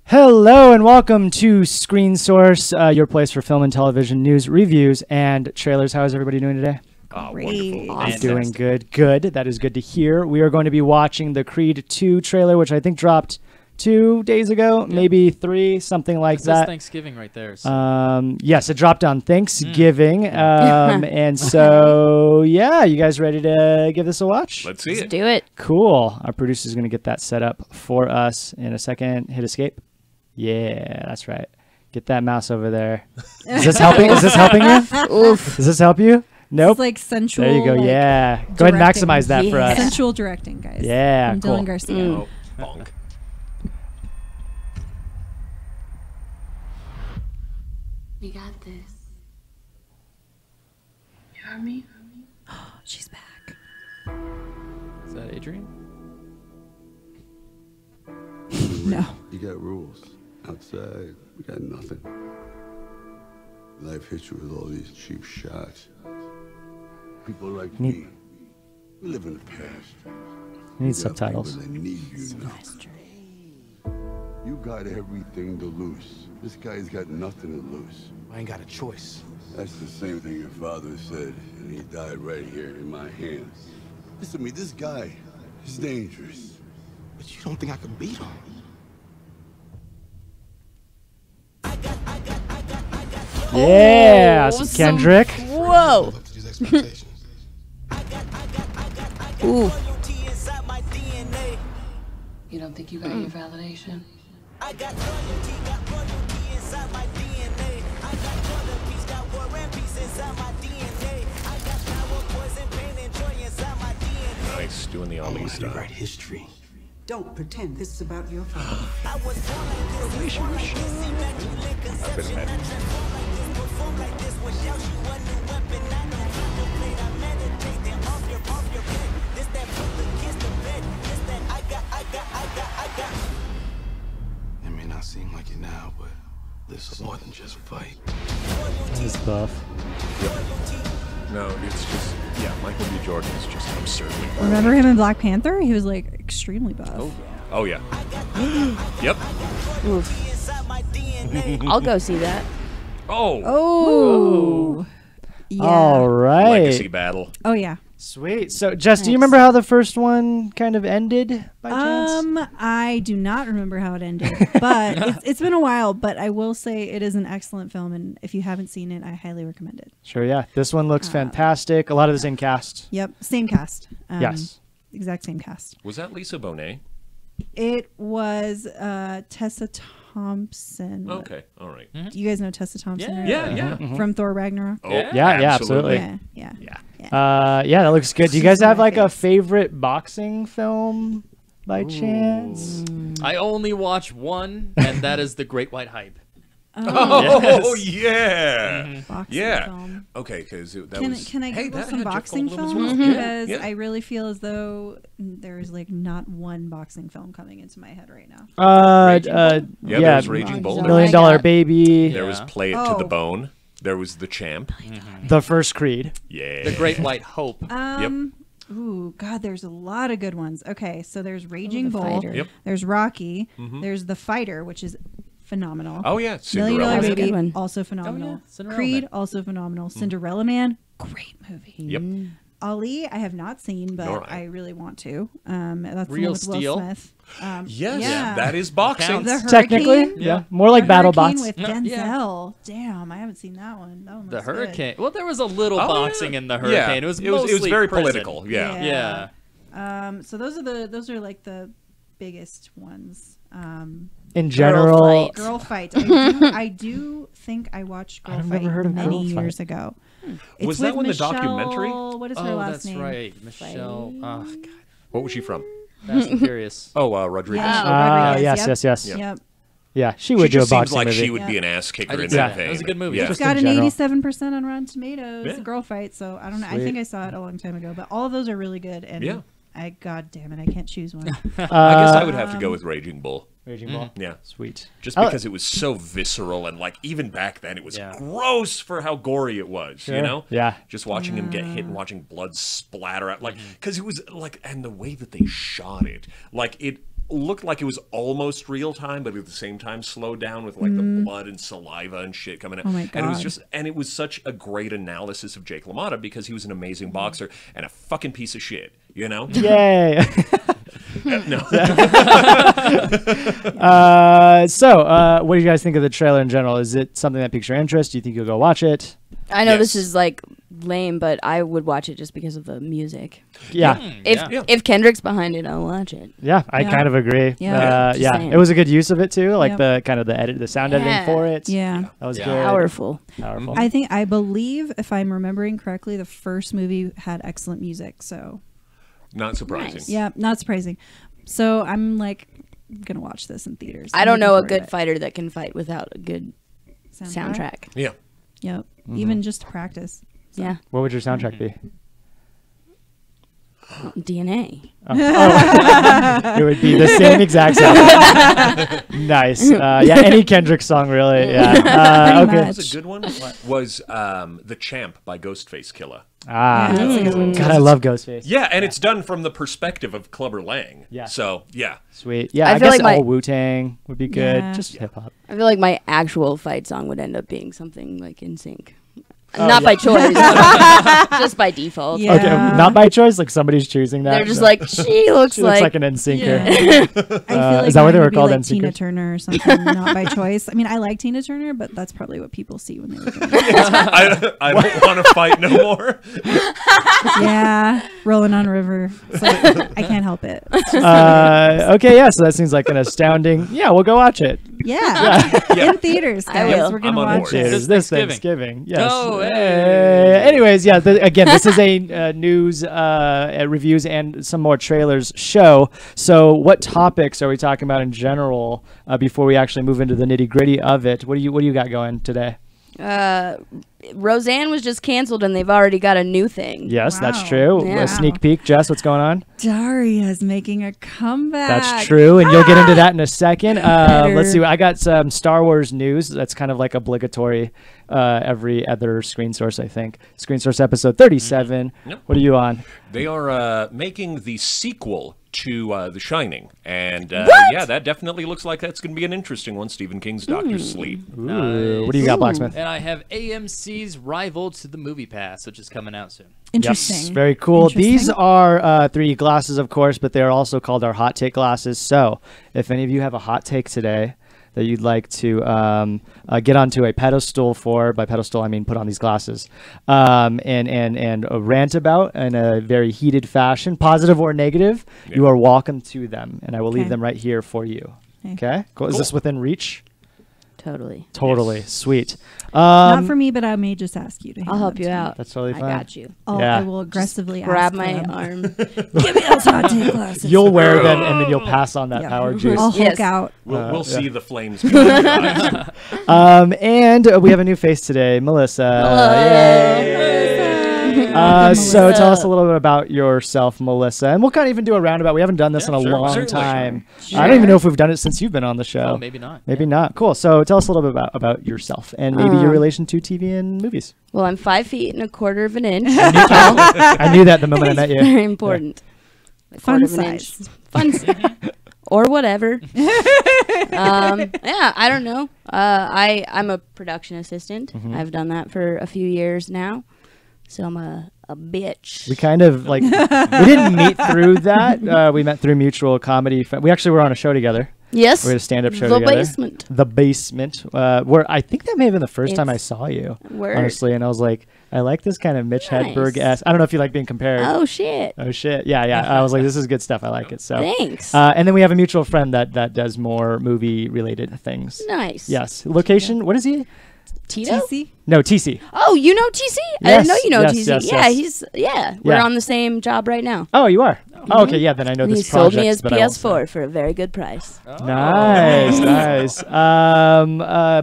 Hello and welcome to Screen Source, your place for film and television news, reviews, and trailers. How is everybody doing today? Wonderful. I'm doing good. Good. That is good to hear. We are going to be watching the Creed 2 trailer, which I think dropped 2 days ago, maybe 3, something like that. That's Thanksgiving right there. So. Yes, it dropped on Thanksgiving. And so, yeah, you guys ready to give this a watch? Let's see it. Do it. Cool. Our producer's going to get that set up for us in a second. Hit escape. Yeah, that's right. Get that mouse over there. Is this helping? Is this helping you? Oof. Does this help you? Nope. It's like sensual. There you go. Like, yeah. Go ahead and directing. maximize that for us. Sensual directing, guys. Yeah, From cool. Dylan Garcia. Oh, bonk. We got this. You heard me? She's back. Is that Adrian? No. You got rules. Outside, we got nothing. Life hits you with all these cheap shots. People like me, we live in the past. Need You got subtitles. people that need you now. You got everything to lose. This guy's got nothing to lose. I ain't got a choice. That's the same thing your father said, and he died right here in my hands. Listen to me, this guy is dangerous. But you don't think I could beat him? Yeah, Oh, some Kendrick. Whoa. Up to these expectations. Ooh. You don't think you got your validation? Nice, doing the I Ali want to style. write history. Don't pretend this is about your father. I've been ahead. It may not seem like it now, but this is more than just a fight. That is buff. No, it's just, yeah, Michael B. Jordan is just absurdly buff. Remember him in Black Panther? He was like extremely buff. Oh, yeah. Yep. I'll go see that. Oh, Oh. Yeah. All right. legacy battle. Oh yeah. Sweet. So, Jess, do you remember how the first one kind of ended by chance? I do not remember how it ended, but it's been a while. But I will say it is an excellent film, and if you haven't seen it, I highly recommend it. Sure, yeah. This one looks fantastic. A lot of the same cast. Yep, same cast. Yes. Exact same cast. Was that Lisa Bonet? It was Tessa Thompson. Okay, all right. Do you guys know Tessa Thompson? Yeah. right? Yeah, yeah. From Thor Ragnarok. Oh, Yeah, absolutely. Yeah. Yeah, that looks good. Do you guys She's have my like a face. favorite boxing film by chance? I only watch one, and that is The Great White Hype. Oh, yeah. Boxing Yeah. film. Okay, because that Can, was... can I Hey, Google that some had Jeff boxing Goldblum as films? well. Because Yeah. I really feel as though there's like not one boxing film coming into my head right now. Yeah, yeah, there's Raging Bull. Million $1 Million got- Baby, There was Yeah. Play It to the Oh. Bone. There was The Champ. the first Creed. Yeah. The Great White Hope. Ooh, God, there's a lot of good ones. Okay, so there's Raging The Bull. Fighter. Yep. There's Rocky. There's The Fighter, which is phenomenal. Oh, yeah. $1 Cinderella. Million That was a Baby, good one. also phenomenal. yeah, Cinderella Creed, Man. also phenomenal. Cinderella Man, great movie. Yep. Ali, I have not seen, but Nor I. I really want to. That's the Real one with Steel. Will Smith. Yes, yeah. that is boxing. Counts. The Technically, Hurricane? yeah. More like The battle Hurricane bots. with Yeah. Denzel. Damn, I haven't seen that one. That one The looks good. Hurricane. Well, there was a little Oh, boxing yeah. in the Yeah. Hurricane. It was it was mostly very prison. political. Yeah. Yeah. Yeah. So those are like the biggest ones. In general, Fight. Girl Fight. I do think I watched Girl I've Fight never heard of many Girl Fight. years ago. It's Was that with one the Michelle- documentary? What is her Oh, last that's name? right. Michelle. Oh, God. What was she from? Fast and Furious. Oh, Rodriguez. Yeah. Rodriguez, yes, yep. yes. Yep. Yeah, she She would do a just seems boxing like movie. she would be Yeah. an ass kicker I did in see that that. vein. That was a good movie. Yeah. It's Just got in an general. 87% on Rotten Tomatoes. Yeah. Girl Fight. So I don't know. I Sweet. think I saw it a long time ago, but all of those are really good. And Yeah. God damn it, I can't choose one. I guess I would have to go with Raging Bull. Raging Bull. Yeah. Sweet. Just because it was so visceral and like even back then it was Yeah. gross for how gory it was, Sure. you know? Yeah. Just watching him get hit and watching blood splatter out like cuz it was like and the way that they shot it, like looked like it was almost real time, but at the same time slowed down with like the blood and saliva and shit coming out. Oh my God. And it was such a great analysis of Jake LaMotta because he was an amazing boxer and a fucking piece of shit, you know? Yay. No. What do you guys think of the trailer in general? Is it something that piques your interest? Do you think you'll go watch it? I know Yes. this is like lame, but I would watch it just because of the music. Yeah. If Kendrick's behind it, I'll watch it. Yeah, I kind of agree. Yeah. Just saying. It was a good use of it too, like Yep. the kind of the sound editing for it. Yeah. That was Yeah. good. Powerful. Powerful. I believe, if I'm remembering correctly, the first movie had excellent music. So, Not surprising. Nice. yeah, not surprising. So I'm like gonna watch this in theaters. I I'm don't looking know a forward good to it. fighter that can fight without a good soundtrack. Yeah. Yep. Even just to practice. Yeah. What would your soundtrack be? DNA. It would be the same exact sound. Nice. Yeah, any Kendrick song, really. Yeah. Pretty Okay. much. That was a good one. Was The Champ by Ghostface Killer. Ah, Yeah, that's a good one. God, I love Ghostface. Yeah, and it's done from the perspective of Clubber Lang. Yeah. So, yeah. Sweet. Yeah, I I feel guess like my- all Wu-Tang would be good. Yeah. Just hip hop. I feel like my actual fight song would end up being something like In Sync. Oh, Not yeah. by choice, just by default. Yeah. Okay, not by choice. Like somebody's choosing that. They're just so- like, she looks she looks like. like an NSYNCer. I feel like is that what they mine were would be called, like NSYNCers? Tina Turner or something, not by choice. I mean, I like Tina Turner, but that's probably what people see when they look at it. I don't want to fight no more. Yeah, rolling on a river. So I can't help it. Okay, yeah. So that seems like an astounding. Yeah, we'll go watch it. Yeah, Yeah. in theaters, I guys. will. We're gonna I'm on watch board. it. Cheers. This This Thanksgiving. Thanksgiving. Yes. Oh, hey. Anyways, yeah. Again, this is a news reviews and some more trailers show. So, what topics are we talking about in general before we actually move into the nitty gritty of it? What do you got going today? Roseanne was just canceled, and they've already got a new thing. Yes, that's Wow. true. Yeah. A sneak peek, Jess. What's going on? Daria's making a comeback. That's true, and you'll get into that in a second. Better. Let's see. I got some Star Wars news. That's kind of like obligatory. Every other screen source, I think. Screen source episode 37. Yep. What are you on? They are making the sequel to The Shining. And yeah, that definitely looks like that's going to be an interesting one. Stephen King's Doctor Sleep. Ooh, what do you got, Blacksmith? And I have AMC's rival to the Movie Pass, which is coming out soon. Interesting. Yes, very cool. These Interesting. are 3D glasses, of course, but they're also called our hot take glasses. So if any of you have a hot take today that you'd like to get onto a pedestal for, by pedestal I mean put on these glasses, and rant about in a very heated fashion, positive or negative, you are welcome to them, and I will leave Okay. them right here for you. Okay. Okay, cool. Is this within reach? Totally. Totally. Sweet. Not for me, but I may just ask you to. I'll hand help them you to me. out. That's totally I fine. got you. Yeah. I will aggressively Grab ask my them. arm. Give me those hot take glasses. You'll wear them, and then you'll pass on that Yeah. power juice. I'll Hulk Yes. out. We'll see the flames behind your eyes. And we have a new face today, Melissa. Yay. So tell us a little bit about yourself, Melissa, and we'll kind of even do a roundabout. We haven't done this Yeah, in a sure, long certainly. time. Sure. I don't even know if we've done it since you've been on the show. Oh, maybe not. Maybe not. Cool. So tell us a little bit about yourself and maybe your relation to TV and movies. Well, I'm 5 feet and a quarter of an inch. I knew that the moment I met you. Very important. A Fun quarter of an inch. size. Fun size. Or whatever. Yeah, I don't know. I'm a production assistant. I've done that for a few years now. So I'm a bitch. We kind of like we didn't meet through that. We met through mutual comedy. We actually were on a show together. Yes. We had a stand-up show The together. Basement. The Basement. Where I think that may have been the first time I It's- saw you. Word. Honestly, and I was like, I like this kind of Mitch Nice. Hedberg-esque. I don't know if you like being compared. Oh, shit. Oh shit! Yeah, yeah. I was like, this is good stuff. I like it. So Thanks. And then we have a mutual friend that does more movie-related things. Nice. Yes. Location. What is he? Tito? TC? No, TC. Oh, you know TC? I Yes, didn't know you know yes, TC. yes, yeah, yes. we're Yeah. on the same job right now. Oh, you are. Oh, okay. Yeah. Then I know And he this sold project. me his but I won't say. PS4 for a very good price. Nice, nice.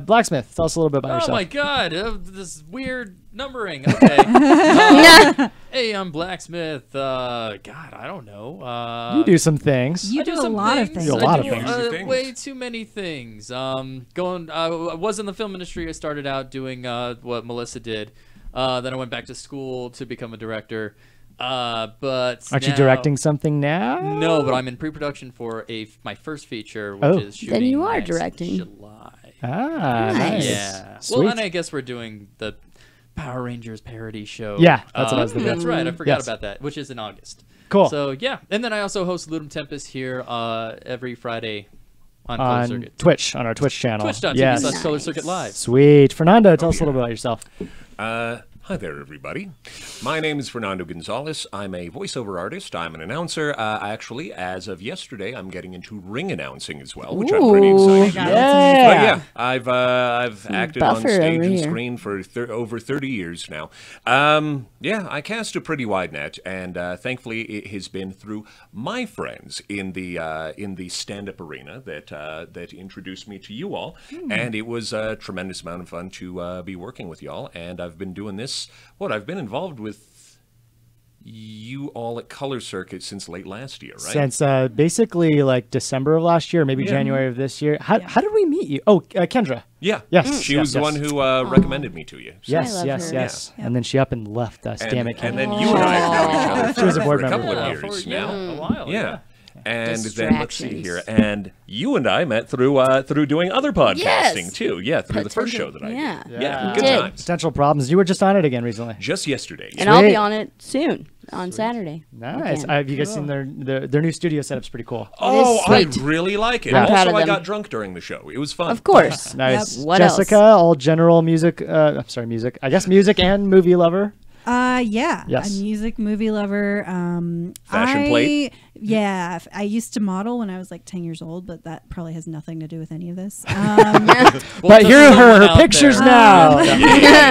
Blacksmith, tell us a little bit about Oh yourself. my god, this weird numbering. Okay. Hey, I'm Blacksmith. God, I don't know. You do some things. You I do a some lot of things. things. You do a lot I of things. Things. Way too many things. I was in the film industry. I started out doing what Melissa did. Then I went back to school to become a director. But Aren't you now- directing something now? No, but I'm in pre-production for my first feature, which is shooting Then you are next directing. July. Ah, nice. Yeah. Sweet. Well, and I guess we're doing the Power Rangers parody show. Yeah, that's what I was thinking. That's right. I forgot Yes. about that, which is in August. Cool. So yeah, and then I also host Ludum Tempest here every Friday on Color On Circuit. Twitch, on our Twitch channel. Twitch.tv Yes. / Color Circuit Live. Sweet. Fernando, tell us a little bit about yourself. Hi there, everybody. My name is Fernando Gonzalez. I'm a voiceover artist. I'm an announcer. Actually, as of yesterday, I'm getting into ring announcing as well, which I'm pretty excited about. But yeah, I've acted on buffer stage over and here. screen for over 30 years now. Yeah, I cast a pretty wide net, and thankfully, it has been through my friends in the stand-up arena that introduced me to you all, and it was a tremendous amount of fun to be working with y'all. And I've been doing this. I've been involved with you all at Color Circuit since late last year, right? Since basically like December of last year, maybe January of this year. How did we meet you? Oh, Kendra. Yeah. Yes. She yes, was the yes. one who recommended me to you. So. Yes, love yes, her. yes. And then she up and left us. Damn it, And Kendra. then you and I have known each other She was a board for a couple member. of years now. A while. Yeah. And then let's see Distractions. here. And you and I met through doing other podcasting Yes. too. Yeah, through the first show that I did. Yeah. Yeah, You good did. times. Potential problems. You were just on it again recently. Just yesterday. And I'll Sweet. be on it soon on Saturday. Nice. Again. Have you guys seen their new studio setup's pretty cool. Oh, I sweet. really like it. Yeah. I'm proud Also, of I them. got drunk during the show. It was fun. Of course. Nice. What Jessica, else? all general music. I'm sorry, music. I guess music and movie lover. Yeah. Yes. A music movie lover. Fashion plate? Yeah. I used to model when I was like 10 years old, but that probably has nothing to do with any of this. But here are her pictures now.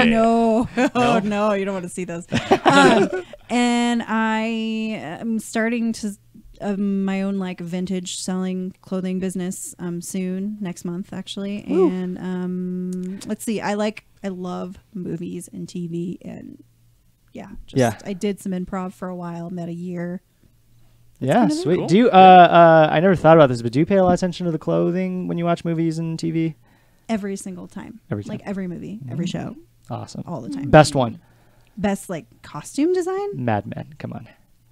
No. Oh, no, you don't want to see those. And I am starting to my own like vintage selling clothing business soon, next month actually. Ooh. And let's see, I love movies and TV, and Yeah. I did some improv for a while, met a year. Yeah, sweet. Cool. Do you? I never thought about this, but do you pay a lot of attention to the clothing when you watch movies and TV? Every single time. Every time. Like every movie, every show, Awesome. all the time. Best one, Best like costume design? Mad Men. Come on,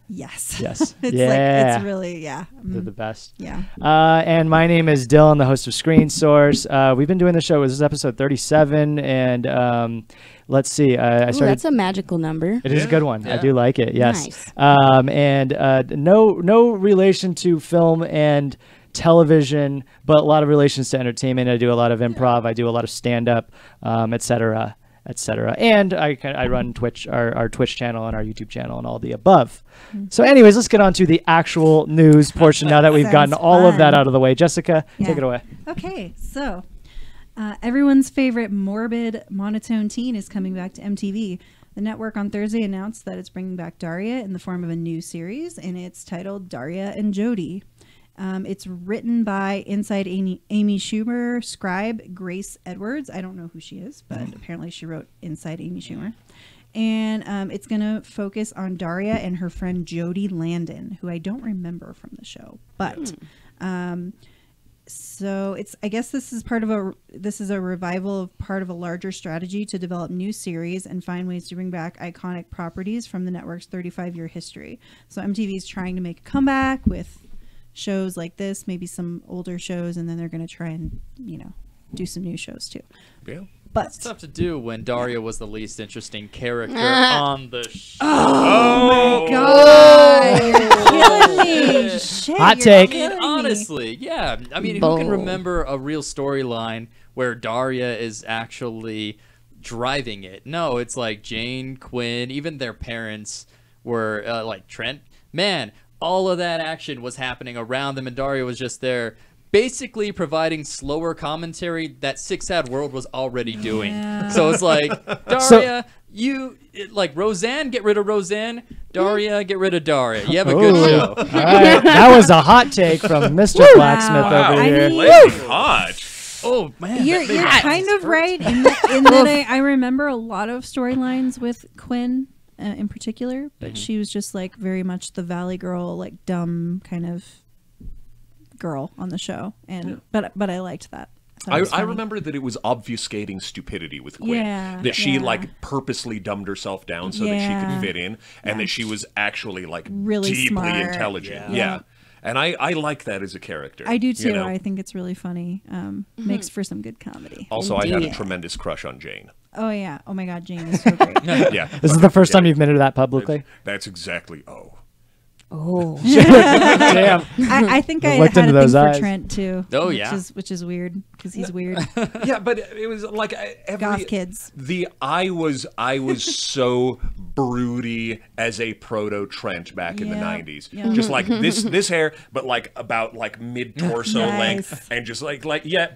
Yes. Yes. It's Yeah. like it's really they're the best. yeah. And my name is Dylan, the host of Screen Source. We've been doing the show. This is episode 37, and let's see. I Ooh, started. that's a magical number. It is a good one. I Yeah. do like it. Yes. Nice. And no relation to film and television, but a lot of relations to entertainment. I do a lot of improv. I do a lot of stand up, etc. etc. And I run Twitch, our Twitch channel and our YouTube channel and all the above. So anyways, let's get on to the actual news portion now that we've gotten Sounds all of that fun. out of the way. Jessica, Yeah. take it away. Okay, so everyone's favorite morbid monotone teen is coming back to MTV. The network on Thursday announced that it's bringing back Daria in the form of a new series, and it's titled Daria and Jody. It's written by Inside Amy Schumer scribe Grace Edwards. I don't know who she is, but apparently she wrote Inside Amy Schumer. And it's going to focus on Daria and her friend Jody Landon, who I don't remember from the show. But so I guess this is a revival of part of a larger strategy to develop new series and find ways to bring back iconic properties from the network's 35-year history. So MTV is trying to make a comeback with shows like this, maybe some older shows, and then they're going to try and do some new shows too. Yeah. But It's tough to do when Daria was the least interesting character on the show. Oh, God, you're killing me. Shit, Hot you're take. killing me. Honestly, yeah. I mean, who Bold. can remember a real storyline where Daria is actually driving it? No, it's like Jane, Quinn, even their parents were like Trent. Man, all of that action was happening around them, and Daria was just there, basically providing slower commentary that Six Sad World was already doing. Yeah. So it's like, Daria, Roseanne, get rid of Roseanne. Daria, get rid of Daria. You have a good Ooh. show. All right. That was a hot take from Mr. Blacksmith wow. over I here. mean- Flaming hot. Oh, man. You're that made my kind eyes of hurt. right in that I remember a lot of storylines with Quinn in particular, but she was just like very much the Valley Girl, like dumb kind of girl on the show, and but I liked that thought it was I funny. remember that it was obfuscating stupidity with Quinn. Yeah, That she yeah. like purposely dumbed herself down so that she Yeah. could fit in, and that she was actually like Really deeply smart. intelligent. Yeah. Yeah. And I like that as a character. I do too. you know? I think it's really funny. Makes for some good comedy. Also, I had a Indeed. tremendous crush on Jane. Oh yeah. Oh my God, Jane is so great. Yeah. This is the first time you've admitted that publicly. That's exactly. Oh. Damn. I think I Looked had into a those thing eyes. for Trent too. Oh, which yeah. which is weird because he's weird. Yeah, but it was like every Goth kids. I was so broody as a proto Trent back in the Yeah, 90s. yeah. Just like this hair, but like about like mid torso Nice. length, and just like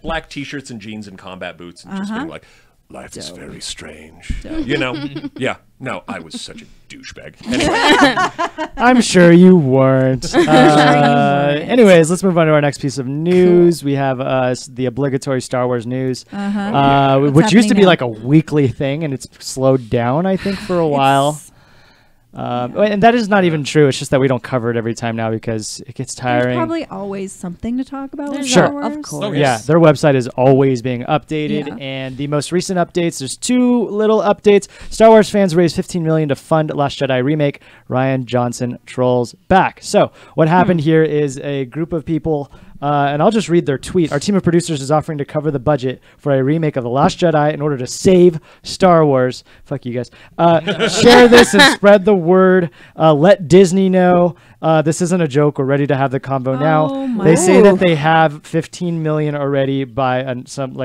black t-shirts and jeans and combat boots, and just being like, life is very strange. You know? Yeah. No, I was such a douchebag. Anyway, I'm sure you weren't. Anyways, let's move on to our next piece of news. We have the obligatory Star Wars news, What's which used to happening be now? like a weekly thing, and it's slowed down, I think, for a while. And that is not even true. It's just that we don't cover it every time now because it gets There's tiring. probably always something to talk about with There's Star Sure. Wars. Of course. Oh, Yeah, yes. their website is always being updated, Yeah. and the most recent updates. There's two little updates. Star Wars fans raised $15 million to fund Last Jedi remake. Ryan Johnson trolls back. So what happened here is a group of people. And I'll just read their tweet. Our team of producers is offering to cover the budget for a remake of The Last Jedi in order to save Star Wars. Fuck you guys. Share this and spread the word. Let Disney know. This isn't a joke. We're ready to have the convo now. my They say that Ooh. they have 15 million already by some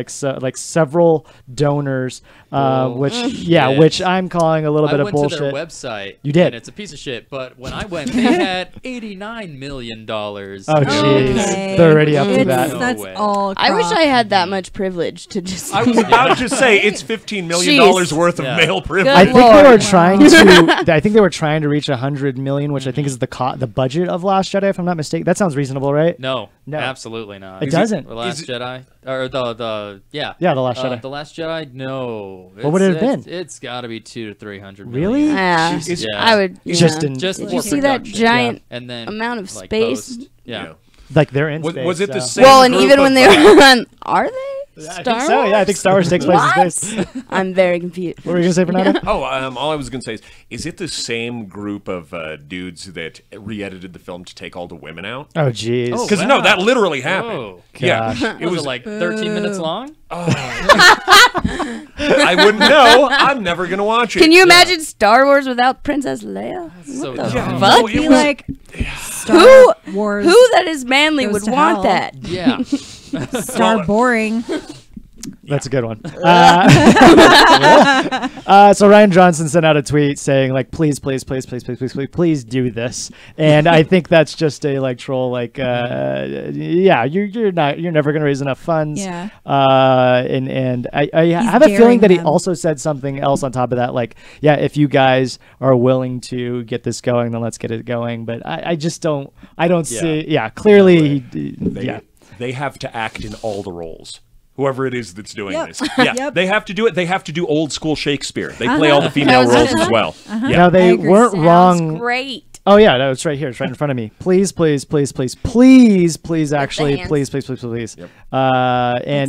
several donors, which Bullshit. which I'm calling a little I bit of went to their bullshit. website. You did. And it's a piece of shit. But when I went, they had $89 million. Oh jeez, Okay. they're already up to It's- that. No That's way. all. I wish crop. I had that much privilege to just. I was about to say it's $15 million Jeez. worth of Yeah. male privilege. I Good think they were Lord. trying to. I think they were trying to reach 100 million, which I think is the budget of Last Jedi, if I'm not mistaken. That sounds reasonable, right? No, No. absolutely not. It doesn't. The Last Is it- Jedi, or the Yeah, The Last Jedi. The Last Jedi. No. What would it have been? It's got to be 200 to 300. Really? million. Yeah, Is- Yeah. I would. Just yeah. in Just Did for you see that production. giant And then amount of like, space? post. Yeah. like they're in Was- space. was it the so- same- Well, and group even when of, they were on, are they? I Star think so. Yeah, I think Star Wars takes place in space. What? I'm very confused. What were you gonna say, Fernando? Oh, all I was going to say is it the same group of dudes that re-edited the film to take all the women out? Oh, jeez. Oh, Because wow. no, that literally happened. Oh. Yeah, Gosh. it was like 13 minutes long. I wouldn't know. I'm never going to watch it. Can you imagine Star Wars without Princess Leia? So What the dumb. fuck? No, it Be was- like Star Who? Wars. Who that is manly Goes would to want hell. that? Yeah. Star boring. That's a good one. So Ryan Johnson sent out a tweet saying, like, please do this. And I think that's just a like troll, like, yeah, you're never gonna raise enough funds. Yeah. And I have a feeling daring that he them. also said something else on top of that, like, yeah, if you guys are willing to get this going, then let's get it going. But I just don't see. Yeah, clearly, They have to act in all the roles. Whoever it is that's doing Yep. this. Yeah, Yep. they have to do it. They have to do old school Shakespeare. They play all the female I was roles gonna as say. well. Now Yeah. they I agree. weren't Sounds wrong. great. Oh yeah, no, it's right here. It's right in front of me. Please, actually, hands. please. And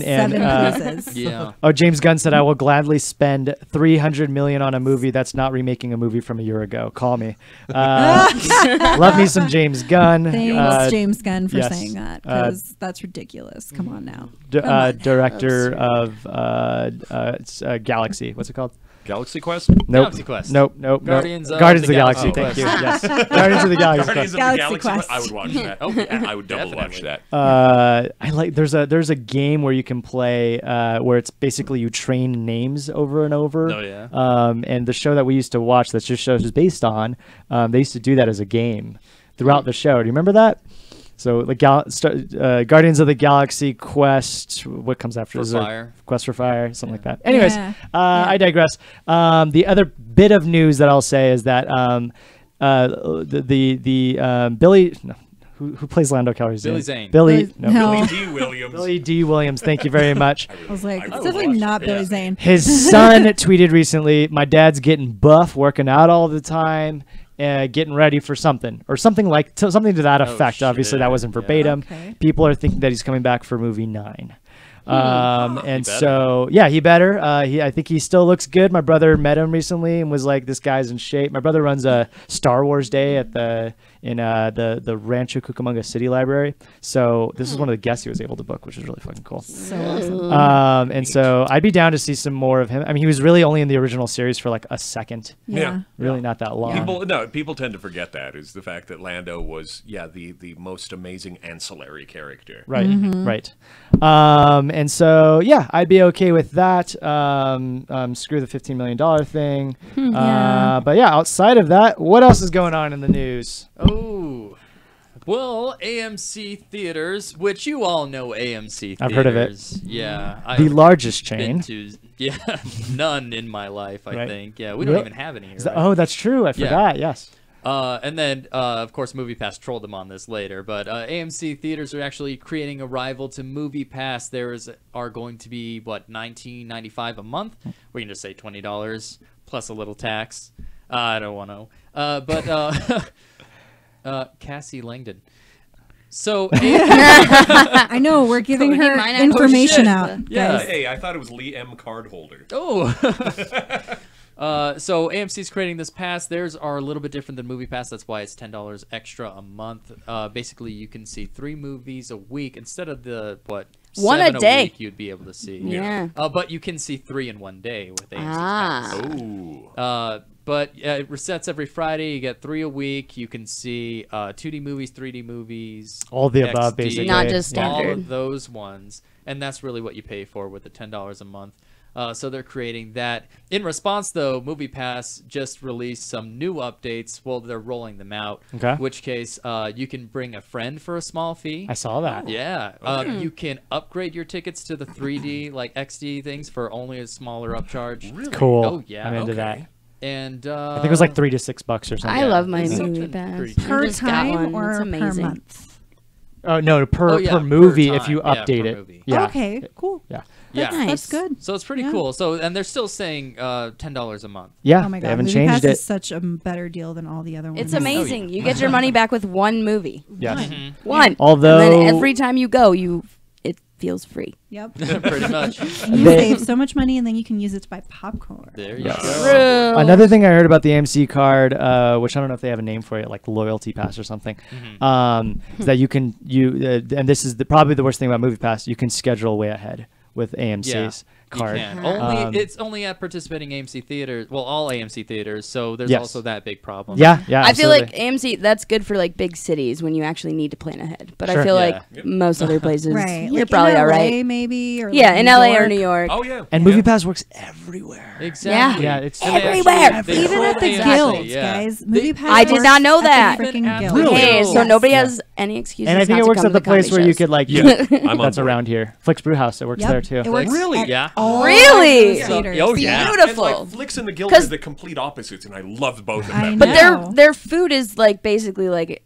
7 pieces. Yeah. oh, James Gunn said, "I will gladly spend $300 million on a movie that's not remaking a movie from a year ago. Call me." Love me some James Gunn. Thanks, James Gunn, for yes. saying that because that's ridiculous. Come on now. Director of it's, Galaxy. What's it called? Galaxy Quest? Nope. Galaxy Quest. Nope. Guardians of Guardians of the the Galaxy. Galaxy. Thank Oh. you. Yes. Guardians of the Galaxy. Guardians of the Galaxy Galaxy Quest. I would watch that. Oh, I would double watch definitely. that. I like there's a game where you can play where it's basically you train names over and over. Oh, yeah. And the show that we used to watch that this show is based on, they used to do that as a game throughout the show. Do you remember that? So the Guardians of the Galaxy Quest. What comes after? For Is there Fire. Quest for Fire, something like that. Anyways, Yeah. I digress. The other bit of news that I'll say is that Billy. No, who plays Lando Calrissian? Billy Zane. Billy. No. Billy D. Williams. Billy D. Williams. Thank you very much. I was like, I it's would definitely watch not it. Billy Yeah. Zane. His son tweeted recently, "My dad's getting buff, working out all the time, getting ready for something," or something something to that effect. Obviously, shit. that wasn't Yeah. verbatim. Okay. People are thinking that he's coming back for movie 9. And so, yeah, he better. I think he still looks good. My brother met him recently and was like, "This guy's in shape." My brother runs a Star Wars Day at the Rancho Cucamonga City Library. So this is one of the guests he was able to book, which was really fucking cool. So awesome. And so I'd be down to see some more of him. I mean, he was really only in the original series for like a second. Yeah. Really not that long. People tend to forget that is the fact that Lando was the most amazing ancillary character. Right, right. And so, yeah, I'd be okay with that. Screw the $15 million thing. But yeah, outside of that, what else is going on in the news? Oh, well, AMC Theaters, which you all know AMC Theaters. I've heard of it. Yeah. The largest chain. None in my life, I think. Yeah, we don't even have any here. Oh, that's true. I forgot, yes. And then, of course, MoviePass trolled them on this later. But AMC Theaters are actually creating a rival to MoviePass. Are going to be, what, $19.95 a month? We can just say $20 plus a little tax. I don't want to. But Cassie Langdon. So I know we're giving her information out. Yeah. Guys. Hey, I thought it was Lee M. Cardholder. Oh. So AMC's creating this pass. Theirs are a little bit different than MoviePass. That's why it's $10 extra a month. Basically, you can see 3 movies a week instead of the one 7 a day week you'd be able to see. Yeah. But you can see 3 in one day with AMC's pass. Ooh. But it resets every Friday. You get 3 a week. You can see 2D movies, 3D movies, all the above, XD, basically. Not just standard. all of those ones, and that's really what you pay for with the $10 a month. So they're creating that. In response, though, MoviePass just released some new updates. Well, they're rolling them out. Okay. In which case, you can bring a friend for a small fee. I saw that. Yeah. You can upgrade your tickets to the 3D, like XD things for only a smaller upcharge. Really? Cool. Oh, yeah. I'm into that. And I think it was like $3 to $6 or something. I love my It's movie something pass. pretty Per I just got time one. or It's per amazing. month? Oh no, per per movie if time. you Yeah, update per it. movie. Yeah. Okay, cool. Yeah. Yeah. Nice. That's good. So it's pretty Yeah. cool. So and they're still saying $10 a month. Yeah. Oh my They god, haven't MoviePass changed it. is such a better deal than all the other ones. It's amazing. You get your money back with one movie. Yes. One. Although- and then every time you go, it feels free. Yep. Pretty much. You save so much money, and then you can use it to buy popcorn. There you Yes. go. Another thing I heard about the AMC card, which I don't know if they have a name for it, like loyalty pass or something, is that and this is probably the worst thing about MoviePass, you can schedule way ahead with AMC's card. You can. It's only at participating AMC theaters. Well, all AMC theaters. So there's Yes. also that big problem. Yeah. I feel like absolutely. AMC, that's good for like big cities when you actually need to plan ahead. But Sure. I feel Yeah. like most other places, Right. you're Like probably in all LA, right. maybe. Or Yeah, like in New LA or York. New York. Oh yeah. And MoviePass works everywhere. Exactly. Yeah, it's And they everywhere. they Even told at the AMC, guilds, yeah. guys. They- MoviePass I did works not know at the that. freaking Even guild. Really? Hey, so Yes. nobody Yeah. has any excuses. And I think not it to works come at to the place comedy where you shows. could like, Yeah, I'm on that's board. around here. Flix Brewhouse, it works Yep. there too. It works Really? at Yeah. all Really? those theaters. Oh, yeah. Beautiful. And, like, Flix and the Guild 'Cause- are the complete opposites, and I love both of I them. know. But their food is like basically like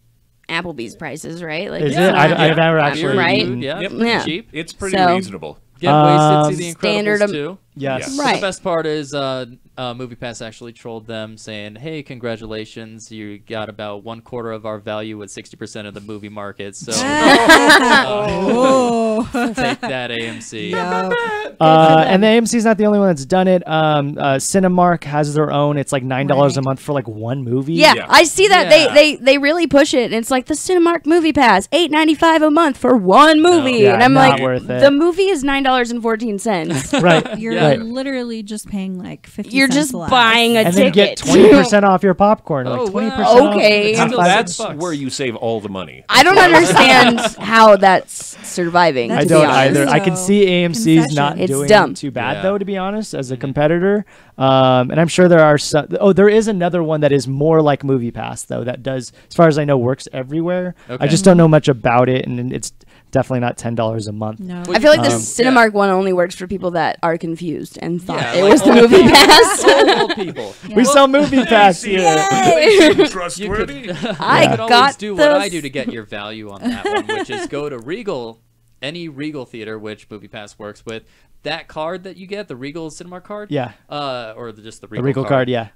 Applebee's prices, right? Like Is it's it? not- I've never actually Right? eaten. Yeah. Yep. Pretty Yeah. cheap. It's pretty So- reasonable. Get wasted. See the Standard Incredibles too. Yes. Yeah. Right. The best part is MoviePass actually trolled them saying, "Hey, congratulations! You got about 1/4 of our value with 60% of the movie market. So Oh. take that, AMC." Yep. And the AMC's not the only one that's done it. Cinemark has their own. It's like $9 a month for like one movie. Yeah, Yeah. I see that Yeah. they really push it. And it's like the Cinemark Movie Pass, $8.95 a month for one movie, Yeah, and I'm not like, worth it. the movie is $9.14. Right. You're Yeah. literally just paying like 50 You're cents just less. buying a And then ticket. get 20% off your popcorn. Like Oh, 20% wow. off. Okay. the top Still, five that's bucks. Where you save all the money. I don't understand how that's surviving. That's I to don't be honest. either. I can see AMC's not Concession. It's doing dumb. too bad Yeah. though, to be honest, as a competitor. And I'm sure there are some. Oh, there is another one that is more like MoviePass though. That does, as far as I know, works everywhere. I Okay. just don't know much about it, and it's definitely not $10 a month. No. I feel like the Um, Cinemark one only works for people that are confused and thought Yeah, it like was the old Movie people. Pass. Old people. We sell MoviePass see, here. They seem You trustworthy. could, I you could always got do what I those- do to get your value on that one, which is go to Regal, any Regal theater, which MoviePass works with. That card that you get, the Regal Cinemark card, Yeah. or just the The Regal, Regal card, yeah.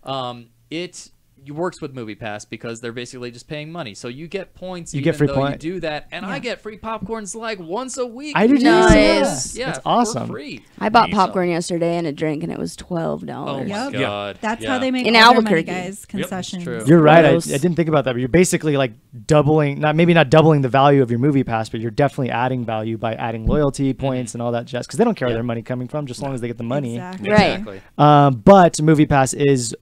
It works with MoviePass because they're basically just paying money. So you get points. You get free though point. You do that, and I get free popcorns like once a week. I do too. Nice. Yeah, That's awesome. For free. I bought popcorn yesterday and a drink, and it was $12. Oh my Yep. god. That's yeah. how they make In all their money, Albuquerque. guys. Concessions. true. You're right. I Gross. didn't think about that, but you're basically like doubling, maybe not doubling the value of your movie pass, but you're definitely adding value by adding loyalty points and all that jazz, because they don't care where their money coming from, just as long as they get the money. Exactly. Right. Exactly. But movie pass is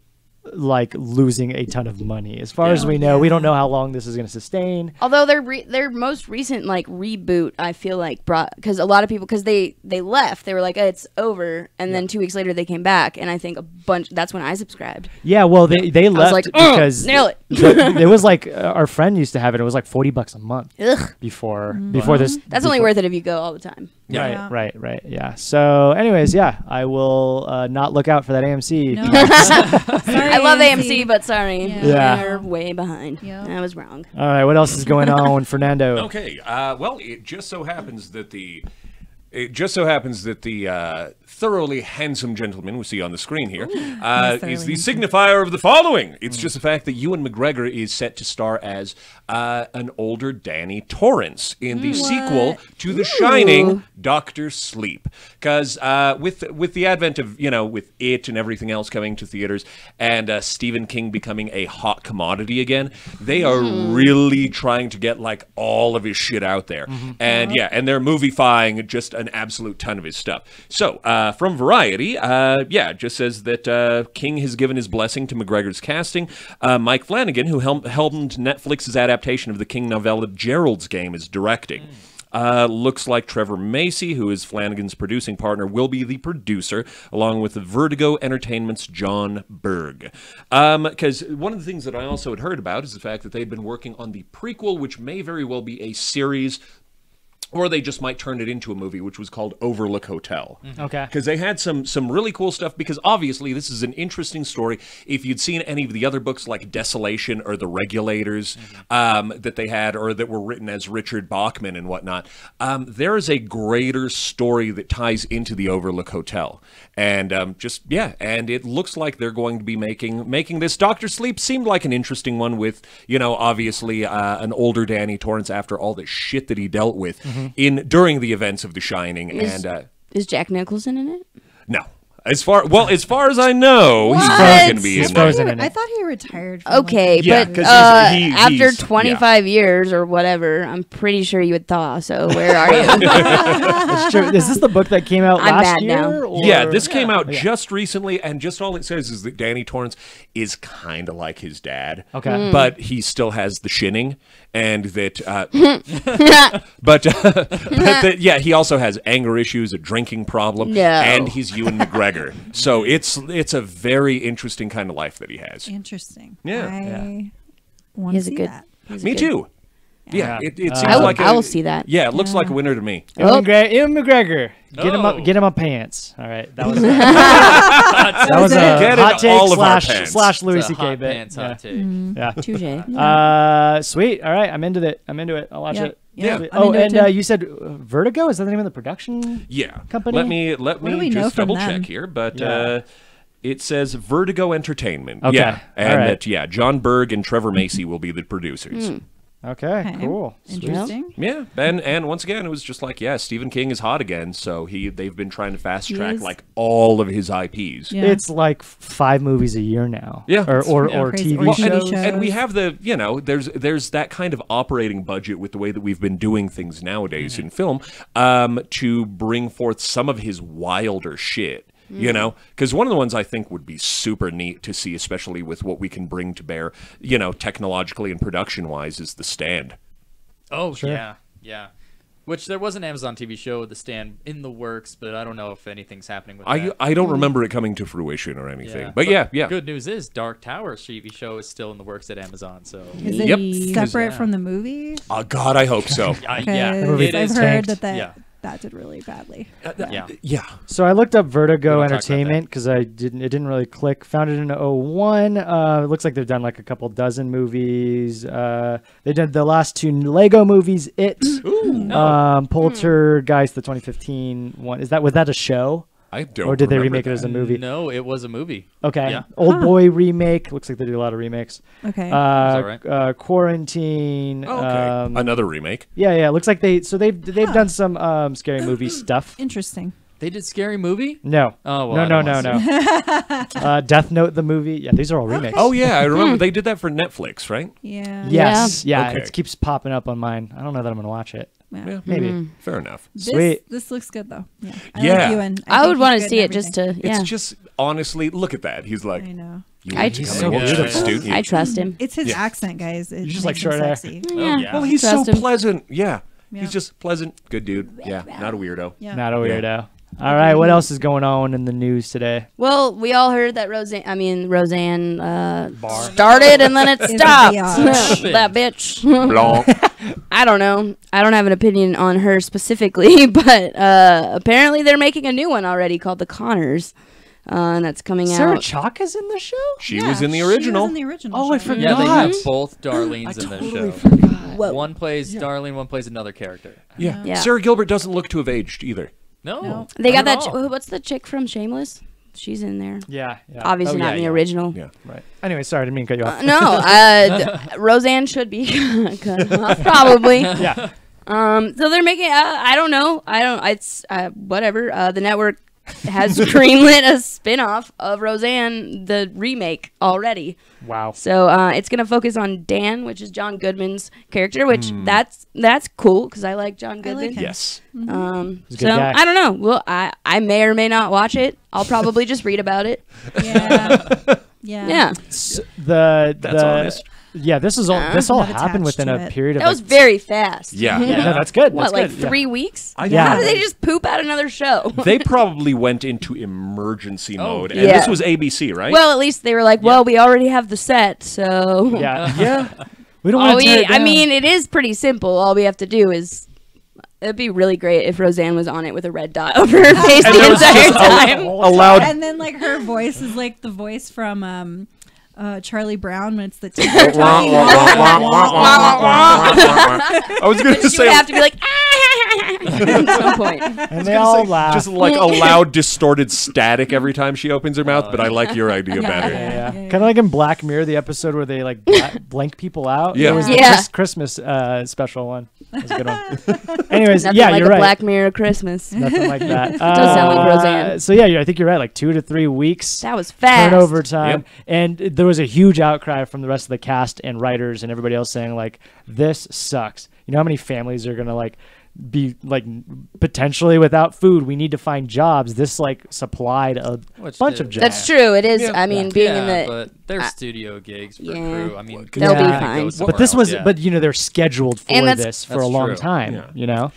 like losing a ton of money as far as we know. We don't know how long this is going to sustain. Although their most recent like reboot, I feel like brought, because a lot of people, because they left, they were like, it's over, and then 2 weeks later they came back, and I think a bunch. That's when I subscribed. Yeah, well, they left like, because nail it. it was like our friend used to have it. It was like $40 a month Ugh. before Mm-hmm. this. That's only worth it if you go all the time. Yeah. Right. Yeah. So, anyways, yeah, I will not look out for that AMC. No. Sorry, I love AMC, but sorry, Yeah. they're way behind. Yeah. I was wrong. All right, what else is going on, Fernando? Okay. Well, it just so happens that the thoroughly handsome gentleman we see on the screen here is the signifier of the following. It's just the fact that Ewan McGregor is set to star as an older Danny Torrance in the sequel to The Shining, Doctor Sleep. Because with the advent of, with it and everything else coming to theaters and Stephen King becoming a hot commodity again, they are really trying to get like all of his shit out there. And and they're movifying just an absolute ton of his stuff. So, from Variety, just says that King has given his blessing to McGregor's casting. Mike Flanagan, who helmed Netflix's adaptation of the King novella Gerald's Game, is directing. Looks like Trevor Macy, who is Flanagan's producing partner, will be the producer, along with Vertigo Entertainment's John Berg. Because one of the things that I also had heard about is the fact that they'd been working on the prequel, which may very well be a series, or they just might turn it into a movie, which was called Overlook Hotel. Okay. Because they had some really cool stuff, because obviously this is an interesting story. If you'd seen any of the other books like Desolation or The Regulators that they had, or that were written as Richard Bachman and whatnot, there is a greater story that ties into the Overlook Hotel. And and it looks like they're going to be making this. Dr. Sleep seemed like an interesting one with, obviously an older Danny Torrance after all the shit that he dealt with during the events of The Shining. Is Jack Nicholson in it? No. As far as I know, he's What? not going to be He's in frozen it. in it. I thought he retired. From Okay, Yeah, but 'cause after he's 25 years or whatever, I'm pretty sure you would thaw. So where are you? That's true. Is this the book that came out I'm last mad year? now. Or? Yeah, this came out just recently, and just all it says is that Danny Torrance is kind of like his dad. Okay. But he still has the shinning, and that, but that, he also has anger issues, a drinking problem, No. and he's Ewan McGregor. So it's a very interesting kind of life that he has. Interesting. Yeah. I want to He's a see good. that. he's a Me good- too. Yeah, it seems I will, like I will see that. Yeah, it looks like a winner to me. Ewan McGregor. Get him up. Oh. Get him a pants. All right, that was that was a Get in hot take all of our pants. slash Louis It's a C.K. hot bit. pants Yeah. hot take. Yeah. Touche. Sweet. All right, I'm into it. I'll watch Yep. it. Yeah. Sweet. I'm Oh, into it and too. you said Vertigo? Is that the name of the production? Yeah. Company? Let me do we know just from double them? check here, but Yeah. it says Vertigo Entertainment. Okay. Yeah. And All right. that John Berg and Trevor Macy will be the producers. Okay, Okay. cool. Interesting. Yeah. And once again it was just like, Stephen King is hot again, so they've been trying to fast track is. like all of his IPs. Yeah. It's like 5 movies a year now. Yeah. Or Crazy. TV Or shows. TV shows. And we have there's that kind of operating budget with the way that we've been doing things nowadays in film to bring forth some of his wilder shit. Because one of the ones I think would be super neat to see, especially with what we can bring to bear, technologically and production-wise, is The Stand. Oh, yeah. Which there was an Amazon TV show, The Stand, in the works, but I don't know if anything's happening with that. I don't remember it coming to fruition or anything. Yeah. But yeah. Good news is Dark Tower TV show is still in the works at Amazon. So Is it Yep. separate Yeah. from the movie? Oh, God, I hope so. yeah, Because it I've is. heard tanked. that did really badly. Yeah. So I looked up We Vertigo don't talk about Entertainment because it didn't really click. Founded in 2001. It looks like they've done like a couple dozen movies. They did the last 2 Lego movies. Poltergeist, the 2015 one. Was that a show? I don't. Or did they remember remake it as a that. movie? No, it was a movie. Okay. Yeah. Old Boy remake. Looks like they do a lot of remakes. Okay. alright. Quarantine. Okay, another remake. Yeah. Looks like they've done some scary movie stuff. Interesting. They did Scary Movie? No. Oh, well, No. Death Note the movie. Yeah, these are all remakes. Oh yeah, I remember they did that for Netflix, right? Yeah. Yes. Yeah. Okay. It keeps popping up on mine. I don't know that I'm gonna watch it. Yeah, Maybe. fair enough. Sweet. This looks good though. Yeah. Yeah. Like Ewan. I think would he's want good to in see it just everything. to. Yeah. It's just honestly, look at that. He's like, I know. you I want to just- come and So watch this, good. dude? I trust him. It's his Yeah. accent, guys. It just like makes him short hair. sexy. Yeah. Well, he's so Trust him. pleasant. Yeah. Yeah. He's just pleasant, good dude. Yeah, not a weirdo. Yeah. Not a weirdo. All right. What else is going on in the news today? Well, we all heard that Roseanne started and then it stopped. biatch. That bitch. Blanc. I don't know. I don't have an opinion on her specifically, but apparently they're making a new one already called The Connors, and that's coming Sarah out. Chalk is in the show. She Yeah, was in the she original. was in the original. Oh, I show. forgot. Yeah, they God. have both Darlene's in the Totally show. forgot. Whoa. One plays Darlene, one plays another character. Yeah. Yeah. Sarah Gilbert doesn't look to have aged either. No. They got not that. at all. What's the chick from Shameless? She's in there. Yeah. Obviously Oh, not yeah, in the yeah. original. Yeah. Right. Anyway, sorry, I didn't mean to cut you off. No, Roseanne should be cut off, probably. Yeah. So they're making. I don't know. It's whatever. The network has greenlit a spin-off of Roseanne, the remake, already. Wow. So it's gonna focus on Dan, which is John Goodman's character, which that's cool because I like John Goodman. him. Yes. He's a good So guy. I don't know. Well, I may or may not watch it. I'll probably just read about it. Yeah. Yeah. Yeah, That's honest. Yeah, this all Not happened attached within to a it. period of that was very fast. Yeah. Yeah, no, that's good. What, That's like good. Yeah. 3 weeks? Yeah. How did they just poop out another show? They probably went into emergency mode. And yeah. this was ABC, right? Well, at least they were like, well, we already have the set, so. Yeah. yeah. We don't want to tear it I down. mean, it is pretty simple. All we have to do is. It'd be really great if Roseanne was on it with a red dot over her face And the there was entire just time. allowed. And then like her voice is like the voice from Charlie Brown when it's the I was going to She would say. have to be like, at some point. And they all laugh. Just like a loud, distorted static every time she opens her mouth, but I like your idea better. Yeah. Kind of like in Black Mirror, the episode where they like blank people out. Yeah. It was the Yeah. Christmas special one. That was a good one. Anyways, Nothing yeah, like you're a right. Black Mirror Christmas. Nothing like that. Does sound like Roseanne. So yeah, I think you're right. Like 2 to 3 weeks. That was fast. Turnover time. Yep. And there was a huge outcry from the rest of the cast and writers and everybody else saying like, this sucks. You know how many families are going to like be like potentially without food? We need to find jobs. This like supplied a Which bunch did. of jobs. That's true. It is. Yeah. I mean, Yeah. being yeah, in the. but they're studio gigs for yeah. crew. I mean, They'll be Yeah. fine. But this was, yeah. but you know, they're scheduled for And that's- this for That's a long true. time. Yeah. You know,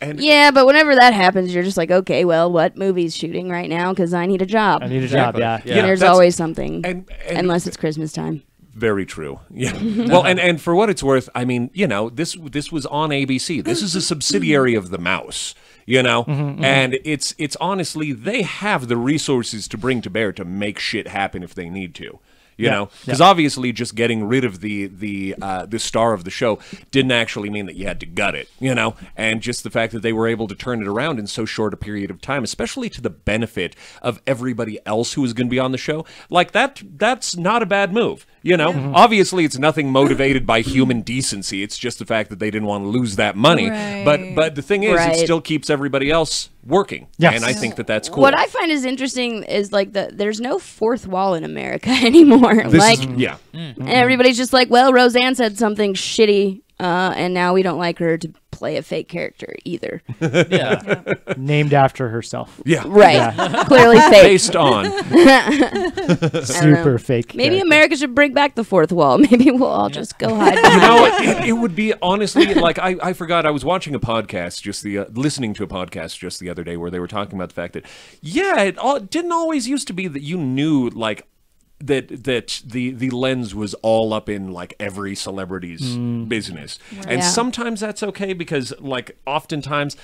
And Yeah, but whenever that happens, you're just like, okay, well, what movie's shooting right now? Because I need a job. I need a Exactly. job. Yeah. Yeah. And there's that's- always something, and unless it's Christmas time. Very true. Yeah. Well, and for what it's worth, I mean, you know, this was on ABC. This is a subsidiary of the Mouse. You know, and it's honestly, they have the resources to bring to bear to make shit happen if they need to. You know, because obviously just getting rid of the star of the show didn't actually mean that you had to gut it, you know, and just the fact that they were able to turn it around in so short a period of time, especially to the benefit of everybody else who was going to be on the show, like that's not a bad move. You know, obviously it's nothing motivated by human decency. It's just the fact that they didn't want to lose that money. Right. But the thing is, Right. it still keeps everybody else working. Yes. And I think that that's cool. What I find is interesting is like there's no fourth wall in America anymore. This like is, yeah. everybody's just like, well, Roseanne said something shitty, and now we don't like her to play a fake character either. Yeah. Named after herself. Yeah. Right? Clearly fake. Based on. Super fake. Maybe character. America should bring back the fourth wall. Maybe we'll all just go hide. You know, it would be honestly like I forgot I was watching a podcast listening to a podcast just the other day where they were talking about the fact that it didn't always used to be that you knew like that the lens was all up in like every celebrity's business, and Yeah. sometimes that's okay because like oftentimes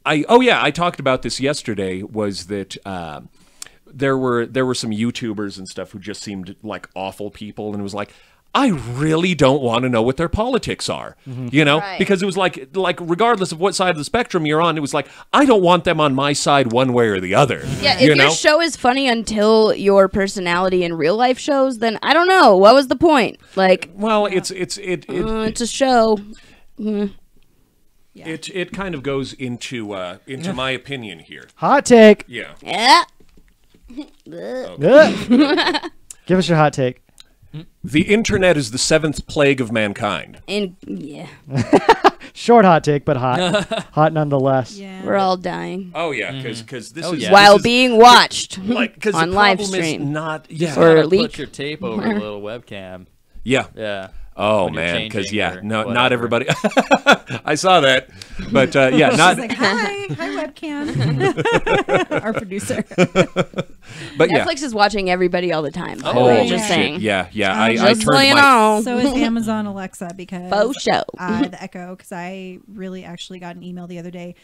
I talked about this yesterday was that. There were some YouTubers and stuff who just seemed like awful people, and it was like, I really don't want to know what their politics are, Right. because it was like regardless of what side of the spectrum you're on, it was like, I don't want them on my side one way or the other. Yeah, if your show is funny until your personality in real life shows, then I don't know. What was the point? Like, Well, it's a show. it kind of goes into my opinion here. Hot take. Yeah. Yeah. Give us your hot take. The internet is the seventh plague of mankind. And yeah, Short hot take, but hot. Hot nonetheless. Yeah. we're all dying Oh yeah, because this is while this is, being watched like, because on the live problem is stream. not Or Gotta leak. put your tape over the little webcam. yeah. Yeah. Oh when you're man, because changing or not whatever. everybody. I saw that, but yeah, not. She's like, hi webcam. Our producer. But yeah. Netflix is watching everybody all the time. By the Oh, way, yeah. just saying. Yeah. I Just so turned you my. know. So is Amazon Alexa because Faux show. The Echo, because I really actually got an email the other day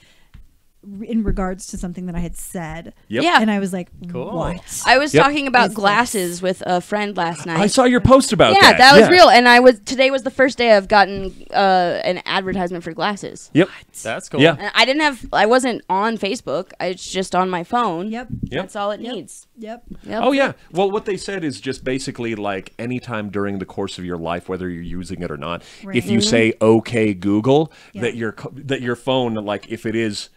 in regards to something that I had said. Yep. Yeah. And I was like, Cool. what? I was Yep. talking about Is glasses with a friend last night. I saw your post about yeah, that. that was real. And today was the first day I've gotten an advertisement for glasses. Yep. That's cool. Yeah. And I wasn't on Facebook. It's just on my phone. Yep. That's all it needs. Yep. Yep. Oh yeah. Well, what they said is just basically like anytime during the course of your life, whether you're using it or not, Right. if you say "Okay, Google," Yeah. that your phone, like if it is,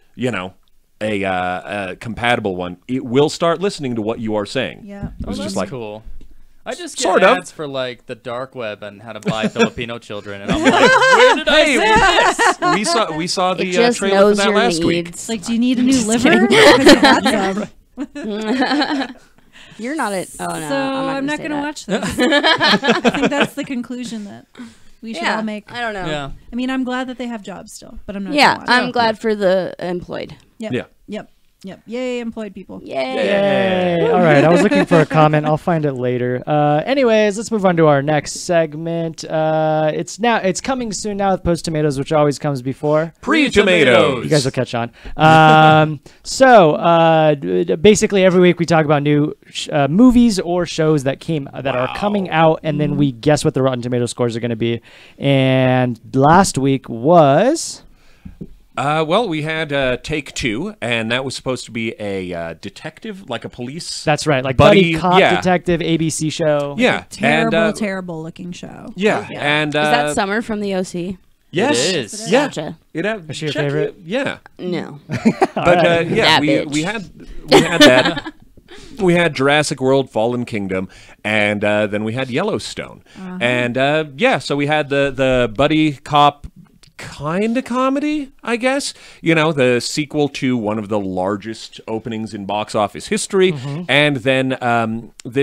a compatible one, it will start listening to what you are saying. Yeah. It was That's just like, cool. I just get Sort of. ads for like the dark web and how to buy Filipino children, and I'm like, where did I see this? we saw It the just trailer for knows that your last week. needs. Like, do you need a new liver? Because you got some. You're not it. Oh no. So I'm not going to watch this. I think that's the conclusion that we should Yeah. all make. I don't know. Yeah. I mean, I'm glad that they have jobs still, but I'm not. Yeah, gonna watch I'm glad for the employed. Yep. Yeah. Yep. Yep. Yay, employed people. Yay. Yay. All right, I was looking for a comment. I'll find it later. Anyways, let's move on to our next segment. It's coming soon now with Post Tomatoes, which always comes before. Pre-tomatoes. You guys will catch on. Basically, every week we talk about new movies or shows that are coming out, and then we guess what the Rotten Tomato scores are going to be. And last week was. Well, we had Take Two, and that was supposed to be a detective, like a police. That's right, like buddy cop yeah. detective ABC show. Yeah, Terrible, and, terrible looking show. Yeah, and Is that Summer from the OC? yes, It is. yeah. Gotcha. Is she your check favorite? it. Yeah, No. but yeah, That we bitch. had that. We had Jurassic World: Fallen Kingdom, and then we had Yellowstone, and so we had the buddy cop kind of comedy, I guess. The sequel to one of the largest openings in box office history, and then what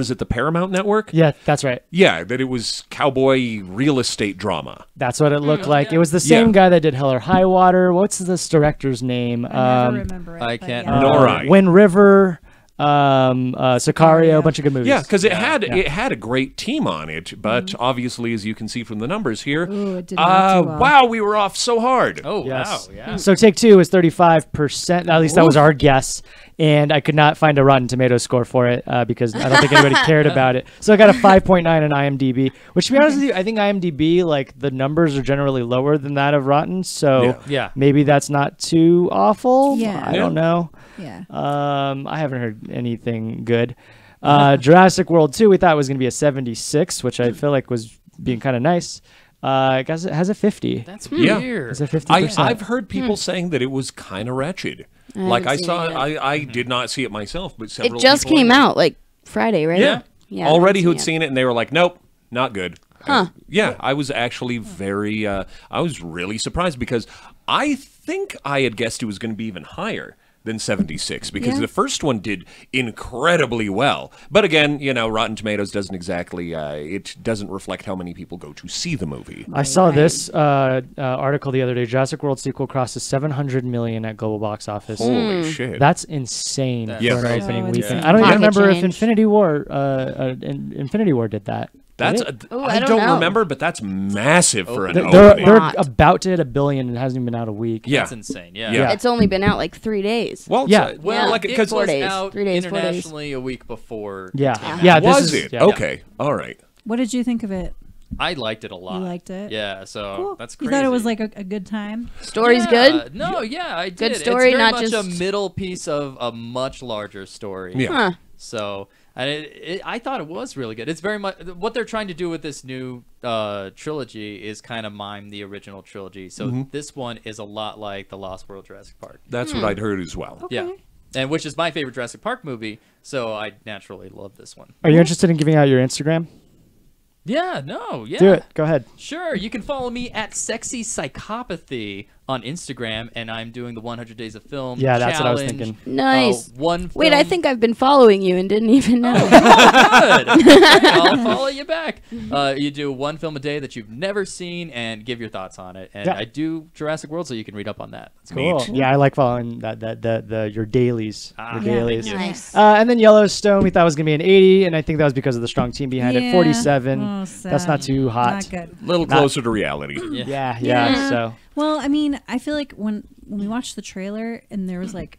is it, the Paramount Network? Yeah, that's right. Yeah, that it was cowboy real estate drama. That's what it looked like. It was the same Yeah. guy that did Hell or High Water. What's this director's name? I never remember it. I but can't yeah. remember. Nori. Wind River, Sicario, a bunch of good movies. Yeah, because it Yeah. had a great team on it, but obviously, as you can see from the numbers here, Ooh, it did not do well. wow, we were off so hard. Oh Yes. wow, yeah. So Take Two is 35%. At least that was our guess. And I could not find a Rotten Tomatoes score for it because I don't think anybody cared about it. So I got a 5.9 on IMDb, which to be honest with you, I think IMDb, like the numbers are generally lower than that of Rotten. So Yeah. maybe that's not too awful. Yeah. I don't know. Yeah. I haven't heard anything good. Jurassic World 2, we thought was going to be a 76, which I feel like was being kind of nice. I guess it has a 50. That's Yeah. weird. It's a 50%. I've heard people saying that it was kind of wretched. Like I saw, I did not see it myself, but several. It just people came I know- out like Friday, right? Yeah, Yeah. I already haven't who'd seen it, and they were like, "Nope, not good." Huh. Yeah, I was actually very. I was really surprised because I think I had guessed it was going to be even higher than 76 because Yeah. the first one did incredibly well. But again, Rotten Tomatoes doesn't exactly. It doesn't reflect how many people go to see the movie. I saw this article the other day. Jurassic World sequel crosses 700 million at global box office. Holy shit! That's insane That's for an crazy. opening So weekend. insane. I don't even Pocket remember if change. Infinity War did that. That's Ooh, I I don't know. remember, but that's massive for an They're opening. Not. about to hit 1 billion and it hasn't even been out a week. Yeah. That's insane. Yeah. Yeah. It's only been out like 3 days. Well, Yeah. Well, Yeah. like because it was 4 days. out 3 days, 4 days. internationally a week before. Yeah. Yeah. This was is, it? yeah. Okay, all right. What did you think of it? I liked it a lot. You liked it? Yeah. So Cool. that's You crazy. thought it was like a good time? Story's Yeah, good. No, yeah, I did. Good story, it's very not much a just- middle piece of a much larger story. Yeah. Huh. So, and I thought it was really good. It's very much what they're trying to do with this new trilogy is kind of mime the original trilogy. So this one is a lot like the Lost World Jurassic Park. That's what I'd heard as well. Yeah, and which is my favorite Jurassic Park movie. So I naturally love this one. Are you interested in giving out your Instagram? Yeah, no, yeah. Do it. Go ahead. Sure, you can follow me at Sexy Psychopathy on Instagram, and I'm doing the 100 Days of Film Yeah, that's what I was challenge. thinking. Nice. One Wait, I film- think I've been following you and didn't even know. Good. I'll follow you back. You do one film a day that you've never seen and give your thoughts on it. And Yeah. I do Jurassic World, so you can read up on that. That's Cool. Neat. Yeah, I like following the your dailies. Your Yeah. dailies. Nice. And then Yellowstone, we thought was gonna be an 80, and I think that was because of the strong team behind it. Yeah. 47. Oh, That's not sad. too hot. Not good. A little closer to reality. Yeah. Yeah. So Well, I mean, I feel like when we watched the trailer and there was like,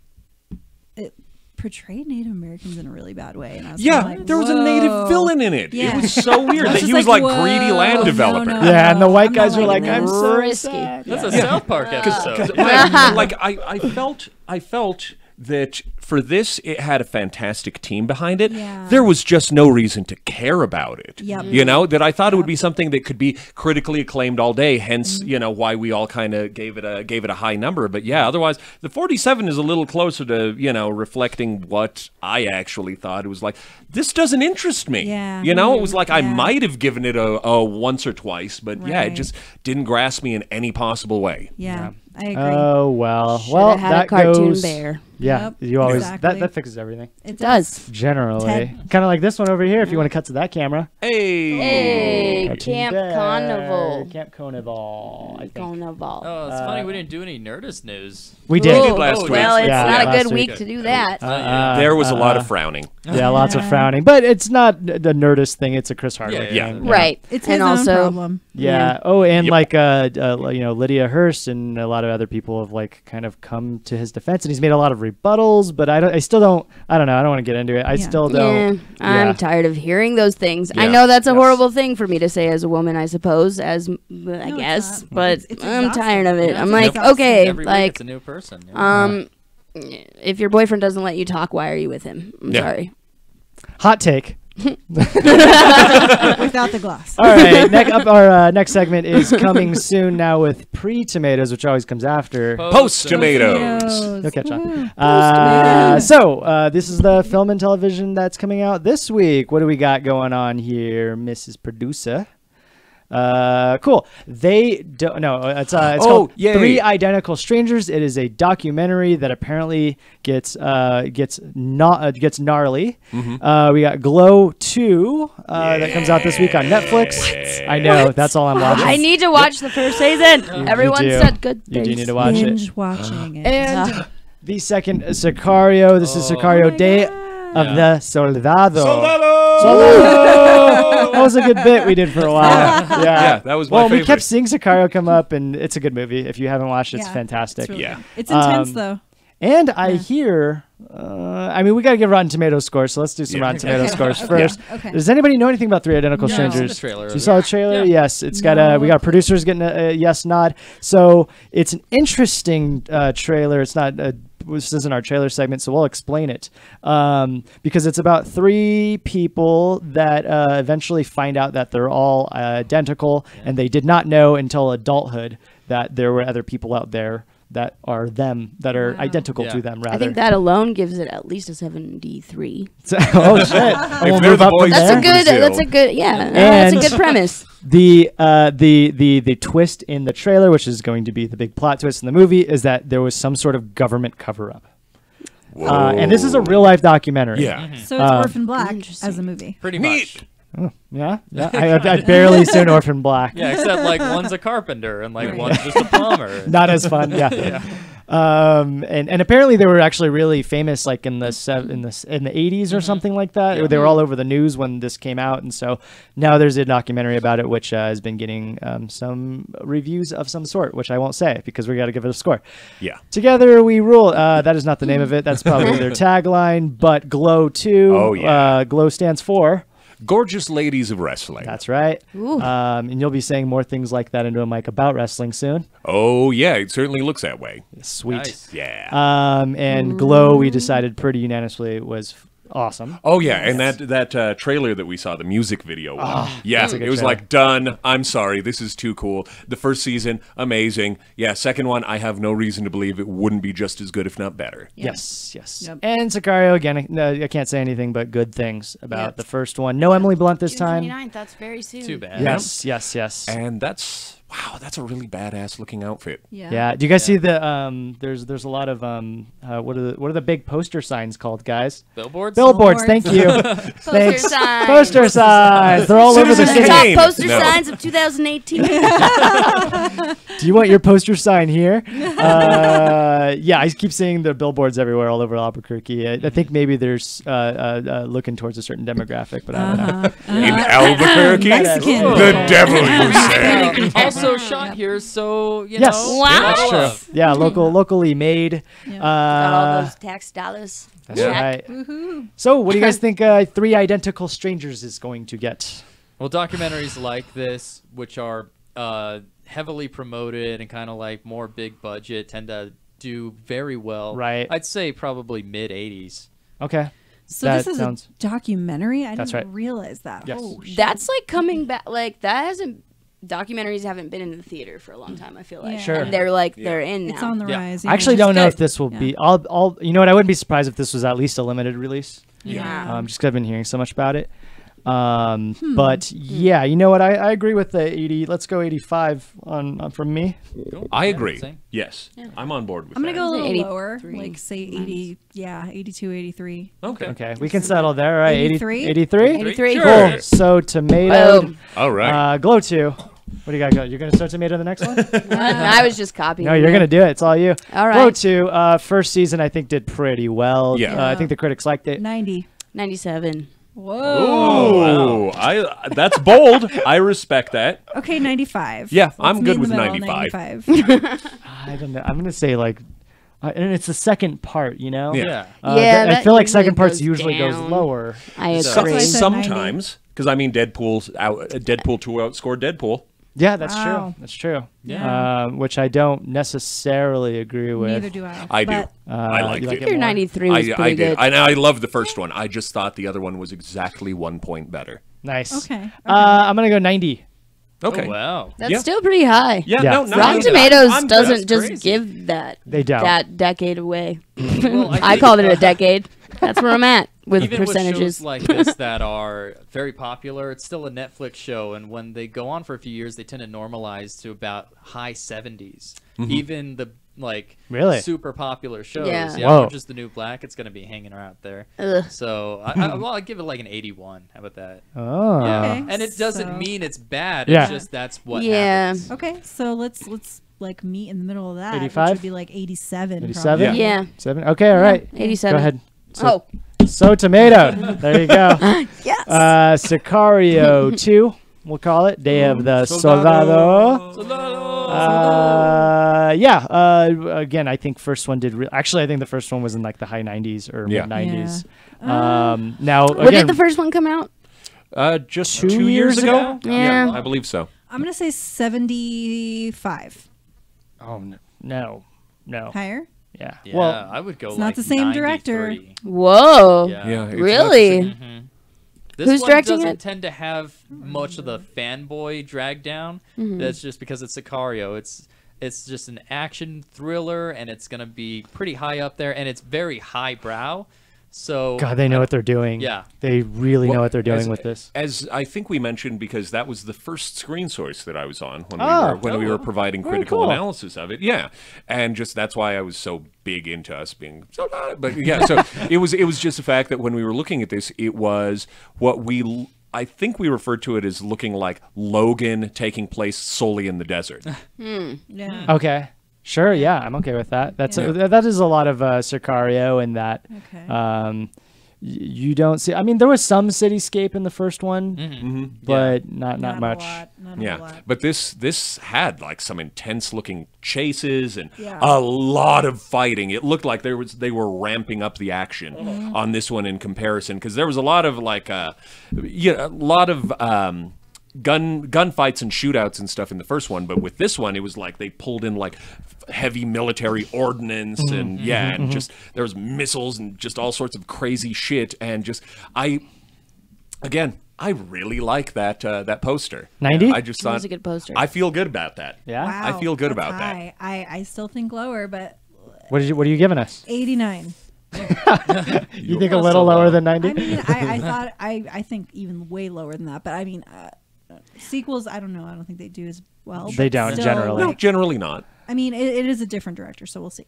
it portrayed Native Americans in a really bad way, and I was Yeah, like, there was a whoa. native villain in it. Yeah. It was so weird I was that just he was like whoa, greedy land developer. no, yeah, and the white I'm guys not were like, liking "I'm this. so Risky. sad." That's a South Park episode. Like I felt that for this it had a fantastic team behind it. Yeah. There was just no reason to care about it. Yep. You know, that I thought it would be something that could be critically acclaimed all day, hence, Mm-hmm. you know, why we all kind of gave it a high number. But yeah, otherwise the 47 is a little closer to, you know, reflecting what I actually thought. It was like, this doesn't interest me. Yeah. You know, it was like I Yeah. might have given it a once or twice, but yeah, it Right. just didn't grasp me in any possible way. Yeah, I agree. Oh well. Should've well, had that a cartoon goes. bear. Yeah, Yep, you always exactly. that fixes everything. It does. Generally, Ted. kind of like this one over here. If you want to cut to that camera. Hey. Hey, Cartoon Camp Bear. Carnival. Camp Carnival. I think. Carnival. Oh, it's funny we didn't do any Nerdist news. We did. Ooh, last week. well, it's Yeah, not a last good week. week to do that. There was a lot of frowning. Yeah, lots of frowning, but it's not the Nerdist thing. It's a Chris Hardwick Yeah. thing. Right. It's and his own also, problem. Yeah. Oh, and Yep. like you know, Lydia Hearst and a lot of other people have like kind of come to his defense, and he's made a lot of rebuttals. But I still don't. I don't know. I don't want to get into it. I Yeah. still Yeah, don't. I'm tired of hearing those things. I Yeah. know that's a Yes. horrible thing for me to say as a woman, I suppose, I it's guess, not. but It's I'm exhausting. tired of it. Yeah, I'm it's like, exhausting. okay, Every week like, it's a new person. Yeah. if your boyfriend doesn't let you talk, why are you with him? I'm Yeah. sorry. Hot take. Without the gloss. All right. Our next segment is coming soon now with pre-tomatoes, which always comes after. Post tomatoes. Tomatoes. You'll catch on. Woohoo. So this is the film and television that's coming out this week. What do we got going on here, Mrs. Producer? Cool. They don't. No, it's called yay. Three Identical Strangers. It is a documentary that apparently gets gnarly. We got Glow 2 that comes out this week on Netflix. I know. That's all I'm watching. I need to watch the first season. Everyone do. said good You things. do need to watch it. Binge watching it. And the second Sicario. This is Sicario my Day God. of the Soldado. Soldado! That was a good bit we did for a while. Yeah, Yeah, that was my well, we favorite. kept seeing Sicario come up, and it's a good movie. If you haven't watched it, it's Yeah, fantastic. It's really Yeah. good. It's intense Um, though. And I hear, I mean, we got to give Rotten Tomatoes scores, so let's do some Yeah. Rotten Tomatoes scores Okay. first. Okay. Does anybody know anything about Three Identical No, I've seen Strangers? the trailer So of you it. saw the trailer? Yeah. Yes, it's got we got producers getting a yes nod. So it's an interesting trailer. It's not. This isn't our trailer segment, so we'll explain it. Because it's about three people that eventually find out that they're all identical, and they did not know until adulthood that there were other people out there that are them, that are Wow. identical Yeah. to them, rather. I think that alone gives it at least a 73. Oh, shit. And we'll they're move the up from boys That's there. a good. Brazil. That's a good. Yeah, that's a And- good premise. The twist in the trailer, which is going to be the big plot twist in the movie, is that there was some sort of government cover-up. And this is a real-life documentary. Yeah. So it's Orphan Black Interesting. as a movie. Pretty Neat. much. Yeah? I barely seen Orphan Black. Yeah, except like one's a carpenter and like one's just a plumber. Not as fun, yeah. And apparently they were actually really famous, like in the 80s or something like that. Yeah. They were all over the news when this came out, and so now there's a documentary about it, which has been getting some reviews of some sort, which I won't say because we got to give it a score. Yeah. Together we rule. That is not the name of it. That's probably their tagline. But Glow 2. Oh, yeah. Glow stands for. Gorgeous ladies of wrestling. That's right. Ooh. And you'll be saying more things like that into a mic about wrestling soon. Oh, yeah, it certainly looks that way. Sweet. Nice. Yeah. And Glow, we decided pretty unanimously was awesome. Oh, yeah, and that trailer that we saw, the music video. Yeah, a good it was trailer. like, done. I'm sorry, this is too cool. The first season, amazing. Yeah, second one, I have no reason to believe it wouldn't be just as good, if not better. Yes. Yep. And Sicario, again, I can't say anything but good things about Yep. the first one. No Emily Blunt this June time. 29th, that's very soon. Too bad. Yes. And that's a really badass looking outfit. Yeah. Do you guys see the there's a lot of what are the big poster signs called, guys? Billboards. Billboards. Thank you. Poster Thanks. signs. Poster signs. They're all over the Citizen city. Top Kane. poster No. signs of 2018. Do you want your poster sign here? Yeah, I keep seeing the billboards everywhere all over Albuquerque. I think maybe there's looking towards a certain demographic, but I don't know. In Albuquerque? Mexican. The devil, you say. Also shot here, so you Yes, know. Wow. much love. That's true. Yeah, locally made. Got all Uh, those tax dollars. that's Yeah. right. Woohoo. So, what do you guys think? Three Identical Strangers is going to get. Well, documentaries like this, which are heavily promoted and kind of like more big budget, tend to do very well. Right. I'd say probably mid 80s. Okay. So That this is sounds- a documentary? I That's didn't right. realize that. Yes. Oh, shit. That's like coming back. Like that hasn't. Documentaries haven't been in the theater for a long time. I feel like. Yeah. Sure. And they're like they're in now. It's on the Yeah. rise. I actually yeah. don't know good. if this will Yeah. be. I'll. You know what? I wouldn't be surprised if this was at least a limited release. Yeah. Just 'cause I've been hearing so much about it. But yeah, you know what? I agree with the 80. Let's go 85 on from me. Cool. I Yeah, agree. same. Yes. I'm on board with I'm that. going to go a little 83. lower, like say 80, 82, 83. Okay. Okay, we can settle there. All right, 83? 83? 83. Sure. Cool. So tomato. Boom. All right. Glow 2. What do you got? You're gonna start tomato the next one? I was just copying. No, you're gonna do it. It's all you. All Glow right. 2. First season I think did pretty well. Yeah. I think the critics liked it. 90. 97. Whoa. Oh, that's bold. I respect that. Okay, 95. Yeah, Let's I'm meet good in the with middle, 95. 95. I don't know. I'm gonna say like, and it's the second part. You know. Yeah. Yeah, I that feel like usually second parts goes usually goes down. lower. I So- agree. I said 90. Sometimes, because I mean, Deadpool 2 outscored Deadpool. Yeah, that's Wow. true. That's true. Yeah. Which I don't necessarily agree with. Neither do I. I do. But I liked you like it. it? Your 93 was I pretty did. good. I loved the first one. I just thought the other one was exactly 1 point better. Nice. Okay. I'm gonna go 90. Okay. Oh, wow. That's Yeah. still pretty high. Yeah, Yeah. no, no. Rotten I'm- Tomatoes I'm- doesn't just crazy. give that They don't. that decade away. Well, I called it a decade. That's where I'm at with Even with percentages. shows like this that are very popular, it's still a Netflix show, and when they go on for a few years, they tend to normalize to about high 70s. Even the like Really? super popular shows, Yeah. Whoa. just the new black, it's gonna be hanging around there. Ugh. So I'd give it like an 81. How about that? Oh. Yeah, Okay, and it doesn't so- mean it's bad. Yeah. It's just that's what Yeah. happens. Okay, so let's like meet in the middle of that. 85? Which would be like 87. 87? probably. Yeah. 7? Okay, all right. 87. Go ahead. Oh, So tomato. There you go. yes. Sicario 2, we'll call it. Day of the Soldado. Again, I think first one did. Actually, I think the first one was in like the high 90s or Yeah. mid 90s. Yeah. Now, when again, did the first one come out? Just 2 2 years years ago? ago? Yeah. I believe so. I'm going to say 75. oh no, Higher? yeah. Yeah, Well, I would go. it's like not the same director. 93. Whoa. Yeah. Yeah. it's not the Really? same. Mm-hmm. This Who's one directing doesn't it? tend to have much of the fanboy drag down. That's just because it's Sicario. It's just an action thriller, and it's gonna be pretty high up there, and it's very highbrow. So God, they know what they're doing. Yeah. They really know Well, what they're doing as- with this. As I think we mentioned, because that was the first screen source that I was on when Oh. we were providing Very critical cool. analysis of it. Yeah, and just that's why I was so big into us being so. But yeah, so it was just the fact that when we were looking at this, it was what I think we referred to it as looking like Logan taking place solely in the desert. Yeah. Okay. Sure, yeah, I'm okay with that. That's Yeah. that is a lot of Sicario in that. Okay. You don't see. I mean, there was some cityscape in the first one, Mm-hmm. but not much. A lot. Not a Yeah, lot. but this had like some intense looking chases and Yeah. a lot of fighting. It looked like they were ramping up the action Mm-hmm. on this one in comparison, because there was a lot of like a lot of gunfights and shootouts and stuff in the first one, but with this one it was like they pulled in like heavy military ordnance and and just there was missiles and just all sorts of crazy shit, and just I really like that poster. 90? I just It thought was a good poster. I feel good about that. Yeah. Wow, I feel good that's about that. high. I still think lower, but What are you giving us? 89. You think a little lower than 90? I mean, I thought I think even way lower than that. But I mean, sequels. I don't know. I don't think they do as well. They but don't still, generally. No, like, generally not. I mean, it is a different director, so we'll see.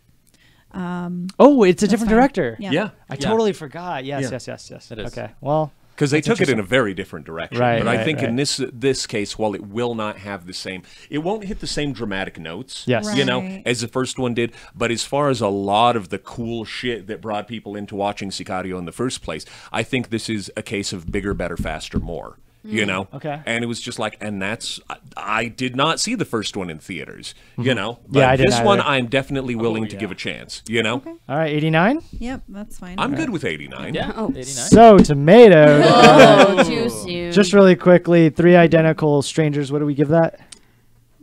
Oh, it's a different fine. director. Yeah. I totally forgot. Yes, Yeah. yes. It is. Okay. Well, Because they That's took it in a interesting. very different direction. Right, but I right, think in right. this case, while it will not have the same, it won't hit the same dramatic notes. Yes. You know, Right. as the first one did. But as far as a lot of the cool shit that brought people into watching Sicario in the first place, I think this is a case of bigger, better, faster, more. You know? Okay. And it was just like, and that's, I did not see the first one in theaters, you know? But Yeah, I didn't this one, either. I'm definitely willing to yeah. give a chance, you know? all right, 89. Yep, that's fine. I'm good with 89. Yeah. Oh. 89. So, tomatoes. Oh, too soon. Just really quickly, 3 Identical Strangers. What do we give that?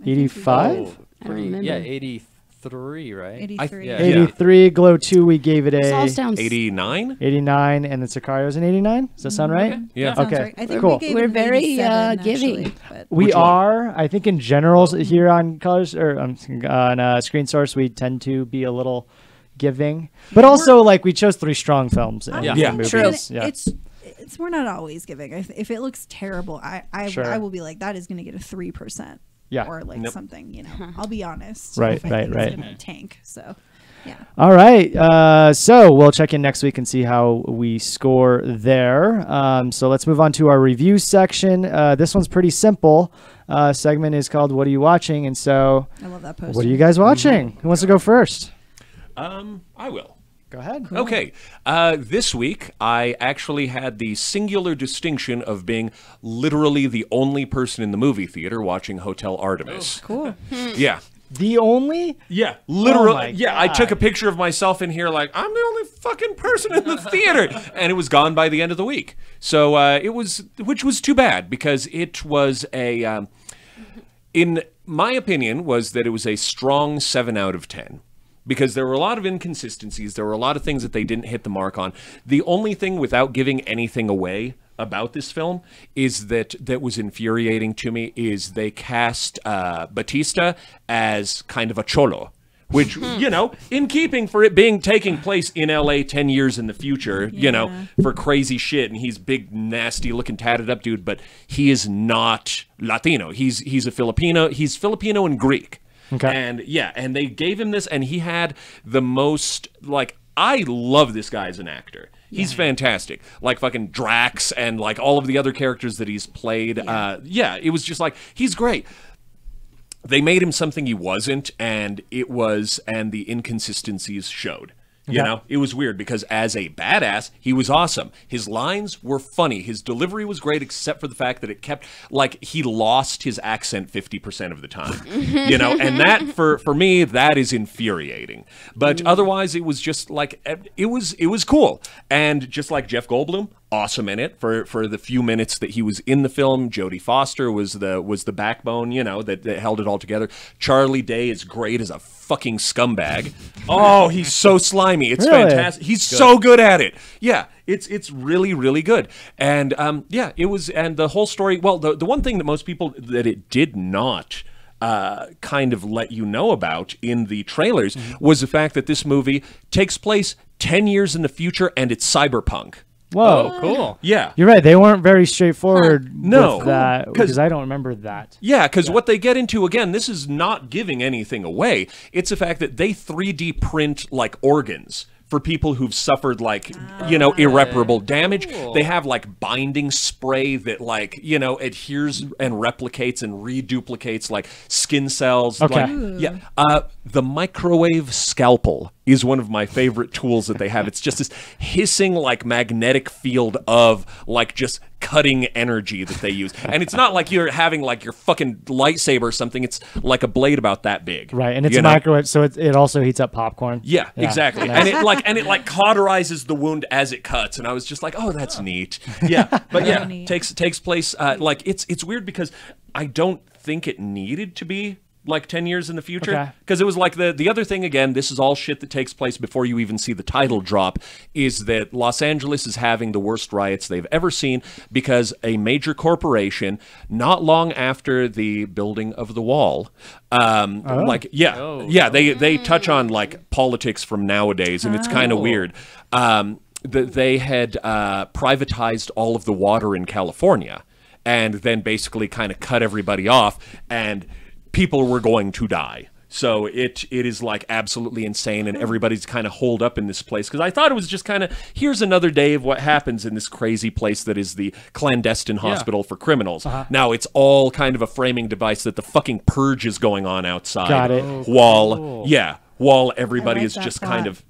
85? Oh, I don't pretty, remember. yeah, 83, right? 83. yeah. 83. Glow 2, we gave it This all a sounds 89? 89, and then Sicario's an 89. Does that sound right? Yeah. Sounds Okay, right. I think cool. we gave We're it an very, 87, giving. actually, but We Which one? are, I think, in general here on Colors or on Screen Source, we tend to be a little giving, but also like we chose 3 strong films. In Yeah. the Yeah. movies. And Yeah. it's we're not always giving. If it looks terrible, I Sure. will be like, that is going to get a 3%. Yeah. Or like Nope. something, you know. I'll be honest. Right, if I right, think right. It's going to tank. So, yeah. All right. So we'll check in next week and see how we score there. So let's move on to our review section. This one's pretty simple. Segment is called "What Are You Watching?" And so, I love that poster. what are you guys watching? Who wants to go first? I will. Go ahead. Okay. This week, I actually had the singular distinction of being literally the only person in the movie theater watching Hotel Artemis. Cool. Yeah. The only? Yeah, literally. Oh my yeah, I took a God. picture of myself in here like, I'm the only fucking person in the theater. And it was gone by the end of the week. So which was too bad, because it was in my opinion, was that it was a strong 7 out of 10. Because there were a lot of inconsistencies. There were a lot of things that they didn't hit the mark on. The only thing, without giving anything away about this film, is that was infuriating to me, is they cast Batista as kind of a cholo. Which, you know, in keeping for it being taking place in LA 10 years in the future, you know, for crazy shit. And he's big, nasty looking, tatted up dude, but he is not Latino. He's a Filipino. He's Filipino and Greek. Okay. And yeah, and they gave him this, and he had the most, like, I love this guy as an actor. He's fantastic. Like fucking Drax and like all of the other characters that he's played. It was just like, he's great. They made him something he wasn't, and the inconsistencies showed. You know, it was weird because as a badass, he was awesome. His lines were funny. His delivery was great, except for the fact that it kept, like, he lost his accent 50% of the time. You know, and that, for me, that is infuriating. But otherwise, it was just like, it was cool. And just like Jeff Goldblum, awesome in it for the few minutes that he was in the film. Jodie Foster was the backbone, you know, that held it all together. Charlie Day is great as a fucking scumbag. Oh, he's so slimy. It's Really? fantastic. He's so good at it. Yeah, it's really, really good. And it was, and the whole story, well, the one thing that most people, that it did not kind of let you know about in the trailers was the fact that this movie takes place 10 years in the future, and it's cyberpunk. Whoa. Cool. Yeah. You're right. They weren't very straightforward No. with that, 'Cause- because I don't remember that. Yeah, because what they get into, again, this is not giving anything away. It's the fact that they 3D print, like, organs for people who've suffered like, irreparable damage. Cool. They have like binding spray that like, adheres and replicates and reduplicates like skin cells. Okay. The microwave scalpel is one of my favorite tools that they have. It's just this hissing like magnetic field of like just cutting energy that they use. And it's not like you're having like your fucking lightsaber or something. It's like a blade about that big. Right, and it's a microwave, so it also heats up popcorn. Yeah, exactly. Nice. And it like cauterizes the wound as it cuts. And I was just like, oh, that's neat. Yeah, but yeah, neat. takes place like it's weird because I don't think it needed to be like 10 years in the future, because it was like the other thing, again, this is all shit that takes place before you even see the title drop, is that Los Angeles is having the worst riots they've ever seen because a major corporation, not long after the building of the wall, they touch on like politics from nowadays, and it's kind of weird. They had privatized all of the water in California and then basically kind of cut everybody off, and people were going to die. So it is like absolutely insane, and everybody's kind of holed up in this place, because I thought it was just kind of, here's another day of what happens in this crazy place that is the clandestine hospital for criminals. Now it's all kind of a framing device that the fucking purge is going on outside. Got it. While everybody like is that just plot. kind of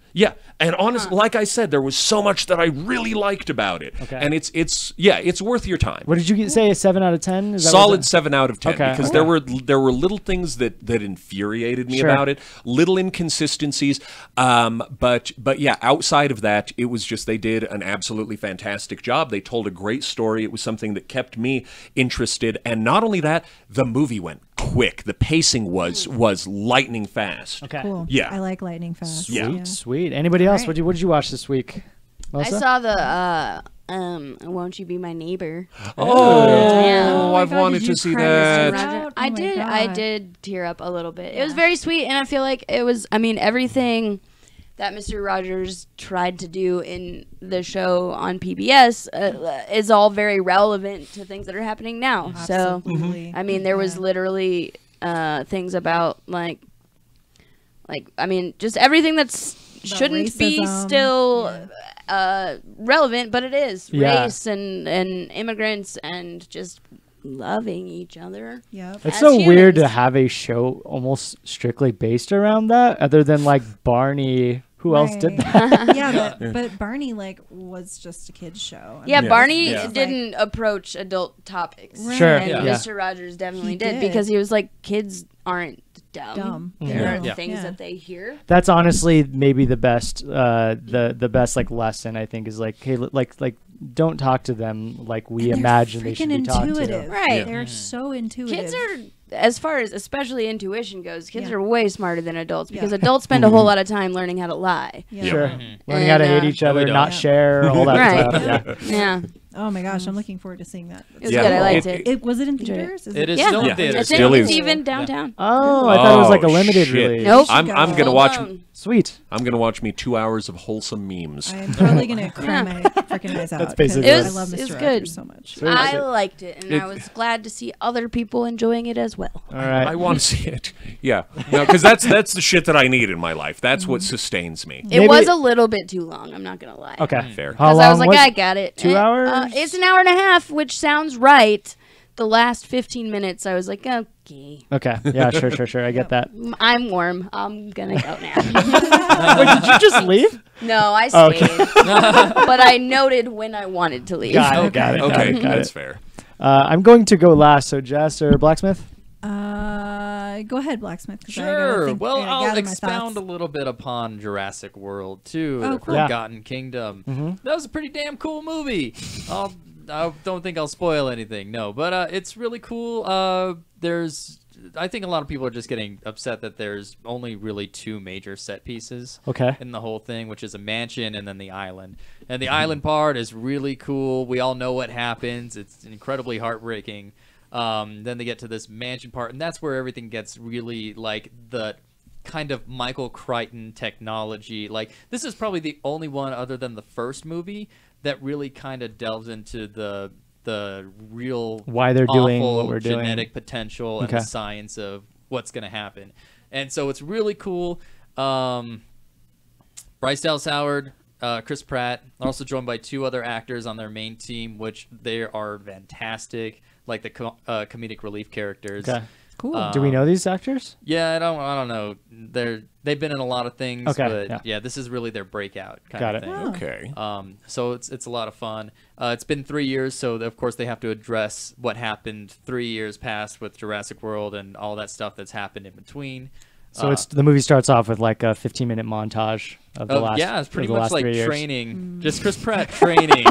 and honestly, like I said, there was so much that I really liked about it, and it's worth your time. What did you say? A 7 out of 10? Is that Solid 7 out of 10, Okay. because there were little things that infuriated me about it, little inconsistencies, but yeah, outside of that, it was just, they did an absolutely fantastic job. They told a great story. It was something that kept me interested, and not only that, the movie went quick. The pacing was lightning fast. Okay. Cool. Yeah. I like lightning fast. Sweet. Anybody else? right. What did you watch this week? Melissa? I saw the Won't You Be My Neighbor? Oh, Yeah. I've my God, wanted did to you see cry that. this Roger. out? I Oh my did. God. I did tear up a little bit. It was very sweet, and I feel like it was. I mean, everything that Mr. Rogers tried to do in the show on PBS is all very relevant to things that are happening now. Absolutely. So, I mean, there was literally things about like I mean, just everything that's shouldn't be racism. still relevant, but it is. Yeah. Race and immigrants and just loving each other. Yep. It's as so weird to humans. have a show almost strictly based around that, other than like Barney. Who else did Right. that? Yeah, but Barney was just a kid's show. I Yeah, mean, Barney Yeah. didn't approach adult topics. Right. Sure. And Yeah. Mr. Rogers definitely He did, did. because he was like, kids aren't dumb. Dumb. There are Yeah. things Yeah. that they hear. That's honestly maybe the best, the best like lesson, I think, is like, hey, like don't talk to them like we And they're imagine they should freaking be talked intuitive. to. Right. They're so intuitive. Kids are, as far as especially intuition goes, kids Yeah. are way smarter than adults, because Yeah. adults spend a whole lot of time learning how to lie. Yeah. Sure. Learning how to And, hate each other, we don't. not Yeah. share, all that Right. stuff. Yeah. Yeah, Oh my gosh, I'm looking forward to seeing that. it was Yeah. good. I liked It- it. It was it in Enjoyed it. theaters? It is Yeah. still Yeah. in theaters. It's, still it's is. even downtown. Oh, I thought it was like a limited shit. release. Nope. I'm gonna Full watch. blown. Sweet. I'm gonna watch me 2 hours of wholesome memes. I am probably gonna cry my freaking eyes out. That's 'cause basically It I was- love it Mr. was Rogers good. so much. Sweet. I liked it, and It- I was glad to see other people enjoying it as well. All right. I want to see it. Yeah, because that's the shit that I need in my life. That's what sustains me. It Maybe- was a little bit too long. I'm not gonna lie. Okay. Fair. How Because long I was like, I got it. 2 hours? It's an hour and a half, which sounds right. The last 15 minutes, I was like, okay, Okay. Yeah, sure. I get that. I'm warm. I'm gonna go now. Wait, did you just leave? No, I Oh, stayed. But I noted when I wanted to leave. Got it. Got it. Okay, Got that's it. fair. I'm going to go last. So Jess or Blacksmith? Go ahead, Blacksmith. 'cause I gotta Sure. think- Well, I gotta I'll gather my expound a thoughts. little bit upon Jurassic World 2, Oh, The cool. Yeah. Forgotten Kingdom. That was a pretty damn cool movie. I don't think I'll spoil anything, no. But it's really cool. I think a lot of people are just getting upset that there's only really 2 major set pieces Okay. in the whole thing, which is a mansion and then the island. And the island part is really cool. We all know what happens. It's incredibly heartbreaking. Then they get to this mansion part, and that's where everything gets really like the kind of Michael Crichton technology. Like, this is probably the only one other than the first movie that really kind of delves into the real Why they're doing awful what we're doing. genetic potential and Okay. the science of what's going to happen. And so it's really cool. Bryce Dallas Howard, Chris Pratt. They're also joined by 2 other actors on their main team, which they are fantastic, like the comedic relief characters. Okay. Cool. Do we know these actors? Yeah, I don't know. They've been in a lot of things, Okay, but yeah, this is really their breakout kind Got of it. thing. Oh. Okay. So it's a lot of fun. It's been 3 years, so of course they have to address what happened 3 years past with Jurassic World and all that stuff that's happened in between. So it's the movie starts off with like a 15-minute montage of the last. Yeah, it's pretty of the much last like 3 years. training. Just Chris Pratt training.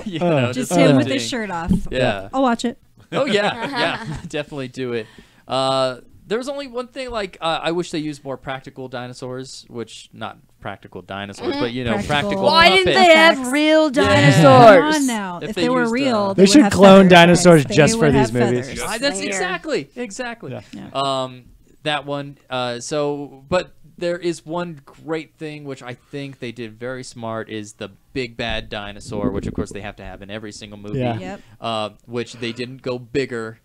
You know, Just him with acting. his shirt off. Yeah. I'll watch it. Oh yeah, yeah, definitely do it. There was only one thing, like I wish they used more practical dinosaurs, which not practical dinosaurs, but you know, practical. Why didn't puppets. they Effects. have real Come dinosaurs? on now. If If they they were used, real, They would should have clone feathers, dinosaurs guys. just They for would these have movies. feathers. That's Slayer. exactly. Yeah. Yeah. That one. But there is one great thing which I think they did very smart is the big bad dinosaur, which of course they have to have in every single movie. Yeah. Yep. Which they didn't go bigger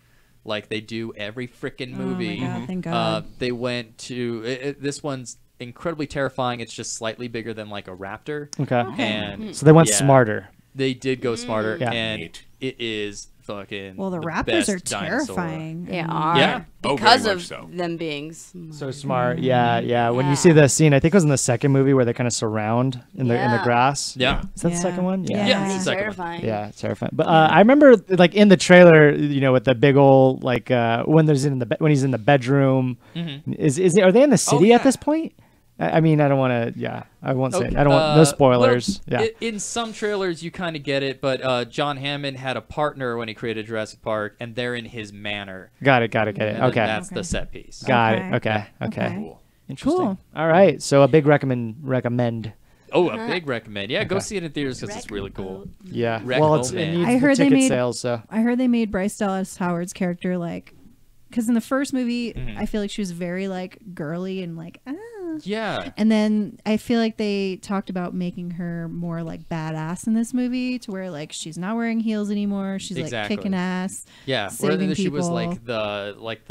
like they do every freaking movie. Oh my God, thank God. They went to this one's incredibly terrifying. It's just slightly bigger than like a raptor. Okay. And So they went yeah, smarter. They did go smarter, Yeah. and Neat. it is fucking. Well, the raptors best are dinosaur. terrifying. They are. Yeah. Oh, very Because much of so. them being smart. So smart. Yeah, yeah. When you Yeah. see the scene, I think it was in the second movie where they kind of surround in the Yeah. grass. Yeah. Is that the second one? Yeah. Yeah, It's second one. terrifying. Yeah, it's terrifying. But I remember, like in the trailer, you know, with the big old like when there's in the when he's in the bedroom. Are they in the city yeah. at this point? I mean, I don't want to. Yeah, I won't say. Okay, I don't want no spoilers. well, yeah. In some trailers, you kind of get it, but John Hammond had a partner when he created Jurassic Park, and they're in his manor. Got it. Get it. And then Okay. that's Okay. the set piece. Got Okay. it. Okay. Okay. Okay. Cool. Interesting. Cool. All right. So a big recommend. Oh, a big recommend. Yeah, go Okay. see it in theaters because it's really cool. Yeah. Wreck well, Old it Man. needs I the heard they ticket made- sales. So I heard they made Bryce Dallas Howard's character like, because in the first movie, Mm-hmm. I feel like she was very like girly and like, Yeah. and then I feel like they talked about making her more like badass in this movie to where like she's not wearing heels anymore. She's like Exactly. kicking ass. Yeah, saving where she was people. like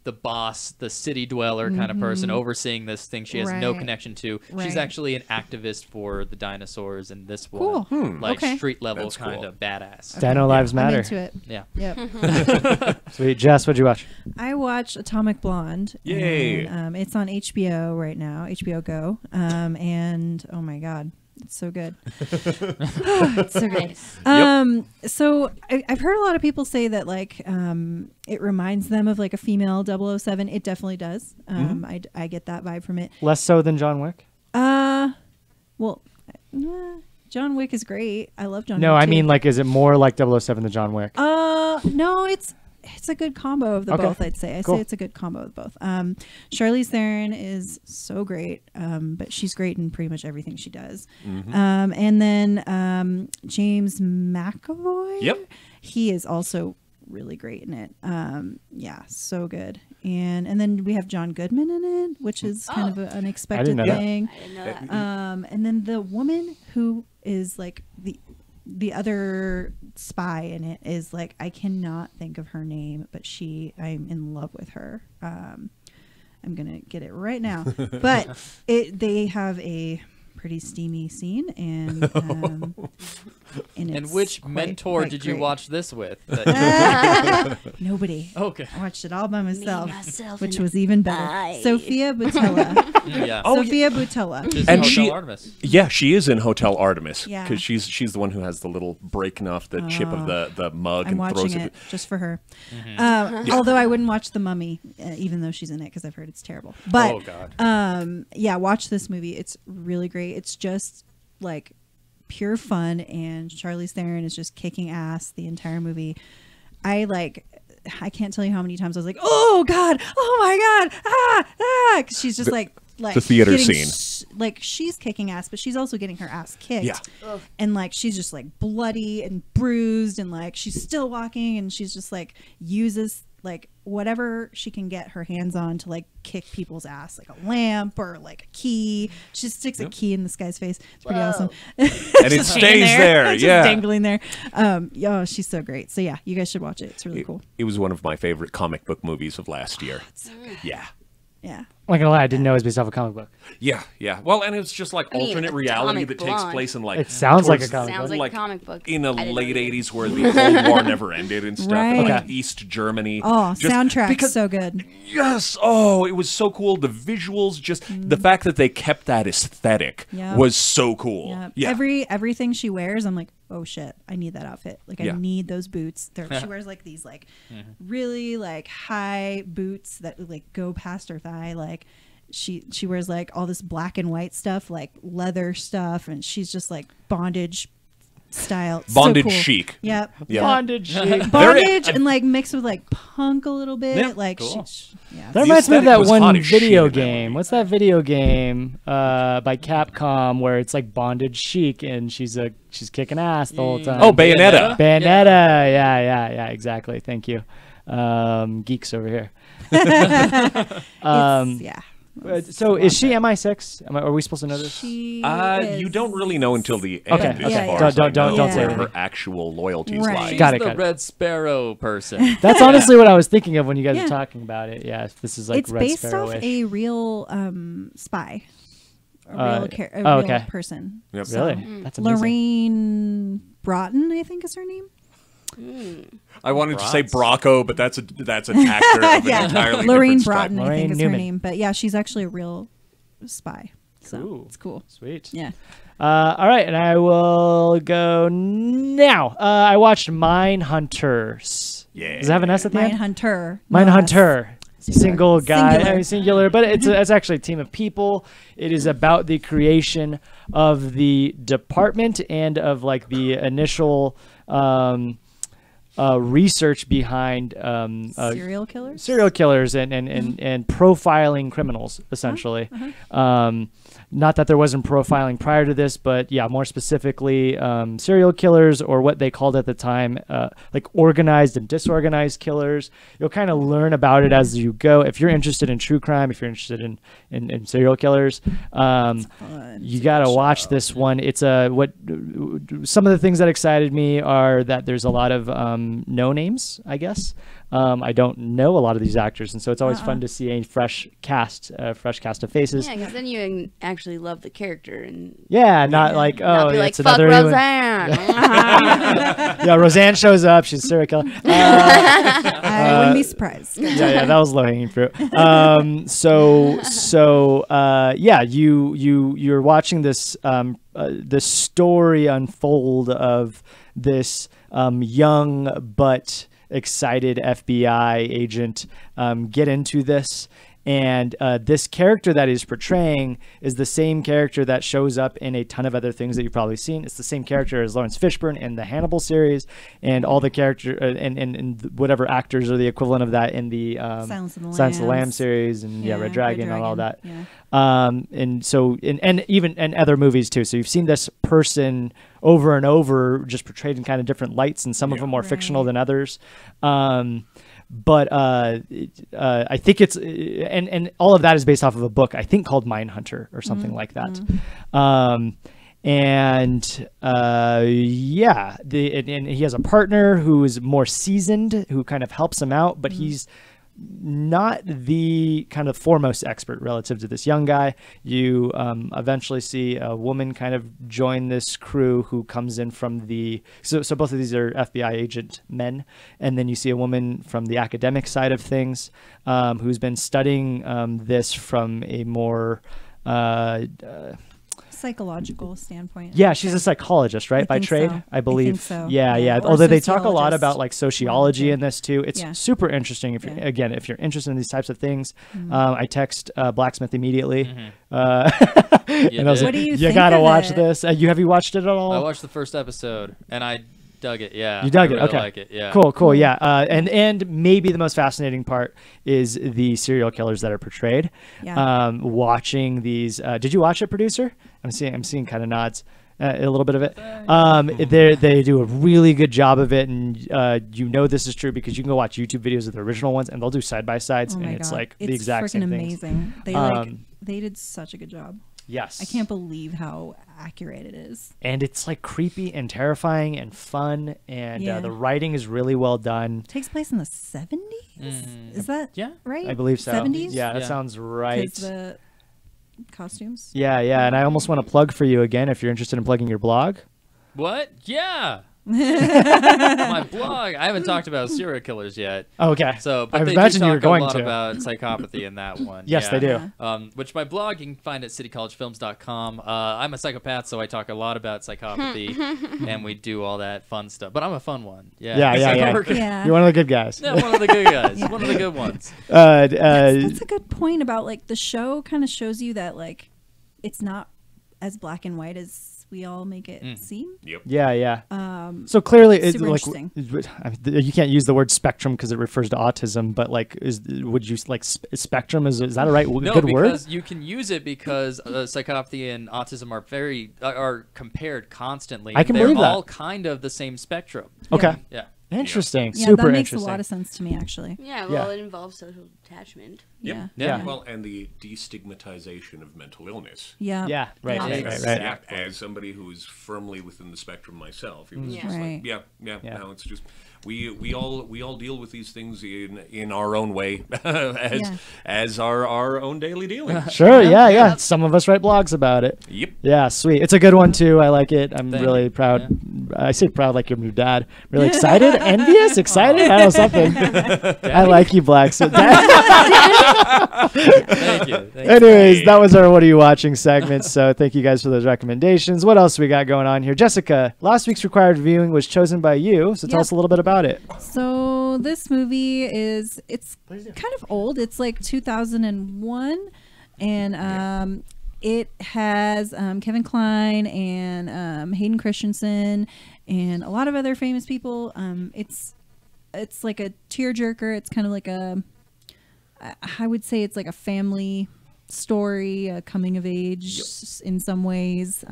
the boss, the city dweller kind of person overseeing this thing she has no Mm-hmm. Right. connection to. She's Right. actually an activist for the dinosaurs in this Cool. one. Like Okay. street level That's kind cool. of badass. Dino Lives I'm Matter. into it. Yeah. Yep. Sweet. Jess, what'd you watch? I watched Atomic Blonde. Yay. And, it's on HBO right now, HBO Go. And oh my God, it's so good. It's so good. So I've heard a lot of people say that like it reminds them of like a female 007. It definitely does. I get that vibe from it. Less so than John Wick. Well, John Wick is great. I love John No, Wick I too. mean like, is it more like 007 than John Wick? No, it's a good combo of the Okay. both. I'd say. I Cool. say it's a good combo of both. Charlize Theron is so great, but she's great in pretty much everything she does. And then James McAvoy. Yep. He is also really great in it. Yeah, so good. And then we have John Goodman in it, which is kind of an unexpected know that. thing. I didn't know that. And then the woman who is like the other spy in it is like, I cannot think of her name, but I'm in love with her. I'm gonna get it right now. But they have a pretty steamy scene, and And it's which quite- mentor quite did you great. watch this with? Nobody. Okay. I watched it all by myself, myself, which and was even better. I. Sophia Boutella. Yeah. Sophia Boutella. Just And Hotel she- Artemis. Yeah, she is in Hotel Artemis Yeah. because she's the one who has the little breaking off the chip of the mug I'm and throws watching it. it just for her. Although I wouldn't watch The Mummy, even though she's in it, because I've heard it's terrible. But Oh, God. yeah, watch this movie. It's really great. It's just like pure fun, and Charlize Theron is just kicking ass the entire movie. I can't tell you how many times I was like, oh God, oh my God, 'cause she's just like the theater getting scene. like she's kicking ass, but she's also getting her ass kicked. Yeah. And like she's just like bloody and bruised, and like she's still walking, and she's just like uses like whatever she can get her hands on to like kick people's ass, like a lamp or like a key. She just sticks a key in this guy's face. It's pretty awesome. And it Just stays hanging there. just Yeah. dangling there. Oh, she's so great. So yeah, you guys should watch it. It's really cool. It was one of my favorite comic book movies of last year. Yeah. Yeah. I'm not gonna lie, I didn't know it was based off a comic book. Yeah, yeah. Well, and it's just like I mean, alternate reality Atomic that takes Blonde. place in like It sounds like a towards- comic Sounds book. like a comic book. in the I didn't know late either. 80s where the Cold War never ended and stuff. And, like Right. East Germany. Oh, Just soundtrack because- so good. Yes. Oh, it was so cool. The visuals, just the fact that they kept that aesthetic Yep. was so cool. Yeah. Yeah. Everything she wears, I'm like, oh shit, I need that outfit. Like, Yeah. I need those boots. She wears like these like really like high boots that like go past her thigh. Like she wears like all this black and white stuff, like leather stuff, and she's just like bondage style. So Bondage cool. chic. Yep. Yeah. Bondage. That Bondage and like mixed with like punk a little bit. Yeah, like cool. yeah. reminds me of aesthetic that was hot one as shit video in that game. movie. What's that video game by Capcom where it's like bondage chic and she's kicking ass the whole time? Oh, Bayonetta. Bayonetta. Yeah, exactly. Thank you. Geeks over here. Yeah. So is she MI6? Are we supposed to know this? She You don't really know until the end. Okay, as okay. far as I Don't know, say where anything. her actual loyalties Right. lie. She's Got it, the got it. Red Sparrow person. That's honestly what I was thinking of when you guys Yeah. were talking about it. Yeah, this is like it's Red based off Sparrow-ish. a real spy, a real, oh, real okay. person. Yep. Really? That's amazing. Lorraine Broughton, I think is her name. I wanted to say Brats. Bracco, but that's an actor of an entirely Lorraine different stripe. Broughton, I Lorraine think is Newman. her name. But yeah, she's actually a real spy. So Cool. it's cool. Sweet. Yeah. All right, and I will go now. I watched Mine Hunters. Yeah. Does it have an S at the end? Mindhunter. Mine No S. Hunter. Single guy, Singular. singular, but it's actually a team of people. It is about the creation of the department and of like the initial research behind Serial killers. serial killers and profiling criminals, essentially. Not that there wasn't profiling prior to this, but yeah, more specifically, serial killers, or what they called at the time, like organized and disorganized killers. You'll kind of learn about it as you go. If you're interested in true crime, if you're interested in serial killers, you gotta watch this one. It's some of the things that excited me are that there's a lot of no names, I guess. I don't know a lot of these actors, and so it's always fun to see a fresh cast of faces. Yeah, because then you actually love the character and Yeah, not like, not oh, be like, it's fuck another Roseanne. Yeah, Roseanne shows up. She's a serial killer. I wouldn't be surprised. Yeah, that was low hanging fruit. Yeah, you're watching this the story unfold of this young but excited FBI agent get into this. And this character that he's portraying is the same character that shows up in a ton of other things that you've probably seen. It's the same character as Lawrence Fishburne in the Hannibal series, and all the character and whatever actors are the equivalent of that in the Silence of the Silence of the Lamb Lambs. series, and Yeah, Red Dragon and all that. Yeah. And so and even in other movies too. So you've seen this person over and over, just portrayed in kind of different lights, and some of them more fictional than others. But I think it's and all of that is based off of a book, I think, called Mindhunter or something like that. And he has a partner who is more seasoned, who kind of helps him out, but he's not the kind of foremost expert relative to this young guy. You eventually see a woman kind of join this crew who comes in from so both of these are FBI agent men, and then you see a woman from the academic side of things who's been studying this from a more Psychological standpoint. yeah, she's a psychologist, right, by think trade, so. I believe. I think so. Yeah. Yeah. Or Although they talk a lot sociologist. about like sociology in this too. It's Yeah. super interesting. If you're, Yeah. again, if you're interested in these types of things, I text Blacksmith immediately, and I was What like, do you "You think gotta of watch it?" this." Have you watched it at all? I watched the first episode and I dug it. Yeah, You dug I it, really okay. like it. Yeah, Cool. Yeah. And maybe the most fascinating part is the serial killers that are portrayed. Yeah. Watching these. Did you watch it, producer? I'm seeing kind of nods. A little bit of it. They do a really good job of it, and this is true because you can go watch YouTube videos of the original ones, and they'll do side by sides, Oh and my it's God. like it's the exact freaking same things. amazing. They they did such a good job. Yes. I can't believe how accurate it is. And it's like creepy and terrifying and fun, and Yeah. the writing is really well done. It takes place in the 70s? Is that right? I believe so. 70s? Yeah, that sounds right. 'Cause the costumes. Yeah, and I almost want to plug for you again if you're interested in plugging your blog. What? Yeah. My blog. I haven't talked about serial killers yet. Okay. So, but I they imagine do you talk were going a lot to. about psychopathy in that one. Yes, they do. Which my blog you can find at citycollegefilms.com. I'm a psychopath, so I talk a lot about psychopathy, and we do all that fun stuff. But I'm a fun one. Yeah. Yeah. You're one of the good guys. Yeah, one of the good guys. One of the good ones. That's a good point about like the show kind of shows you that like it's not as black and white as we all make it seem. Yep. Yeah. So clearly, it's super like interesting. I mean, you can't use the word spectrum because it refers to autism. But like, would you like spectrum? Is that a No, good word? because you can use it because psychopathy and autism are compared constantly. I can They're believe that. all kind of the same spectrum. Okay. Yeah. Interesting. Yeah, Super that makes interesting. a lot of sense to me, actually. Yeah, well, it involves social attachment. Yeah. Yeah. Well, and the destigmatization of mental illness. Yeah. Yeah. Right. Yeah. Right. As somebody who is firmly within the spectrum myself, it was Yeah. just Right. like, no, it's just we all deal with these things in our own way as our own daily dealing. Sure. Yeah. Some of us write blogs about it. Yep. Yeah. Sweet. It's a good one too. I like it. I'm Thank really you. proud. I say proud like your new dad. Really excited, envious, excited. I don't know something. I like you, Black. So Thank you. Thank you. anyways, that was our What Are You Watching segment. So thank you guys for those recommendations. What else we got going on here? Jessica, last week's required viewing was chosen by you. So tell Yep. us a little bit about it. So this movie it's kind of old. It's like 2001, and it has Kevin Kline and Hayden Christensen and a lot of other famous people. It's like a tearjerker. It's kind of like I would say it's like a family story, a coming of age in some ways.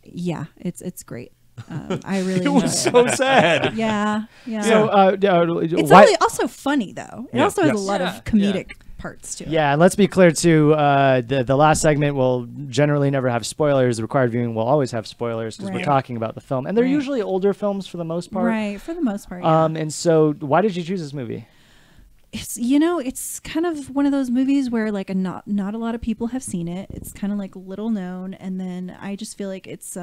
Yeah, it's great. I really It was so sad. Yeah. So It's why? also funny though. It Yeah. also has a Yes. lot of comedic parts to it. Yeah, and let's be clear too. The last segment will generally never have spoilers. The required viewing will always have spoilers because we're Right. talking about the film, and they're Right. usually older films for the most part. Right, for the most part. Yeah. And so, why did you choose this movie? It's kind of one of those movies where like not a lot of people have seen it. It's kind of like little known, and then I just feel like it's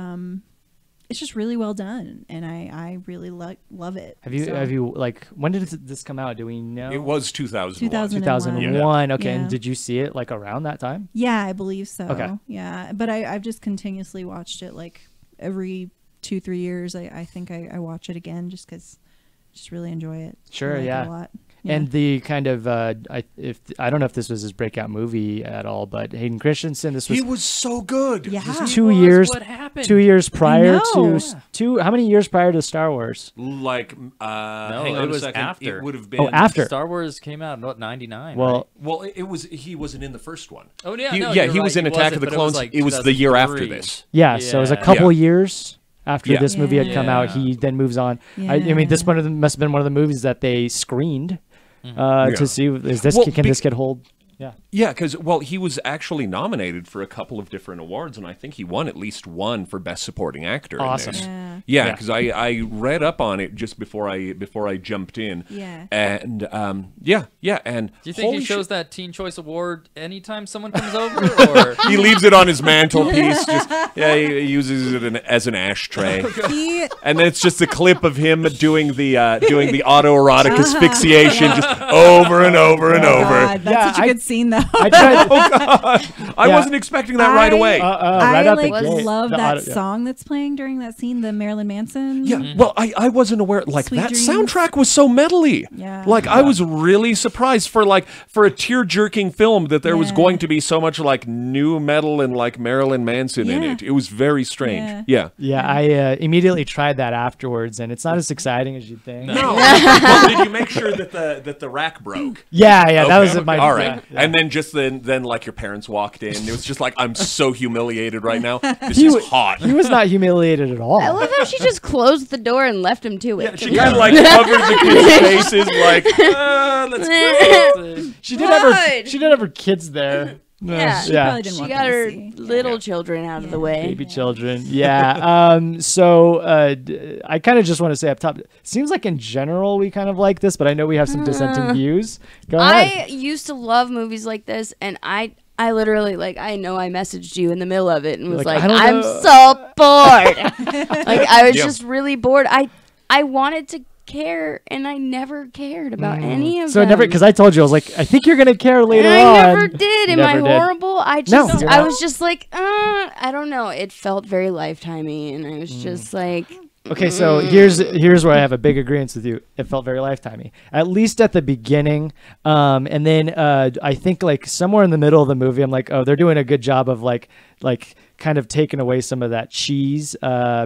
just really well done, and I really love it. Have you like when did this come out? Do we know? It was 2001. 2001. Okay, Yeah. and did you see it like around that time? Yeah, I believe so. Okay. Yeah, but I've just continuously watched it like every 2-3 years. I think I watch it again just because I just really enjoy it. Sure, I like it yeah. a lot. Yeah. And the kind of I don't know if this was his breakout movie at all, but Hayden Christensen. This was He was so good. Yeah. He 2 was. years. What happened? 2 years prior know. to how many years prior to Star Wars? Like, hang on it was a second. after. It would have been. Oh, after. Star Wars came out in what, 99? Well, right? Well, it was. He wasn't in the first one. Oh yeah, He, no, yeah, you're he was right, in Attack wasn't, of the but Clones. like It was the year after 2003. this. yeah, so it was a Yeah. couple years after Yeah. this movie had come out. Yeah. He then moves on. I mean, this Yeah. must have been one of the movies that they screened Yeah. to see is this Well, can this kid hold? Yeah. Yeah, because he was actually nominated for a couple of different awards, and I think he won at least one for Best Supporting Actor. in Awesome. this. Yeah. Yeah, because I read up on it just before I jumped in. Yeah. And and Do you think holy he shows shit, that Teen Choice Award anytime someone comes over? Or he leaves it on his mantelpiece. He uses it as an ashtray. He, And then it's just a clip of him doing the autoerotic asphyxiation just over and over and over. God, that's Yeah, such a good scene though. I tried. I Yeah. wasn't expecting that right away. Right I out the like gate. love The that auto- yeah. song that's playing during that scene, the Marilyn Manson. Yeah, well, I wasn't aware. Like Sweet that Dreams. soundtrack was so metally. Yeah. Like I was really surprised for a tear-jerking film that there was Yeah. going to be so much like new metal and like Marilyn Manson in Yeah. it. It was very strange. Yeah. Yeah, I immediately tried that afterwards, and it's not as exciting as you'd think. No. Well, did you make sure that the rack broke? Yeah, that was Okay. my. All right. yeah. And then like your parents walked in. It was just like, I'm so humiliated right now. This He is wa- hot. He was not humiliated at all. I love how she just closed the door and left him to it. She kind of like covered the kids' faces, like, let's go. She did have her kids there. Yeah, She probably didn't she want got them to her see. little children out of the way. Baby children. Yeah. So I kind of just want to say up top, it seems like in general we kind of like this, but I know we have some dissenting views. Go ahead. I used to love movies like this, and I literally, like, I know I messaged you in the middle of it and was like, I'm so bored. Like, I was just really bored. I wanted to care, and I never cared about any of them. So never, because I told you, I was like, I think you're going to care later on. I never did. Am I horrible? I just, No, I was just like, I don't know. It felt very Lifetimey, and I was just like... Okay, so here's where I have a big agreement with you. It felt very Lifetimey, at least at the beginning, and then I think like somewhere in the middle of the movie, I'm like, oh, they're doing a good job of like kind of taking away some of that cheese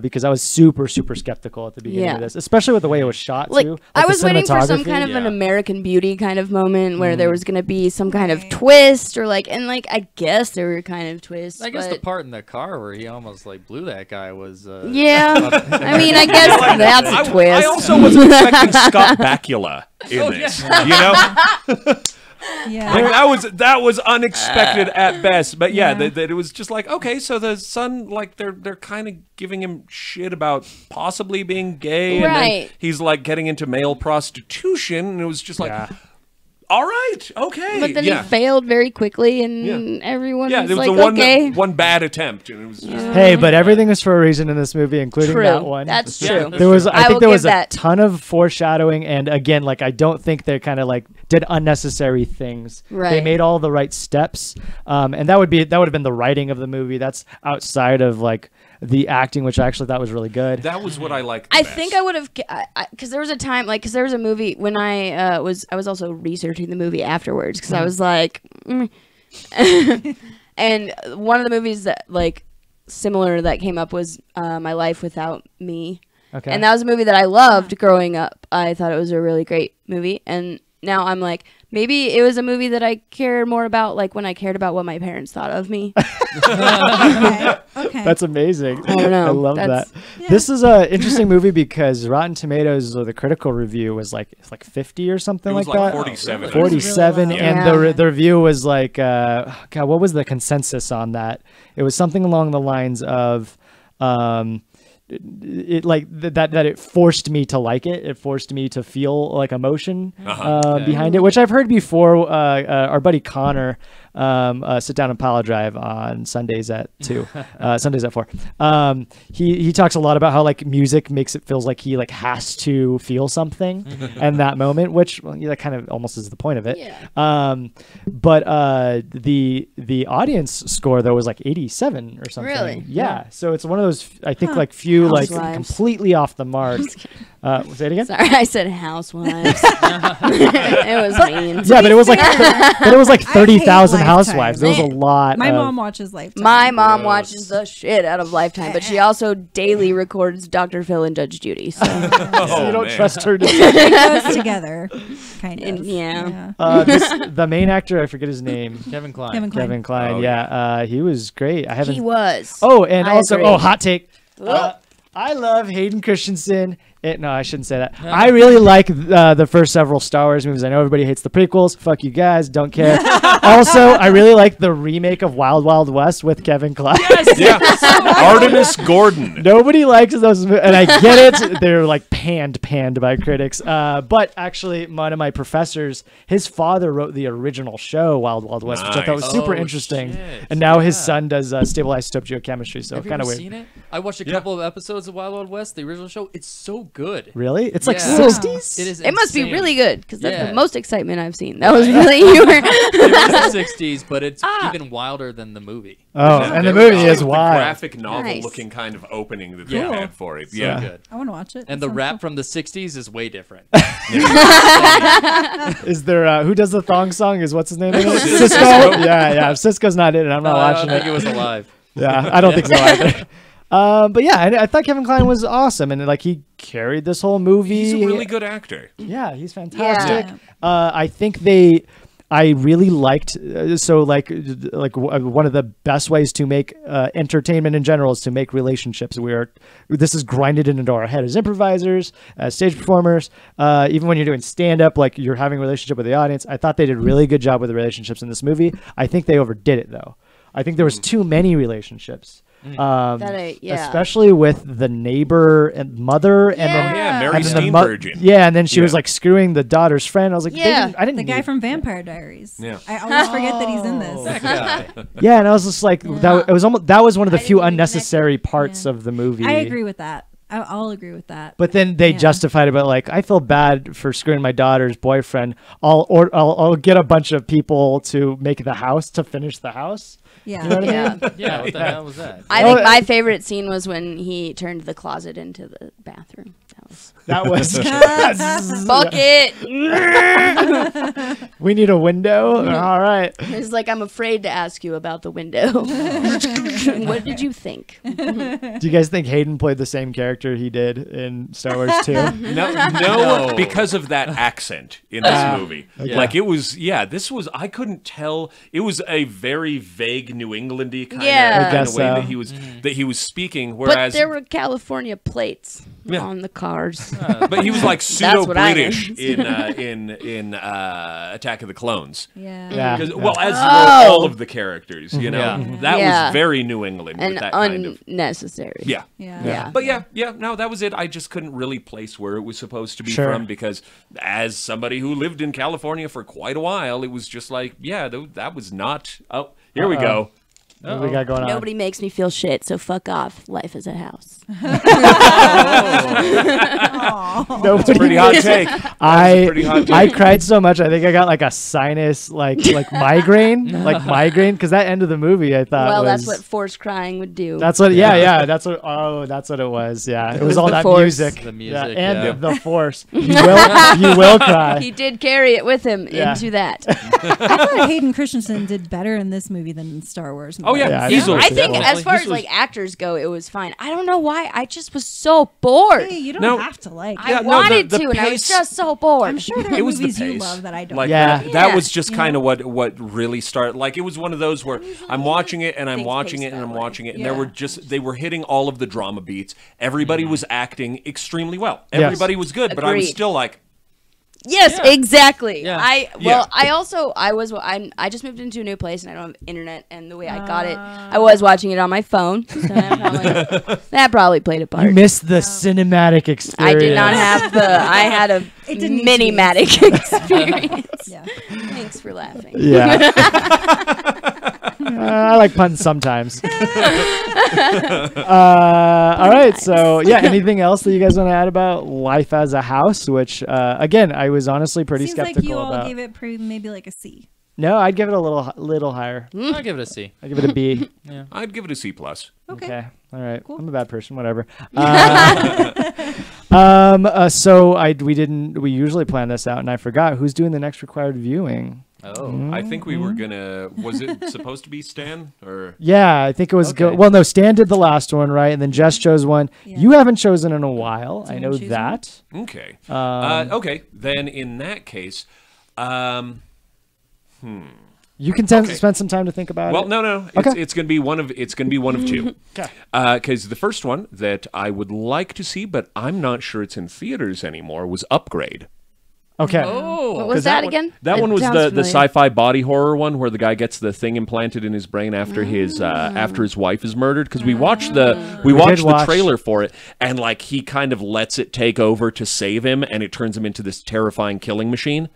because I was super skeptical at the beginning of this, especially with the way it was shot like, too. Like I was waiting for some cinematography. kind of an American Beauty kind of moment where there was gonna be some kind of twist or like, and like I guess there were kind of twists. I guess the but- part in the car where he almost like blew that guy was. Yeah, I mean, I guess that's a twist. I also wasn't expecting Scott Bakula in this. You know. Yeah. Like that was unexpected at best, but that it was just like, okay, so the son, like they're kind of giving him shit about possibly being gay, and then Right. he's like getting into male prostitution, and it was just like, all right, okay, But then he failed very quickly, and everyone yeah, was there was like, the one okay. one bad attempt, and it was just Hey, but everything is for a reason in this movie, including True. that one. That's true. There was, I I think will there give was a that. ton of foreshadowing, and again, like I don't think they kind of like did unnecessary things. They Right. made all the right steps, and that would have been the writing of the movie. That's outside of like the acting, which I actually thought was really good. that was what I liked. I best. think I would have, because there was a time, like, because there was a movie when I was also researching the movie afterwards, because I was like, and one of the movies that like similar that came up was My Life Without Me, Okay. and that was a movie that I loved growing up. I thought it was a really great movie, and now I'm like, maybe it was a movie that I cared more about, like when I cared about what my parents thought of me. Okay. That's amazing. I don't know. I love That's- that. This is an interesting movie because Rotten Tomatoes, or the critical review, was like 50 or something It was like like that. 47. 47, really low. and Yeah. the review was like, God, what was the consensus on that? It was something along the lines of, it like that it forced me to like it. It forced me to feel like emotion behind it, which I've heard before. Our buddy Connor sit down and pile drive on Sundays at 2, Sundays at 4. He talks a lot about how like music makes it feels like he like has to feel something in that moment, which that kind of almost is the point of it. Yeah. But the audience score though was like 87 or something. Really? Yeah. So it's one of those I think like few like Housewives. completely off the mark. Say it again. Sorry, I said Housewives. It was mean. Yeah, but it was like 30,000 Lifetime. housewives. There was a lot. My of- mom watches Lifetime. My mom watches the shit out of Lifetime, but she also daily records Dr. Phil and Judge Judy. So Oh, you don't man. trust her to. It goes together, kind of. yeah. The main actor, I forget his name. Kevin Kline. Kevin Kline. Oh, yeah, he was great. I haven't. He was. Oh, and I also, agree. hot take. I love Hayden Christensen. No, I shouldn't say that. I really like the first several Star Wars movies. I know everybody hates the prequels. Fuck you guys. Don't care. Also, I really like the remake of Wild Wild West with Kevin Kline. Yeah, Artemis Gordon. Nobody likes those, and I get it. They're like panned by critics. But actually, one of my professors, his father wrote the original show Wild Wild West, which I thought was Nice. super Oh, interesting. shit. And now his Yeah. son does stabilized geochemistry, so Have you kind of ever weird. seen it? I watched a couple of episodes of Wild Wild West, the original show. It's so good. Really? It's like Yeah. 60s? It is. It must be insane. really good because that's Yeah. the most excitement I've seen. That was really you were. It was the 60s, but it's even wilder than the movie. Oh, Yeah, and the there was movie is the wild. graphic novel Nice. looking kind of opening that Yeah. they had for it. So Yeah. good. I want to watch it. And That the sounds rap cool. from the 60s is way different. Is there who does the thong song? Is what's his name? in it? Cisco. Cisco. Yeah. If Cisco's not in it, I'm not I watching don't think it. it was alive. Yeah, I don't think so either. But yeah, I thought Kevin Kline was awesome, and like he carried this whole movie. He's a really good actor. Yeah, he's fantastic. Yeah. I think they. I really liked one of the best ways to make entertainment in general is to make relationships. This is grinded into our head as improvisers, as stage performers. Even when you're doing stand up, like you're having a relationship with the audience. I thought they did a really good job with the relationships in this movie. I think they overdid it though. I think there was too many relationships. Especially with the neighbor and mother, and then Mary and then Steenburgen. and then she was like screwing the daughter's friend. I was like, I didn't. The guy from Vampire Diaries. Yeah, I always forget that he's in this. That guy. Yeah, and I was just like, that was one of the few unnecessary parts of the movie. I agree with that. I'll agree with that. But then they justified it, but like, I feel bad for screwing my daughter's boyfriend. I'll get a bunch of people to make the house to finish the house. Yeah. You know what I mean? Yeah, what the hell was that? I think my favorite scene was when he turned the closet into the bathroom. That was bucket. We need a window. All right. It's like, I'm afraid to ask you about the window. What did you think? Do you guys think Hayden played the same character he did in Star Wars 2? No, because of that accent in this movie. Okay. Like it was, this was, I couldn't tell. It was a very vague New Englandy kind of way that he was speaking. Whereas but there were California plates on the cars. But he was like pseudo British in Attack of the Clones. Yeah. Well, as were all of the characters, you know, that was very New England and with that kind of unnecessary. Yeah. But no, that was it. I just couldn't really place where it was supposed to be from because, as somebody who lived in California for quite a while, it was just like, that was not. Oh, here we go. What we got going on? Nobody makes me feel shit, so fuck off. Life is a house. That's a pretty hot take. I cried so much. I think I got like a sinus, like migraine, because that end of the movie, I thought. That's what forced crying would do. That's what. Yeah. That's what. Oh, that's what it was. Yeah, it was all that force. music. The music, and the force. You will cry. He did carry it with him into that. I thought Hayden Christensen did better in this movie than in Star Wars. Oh yeah, easily. I think as far as like actors go, it was fine. I don't know why. I just was so bored. Hey, you don't have to like. I wanted to, and I was just so bored. I'm sure there are movies you love that I don't. Like that was just kind of what really started. Like it was one of those where I'm watching it and I'm watching it and I'm watching it, and they were hitting all of the drama beats. Everybody was acting extremely well. Everybody was good, but I was still like. Yes, exactly. Yeah. I just moved into a new place and I don't have internet, and the way I got it, I was watching it on my phone. So that probably played a part. You missed the cinematic experience. I did not have I had a mini-matic experience. Thanks for laughing. Yeah. I like puns sometimes. All right, so anything else that you guys want to add about Life as a House? Which again, I was honestly pretty skeptical like you about. all gave it maybe like a C. No, I'd give it a little higher. I'll give it a C. I'd give it a B. I'd give it a C+. Okay. All right. Cool. I'm a bad person. Whatever. We usually plan this out, and I forgot who's doing the next required viewing. Oh, I think we were gonna. Was it supposed to be Stan or? Yeah, I think it was. Okay. Well, no, Stan did the last one, right? And then Jess chose one. Yeah. You haven't chosen in a while. I know that. Okay. Okay. Then in that case, You can spend some time to think about it. Well, no. It's gonna be one of two. Okay. Because the first one that I would like to see, but I'm not sure it's in theaters anymore, was Upgrade. Okay. Oh, what was that again? That one was the sci-fi body horror one where the guy gets the thing implanted in his brain after his wife is murdered. Because we watched the trailer for it, and like he kind of lets it take over to save him, and it turns him into this terrifying killing machine.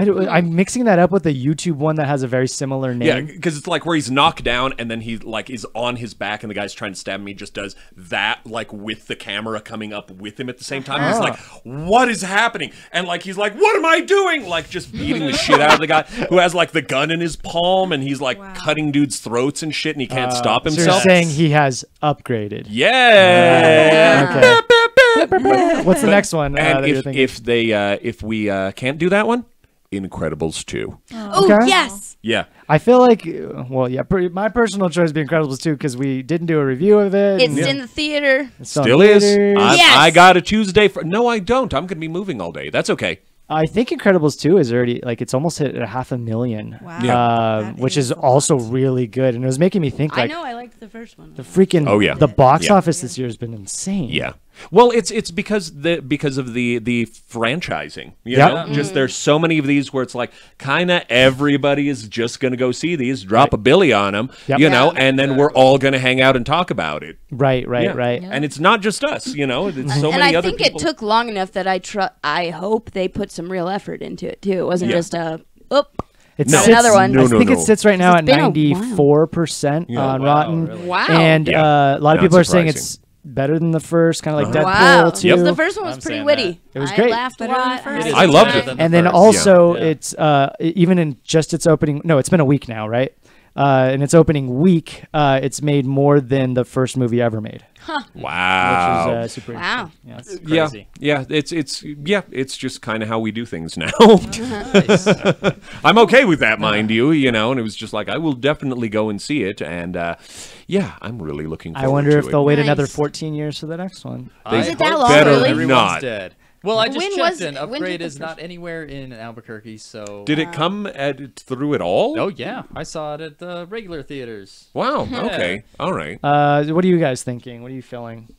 I'm mixing that up with the YouTube one that has a very similar name. Yeah, because it's like where he's knocked down and then he like is on his back and the guy's trying to stab him. He just does that like with the camera coming up with him at the same time. He's like, "What is happening?" And like he's like, "What am I doing?" Like just beating the shit out of the guy who has like the gun in his palm and he's like cutting dudes' throats and shit and he can't stop himself. So you're saying he has upgraded. Yeah. Okay. What's the next one? And if we can't do that one. Incredibles 2. Oh, yes. Yeah. I feel like, my personal choice would be Incredibles 2 because we didn't do a review of it. It's in the theater. Still is. Yes. I got a Tuesday. No, I don't. I'm going to be moving all day. That's okay. I think Incredibles 2 is already like it's almost hit 500,000. Wow. Yeah. Which is a also lot. really good, and it was making me think I like know I liked the first one. the freaking Oh, yeah. the box Yeah. office this year has been insane. Yeah. Well, it's because of the franchising. You Yep. know, just there's so many of these where it's like kind of everybody is just going to go see these, drop a billy on them, Yep. you know, Yeah. and then we're all going to hang out and talk about it. Right. Yeah. Right. And it's not just us, you know. It's so And many I other think people. it took long enough that I hope they put some real effort into it too. It wasn't Yeah. just a oop. It No. sits, Another one. No, I no, think no. it sits right now at It's been a while. 94% on wow, Rotten. really? Wow. And Yeah. a lot of Not people are saying surprising. it's better than the first, kind of like Deadpool Wow. 2. Yep. The first one was I'm pretty saying witty. It was I great. laughed a Better than lot. the first. It is I loved better it. than the And then first. also Yeah. it's even in just its opening. No, it's been a week now, right? In its opening week, it's made more than the first movie ever made, Wow. which is super Wow. interesting. Yeah. That's Yeah, crazy. yeah, it's just kind of how we do things now. Nice. I'm okay with that, mind you, you know, and it was just like, I will definitely go and see it, and yeah, I'm really looking forward I wonder to if it. they'll wait Nice. another 14 years for the next one. They Is it that hope long, so. really? Everyone's Not. dead. Well, I just When checked, was- and when did Upgrade the is not first- anywhere in Albuquerque, so... Did it come through at all? Oh, yeah. I saw it at the regular theaters. Wow, okay, all right. What are you guys thinking? What are you feeling?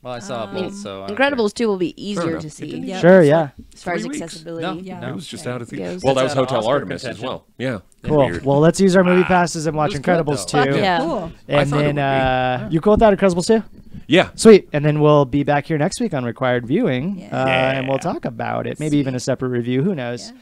Well, I saw both, so... I don't Incredibles 2 will be easier enough. to It see didn't Yeah. Sure, yeah. as far as 3 weeks. accessibility. No, Yeah. no. It was just out of Yeah, it theaters. was- Well, that was It's out of Hotel Oscar Artemis as contention. well. Yeah. Cool. Weird. Well, let's use our movie passes and watch It was good, Incredibles though. 2. Fuck yeah. Cool. And thought it then, would be. you cool with that, Incredibles 2? Yeah. Sweet. And then we'll be back here next week on Required Viewing, Yeah. and we'll talk about it. Maybe even a separate review. Who knows?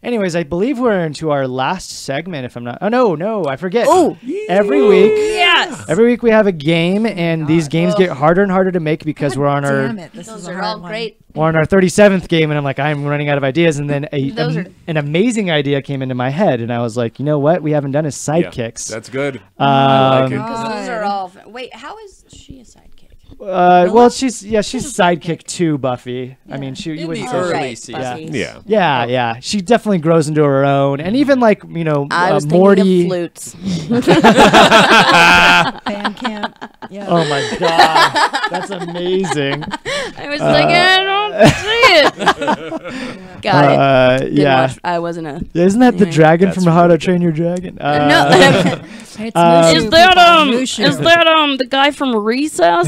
Anyways, I believe we're into our last segment. If I'm not, no, I forget. Oh. every week, Yes. every week we have a game, and these games get harder and harder to make because we're on our Damn it. This is Those a are hard all one. great. we're on our 37th game, and I'm like, I'm running out of ideas. And then Those are- an amazing idea came into my head, and I was like, you know what? We haven't done is Yeah. sidekicks. That's good. Um, I like it. Because those are God. all. Wait, how is she a sidekick? Well, she's sidekick to Buffy. I mean, you In wouldn't the say early right, seasons. Buffy. Yeah. Yeah. She definitely grows into her own, and even like I was Morty. thinking of flutes. Fan camp. Yeah. Oh my god, that's amazing. I was like, I don't see it. Got it. Didn't Yeah. watch- I wasn't a. Isn't that the Anyway. dragon That's from How to really Train Your Dragon? No. It's Um, Mushu, Is people. Mushu. the guy from Recess?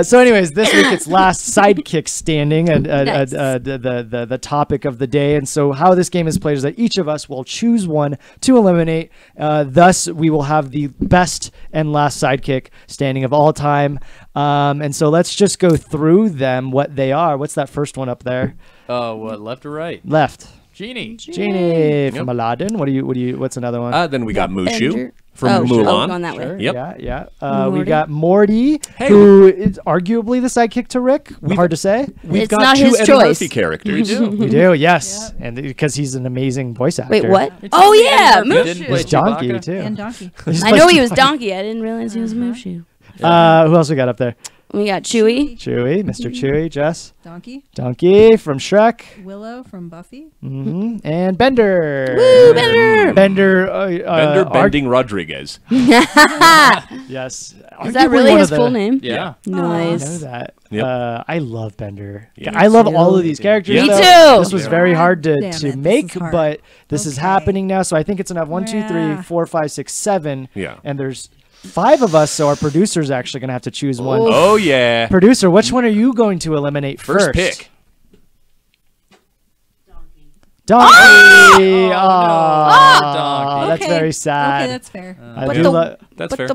So, anyways, this week it's last sidekick standing, and Nice. the topic of the day. And so, how this game is played is that each of us will choose one to eliminate. Thus, we will have the best and last sidekick standing of all time. And so, let's just go through them. What they are. What's that first one up there? Oh, what, left or right? Left. Genie. Genie from Aladdin. What's another one? Then we got Mushu Bender. from sure. Mulan. Going that way. Sure, Yep. Yeah. We Morty. got Morty, Hey. who is arguably the sidekick to Rick. Hard to say. We've It's got not 2 his Eddie choice. Murphy characters. We do, yes, and because he's an amazing voice actor. Wait, what? Oh yeah, Eddie Murphy Mushu. didn't play He's Donkey Chewbacca? too. And Donkey. He's I know he supposed was to- Donkey. I didn't realize he was Mushu. Who else we got up there? We got Chewie. Chewie, Mr. Chewie, Jess, Donkey. Donkey from Shrek, Willow from Buffy. and Bender. Woo, Bender. Bender. Bender Bending Rodriguez. Yes. Is that really his full name? Yeah. I know Nice. that. Yep. I love Bender. Yeah. I love too. all of these characters. Me though. too. This was Yeah. very hard to, Damn it, this make, is hard. but this is Okay. happening now. So I think it's enough. 1, 2, 3, Yeah. 4, 5, 6, 7. Yeah. And there's 5 of us, so our producer's actually going to have to choose one. Oof. Oh, yeah. Producer, which one are you going to eliminate first? First pick. Donkey. Oh, Aw, no. Donkey. That's Okay. very sad. Okay, that's fair. I But do the- lo- That's fair.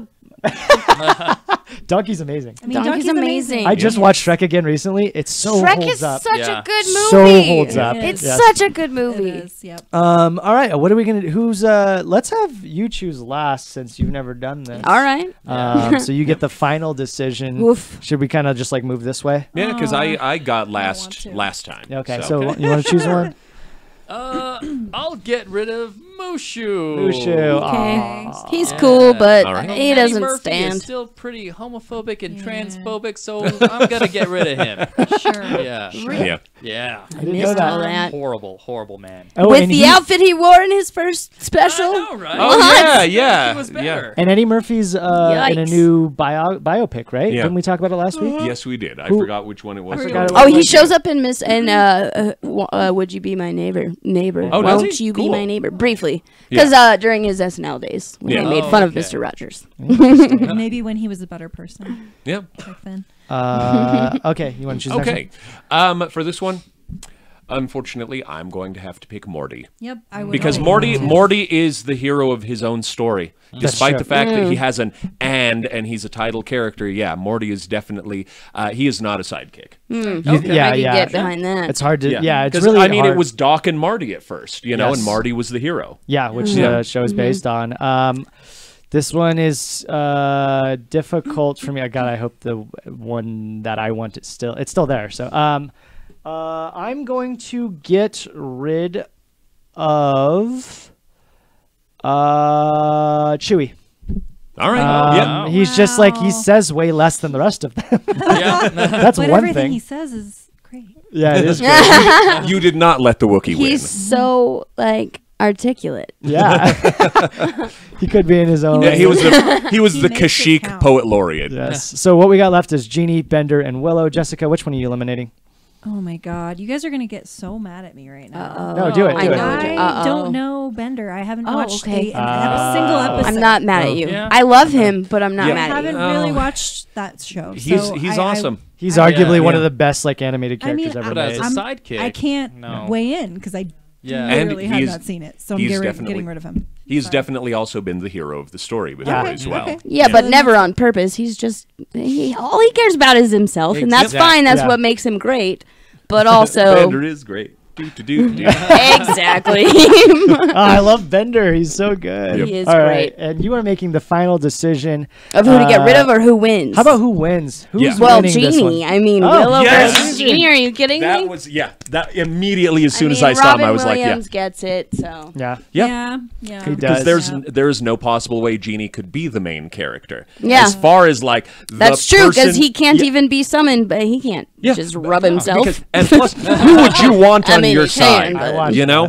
Donkey's amazing. I mean, Donkey's amazing. I just watched Shrek again recently. It so Shrek holds is up. such Yeah. a good So movie. holds up. It's Yes. such a good It movie. is. Yep. All right. What are we gonna do? Who's let's have you choose last since you've never done this. All right. So you get the final decision. Woof. Should we kind of just like move this way? Yeah, because I got want to. last time. Okay. So you want to choose one? I'll get rid of Mushu. Mushu. Okay. Aw. He's cool, but All right. he Eddie doesn't Murphy stand. is still pretty homophobic and transphobic, so I'm gonna get rid of him. Sure. Yeah. Yeah. Yeah. I didn't know Missed all that. that. Horrible man. Oh, With and the he- outfit he wore in his first special. I know, right? Oh yeah, He was yeah, better. And Eddie Murphy's in a Yikes. new biopic, right? Yeah. Didn't we talk about it last week? Yes, we did. I Who- forgot which one it was. forgot it Oh, was. he shows up in Would You Be My Neighbor? Oh, does Won't he? You Be Cool. My Neighbor? Briefly. Yeah. Because during his SNL days, when Yeah. they made Oh, fun of okay. Mr. Rogers. Maybe when he was a better person Yeah. back then. Okay, you want to choose the Okay. For this one, unfortunately, I'm going to have to pick Morty. Yep. I would Because also Morty pick him. Morty is the hero of his own story. Despite true. the fact that he has an and he's a title character, yeah, Morty is definitely he is not a sidekick. Yeah, I can yeah. get behind that. It's hard to. Yeah, it's 'Cause, really. I mean, hard. it was Doc and Marty at first, you know, Yes. and Marty was the hero. Yeah, which Yeah. the show is based on. This one is difficult for me. God, I hope the one that I want it's still there. So I'm going to get rid of Chewie. All right. yeah. He's just like he Wow. says way less than the rest of them. Yeah. That's But one everything thing. he says is great. Yeah, it is. Great. You did not let the Wookiee win. He's so like articulate. Yeah, he could be in his own. Yeah, he was the He the makes it Kashyyyk count. poet laureate. Yes. So what we got left is Jeannie, Bender, and Willow. Jessica, which one are you eliminating? Oh my God, you guys are gonna get so mad at me right now. No, do it. I Do it. know. I Uh-oh. don't know Bender. I haven't Oh, watched okay. a single episode. I'm not mad at you. Yeah. I love him, but I'm not Yeah. I mad at haven't you. really Oh. watched that show. He's so he's I- awesome. He's I- arguably one yeah. of the best like animated I mean, characters ever But as made. a I'm- sidekick, I can't no. weigh in because I Yeah. literally And have he's- not seen it, so I'm he's getting definitely- rid of him. He's Sorry. definitely also been the hero of the story before Yeah. as well. Okay. Yeah, but never on purpose. He's just all he cares about is himself, and that's Exactly. fine. That's Yeah. what makes him great. But also, Bender is great. Do. exactly. Oh, I love Bender. He's so good. Yep. He is All right, great. and you are making the final decision Of who to get rid of or who wins? How about who wins? Who's Yeah. Well, winning this one? Genie. I mean, Oh, Willow yes. versus Genie. Are you kidding That me? was that immediately as soon as mean, I saw him, I Robin was like, yeah. Williams gets it. So Yeah. Yeah. Yeah. He Because does. there's no possible way Genie could be the main character. Yeah. As far as like that's the true because person- he can't Yeah. even be summoned, but he can't Yeah. just rub himself. Because, and plus, who would you want I on mean, your he side? can, but- watched You know,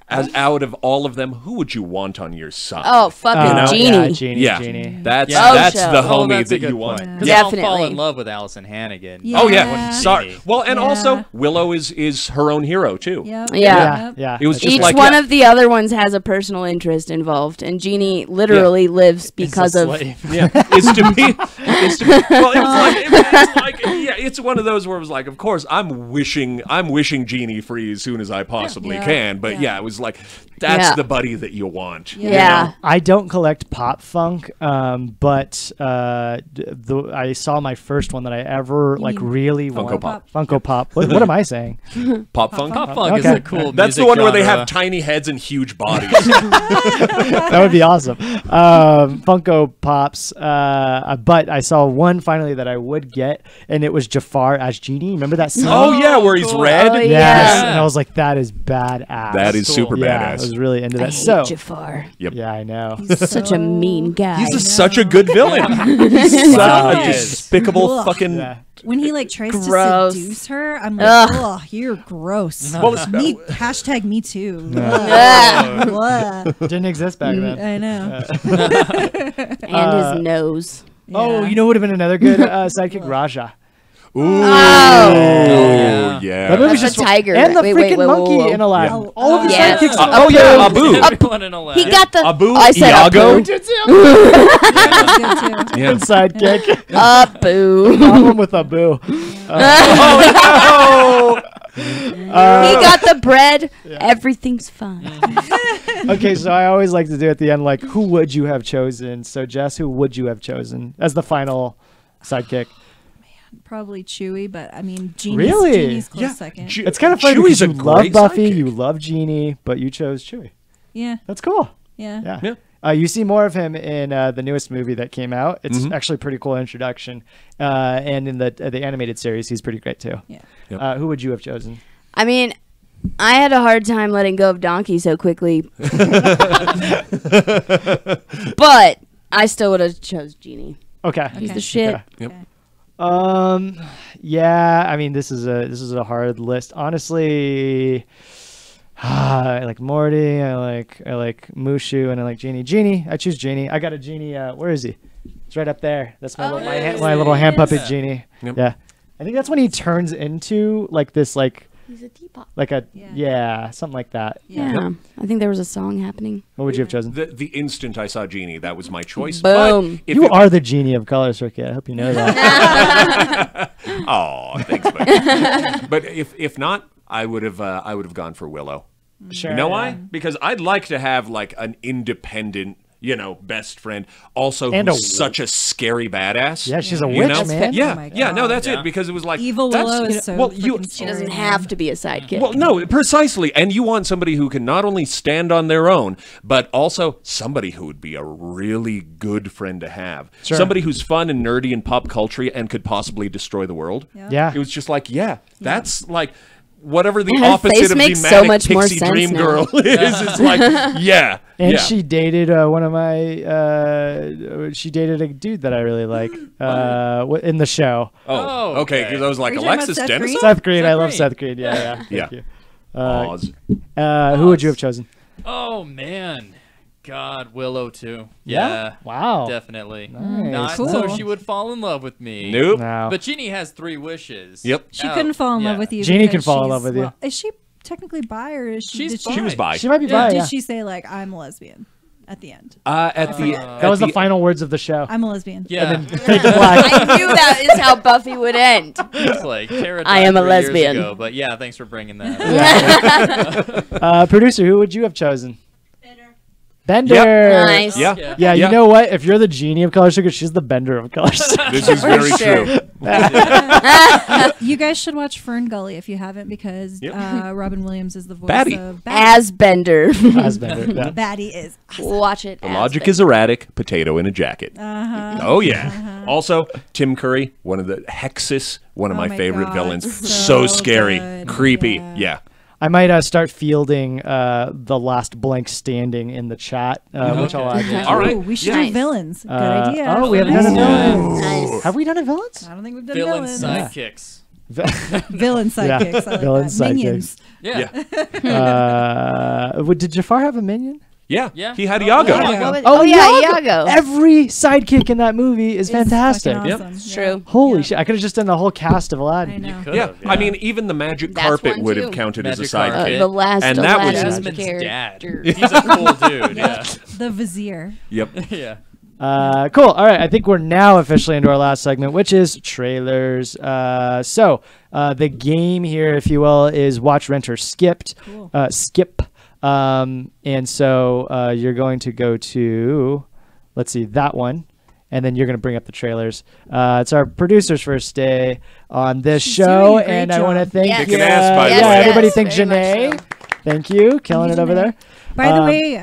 as out of all of them, who would you want on your side? Oh, fucking You know? Genie. Yeah, Genie. yeah, Genie. that's Yeah. that's Oh, the show. Oh, homie that's a that good you want. point. 'Cause Yeah. they all fall Definitely. in love with Allison Hannigan. Yeah. Oh yeah, Yeah. sorry. Well, and Yeah. also Willow is her own hero too. Yep. Yeah. Yeah. Yeah. It was just Each like one yeah, of the other ones has a personal interest involved, and Genie literally lives because of. yeah, it's to be. Well, it's like yeah, it's one of those where it was like, of course, I'm wishing Genie free as soon as I possibly Yeah. can, but Yeah. yeah, it was like that's Yeah. the buddy that you want. you Yeah. know? I don't collect pop funk, but I saw my first one that I ever like mean really Funko wanted. Pop. Funko Pop. What am I saying? Pop funk. Pop funk is Okay. a cool. That's the music one where they genre. have tiny heads and huge bodies. That would be awesome. Funko Pops. But I saw one finally that I would get, and it was Jafar as Genie. Remember that scene? Oh yeah, where he's cool. red. Oh, Yes. yeah. And I was like, that is badass. That is Cool. super yeah, I badass. was really into I that. hate So, Jafar. Yep. yeah, I know. He's such a mean guy. He's such a good villain. He's Wow. such a He is. despicable Ugh. fucking. Yeah. When he like tries Gross. to seduce her, I'm like, Ugh. oh, you're gross. Well, it's- me, hashtag me too. Ugh. Blah. Didn't exist back then. I know. And his nose. Oh, Yeah. you know what would have been another good sidekick? Raja. Ooh. Oh. yeah. yeah. That movie's That's just a tiger. And the Wait, freaking wait, monkey whoa, whoa. in Aladdin. Oh, All of the yes. sidekicks. Oh yeah, Abu. Everyone in Aladdin. He got the. Abu, I said Iago. Abu. That's good too. Yeah. Sidekick. Abu. Problem with Abu. He got the bread. Everything's fine. Okay, so I always like to do at the end, like, who would you have chosen? So, Jess, who would you have chosen as the final sidekick? Probably Chewy, but I mean, Genie's, Really? Genie's close Yeah. second. It's kind of funny Chewie's because you a love great Buffy, sidekick. you love Genie, but you chose Chewie. yeah, That's cool. yeah. Yeah. Yeah. You see more of him in the newest movie that came out. It's actually a pretty cool introduction. And in the animated series, he's pretty great too. Yeah. Yep. Who would you have chosen? I mean, I had a hard time letting go of Donkey so quickly. But I still would have chose Genie. Okay. He's the shit. Okay. Yep. Yeah. I mean, this is a hard list. Honestly, I like Morty. I like Mushu, and I like Genie. Genie. I choose Genie. I got a Genie. Where is he? It's right up there. That's my my little hand puppet Genie. Yep. Yeah. I think that's when he turns into like this He's a teapot. like a something like that. Yeah. I think there was a song happening. What would you have chosen? The instant I saw Genie, that was my choice. Boom. But if You it- are the genie of Color Circuit. I hope you know that. Oh, thanks, buddy. But if not, I would have gone for Willow. Sure. You know why? Because I'd like to have like an independent, best friend. Also, And who's a- such a scary badass. Yeah, she's a you witch, know? man. Yeah, Oh my yeah. No, God. that's Yeah. it. Because it was like Evil that's, Willow is so well, you. freaking She doesn't scary. have to be a sidekick. Well, no, precisely. And you want somebody who can not only stand on their own, but also somebody who would be a really good friend to have. Sure. Somebody who's fun and nerdy and pop culture and could possibly destroy the world. Yeah. It was just like, that's like whatever the Her opposite face of makes the so manic much more pixie sense dream now. girl is. It's like, yeah. And yeah. she dated one of my. She dated a dude that I really like in the show. Oh, okay. Because I was like, Are you talking about Alexis Seth Dennis? Green? Seth Green. I Seth love Green. Seth Green. Yeah, yeah. Yeah. Thank you. Oz. Who would you have chosen? Oh man, God, Willow too. Yeah? Yeah, Wow. definitely. Nice. Not Cool. so she would fall in love with me. Nope. No. But Genie has 3 wishes. Yep. She Oh, couldn't fall in love yeah. with you. Jeannie can because fall in she's- love with you. well, is she technically bi or is she? She's did bi. She was bi. She might be Yeah. bi. Did Yeah. she say like I'm a lesbian at the end? At the That was the final words of the show. I'm a lesbian. Yeah. Fade to black. I knew that is how Buffy would end. It's like Tara I died am a 3 years lesbian. ago, but yeah, thanks for bringing that. Producer, who would you have chosen? Bender. Nice. Yeah. Yeah. Yeah, you know what? If you're the genie of Color Circuit, she's the Bender of Color Circuit. This is very sure. true. You guys should watch Fern Gully if you haven't, because Yep. Robin Williams is the voice Batty. of As Bender. As Bender. Yeah. Batty is. Watch it. The logic is erratic. Potato in a jacket. Oh yeah. Also, Tim Curry, one of the Hexus, one of Oh my my favorite God, villains. so So scary, good. creepy. Yeah. Yeah. I might start fielding the last blank standing in the chat, which I'll add. All right. Ooh, we should Nice. do villains. Good idea. Oh, we haven't done a villain. Nice. Have we done a villains? I don't think we've done Villain villains. sidekicks. Villain sidekicks. I like Villain that. Minions. Yeah. Did Jafar have a minion? Yeah. Yeah. He had Iago. Iago. Oh, yeah, Iago. Every sidekick in that movie is It's fantastic. fucking Yep. awesome. It's Yeah. true. Holy Yeah. shit! I could have just done the whole cast of I Aladdin. know. Could Yeah. have, I mean, even the magic That's carpet one would too. have counted as a Magic carpet. sidekick. The last And that was Aladdin just- Jasmine's dad. character. He's a cool dude. Yeah. The Vizier. Yep. Yeah. Cool. All right. I think we're now officially into our last segment, which is trailers. So the game here, if you will, is watch, rent, or skipped. Cool. Skip. And so you're going to go to, let's see, that one. And then you're going to bring up the trailers. It's our producer's first day on this She's show. doing a great And I want to job. thank Yes. Kicking ass, by the yeah, way. everybody Yes, thank very much Janae. so. Thank you. Killing it over there. By the Um, way,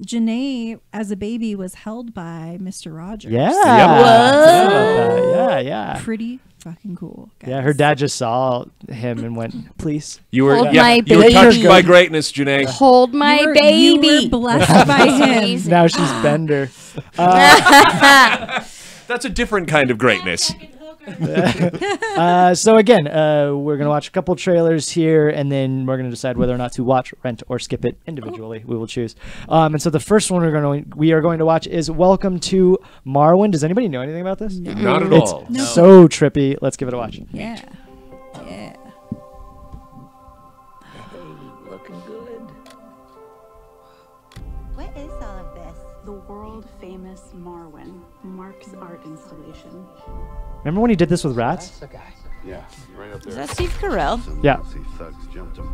Janae, as a baby, was held by Mr. Rogers. Yeah. Yep. Yeah, yeah. Pretty fucking cool. Guys. Yeah, her dad just saw him and went, please. You were, Hold yeah, my you were touched baby. by greatness, Janae. Hold my You were baby. blessed by him. Amazing. Now she's Bender. That's a different kind of greatness. So again, we're gonna watch a couple trailers here, and then we're gonna decide whether or not to watch, rent, or skip it individually. We will choose. And so the first one we are going to watch is Welcome to Marwen. Does anybody know anything about this? Not at It's all. so trippy. Let's give it a watch. Yeah. Yeah. Looking good. What is all of this? The world famous Marwen, Mark's art installation. Remember when he did this with rats? Yeah, right up there. Is that Steve Carell? Some Yeah. Nazi thugs jumped him.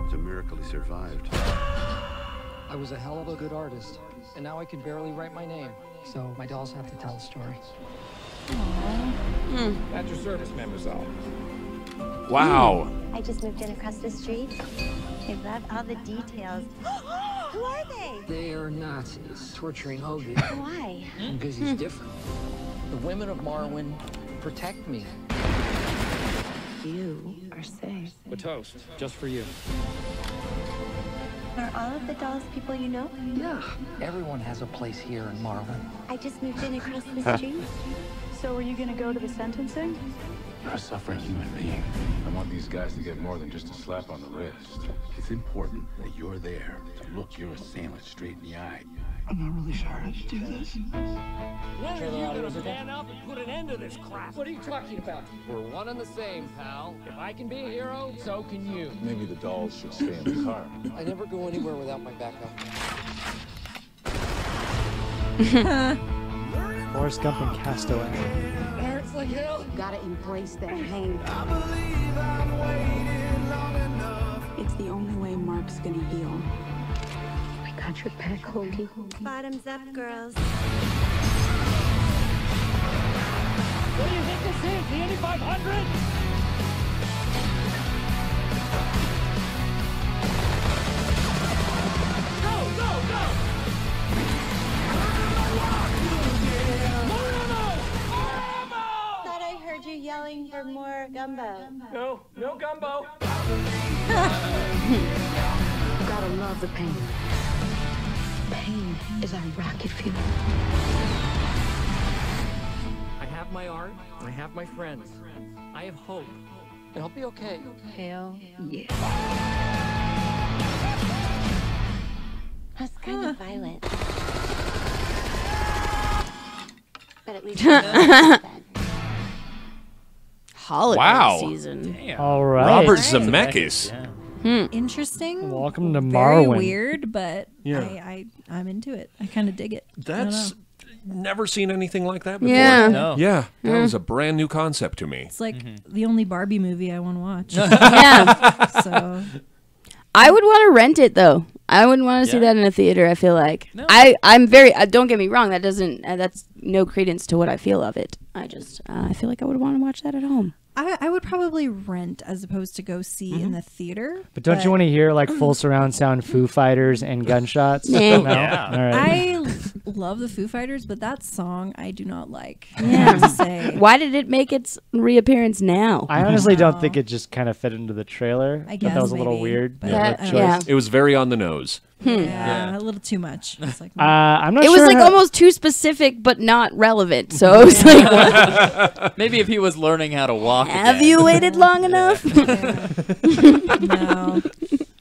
It's a miracle he survived. I was a hell of a good artist, and now I can barely write my name. So my dolls have to tell a story. At your service, mademoiselle. Wow. I just moved in across the street. I love all the details. Who are they? They are Nazis torturing Hoagie Why? because he's different. The women of Marwen protect me. you are safe. A toast, just for you. Are all of the dolls people you know? Yeah. Everyone has a place here in Marwen. I just moved in across the street. So are you gonna go to the sentencing? You're a suffering human being. I want these guys to get more than just a slap on the wrist. It's important that you're there to look your assailant straight in the eye. I'm not really sure how to do this. When are you gonna stand up and put an end to this crap? What are you talking about? We're one and the same, pal. If I can be a hero, so can you. Maybe the dolls should stay in the car. I never go anywhere without my backup. Forrest Gump and Castaway. Hurts like hell. You gotta embrace that pain. It's the only way Mark's gonna heal. We got your back, Hoagie. Bottoms up, girls. What do you think this is? The Indy 500? Thought I heard you yelling for more gumbo. No gumbo. You gotta love the pain. Pain is our rocket fuel. I have my art. I have my friends. I have hope. And I'll be okay. Hell yeah. That's kind of violent. But at least then. Holiday Wow. season. Damn. All right. Robert Right. Zemeckis. Yeah. Interesting. Welcome to Very Marwen. weird, but Yeah. I'm into it. I kind of dig it. I don't That's know. never seen anything like that before. Yeah. No. Yeah, that was a brand new concept to me. It's like the only Barbie movie I want to watch. Yeah. So I would want to rent it though. I wouldn't want to see Yeah. that in a theater. I feel like No. I'm very. don't get me wrong. That doesn't. That's no credence to what I feel of it. I just. I feel like I would want to watch that at home. I would probably rent as opposed to go see in the theater. But don't you want to hear like full surround sound Foo Fighters and gunshots? Nah. No? Yeah. All right. I love the Foo Fighters, but that song I do not like. I Yeah. have to say. Why did it make its reappearance now? I honestly don't No. think it just kind of fit into the trailer. I thought guess that was a little maybe, weird. but Yeah. like, choice. Yeah. It was very on the nose. Yeah, a little too much. It's like, I'm not It sure. was like how- almost too specific, but not relevant. So it was like, Maybe if he was learning how to walk. have again. you waited long enough? no.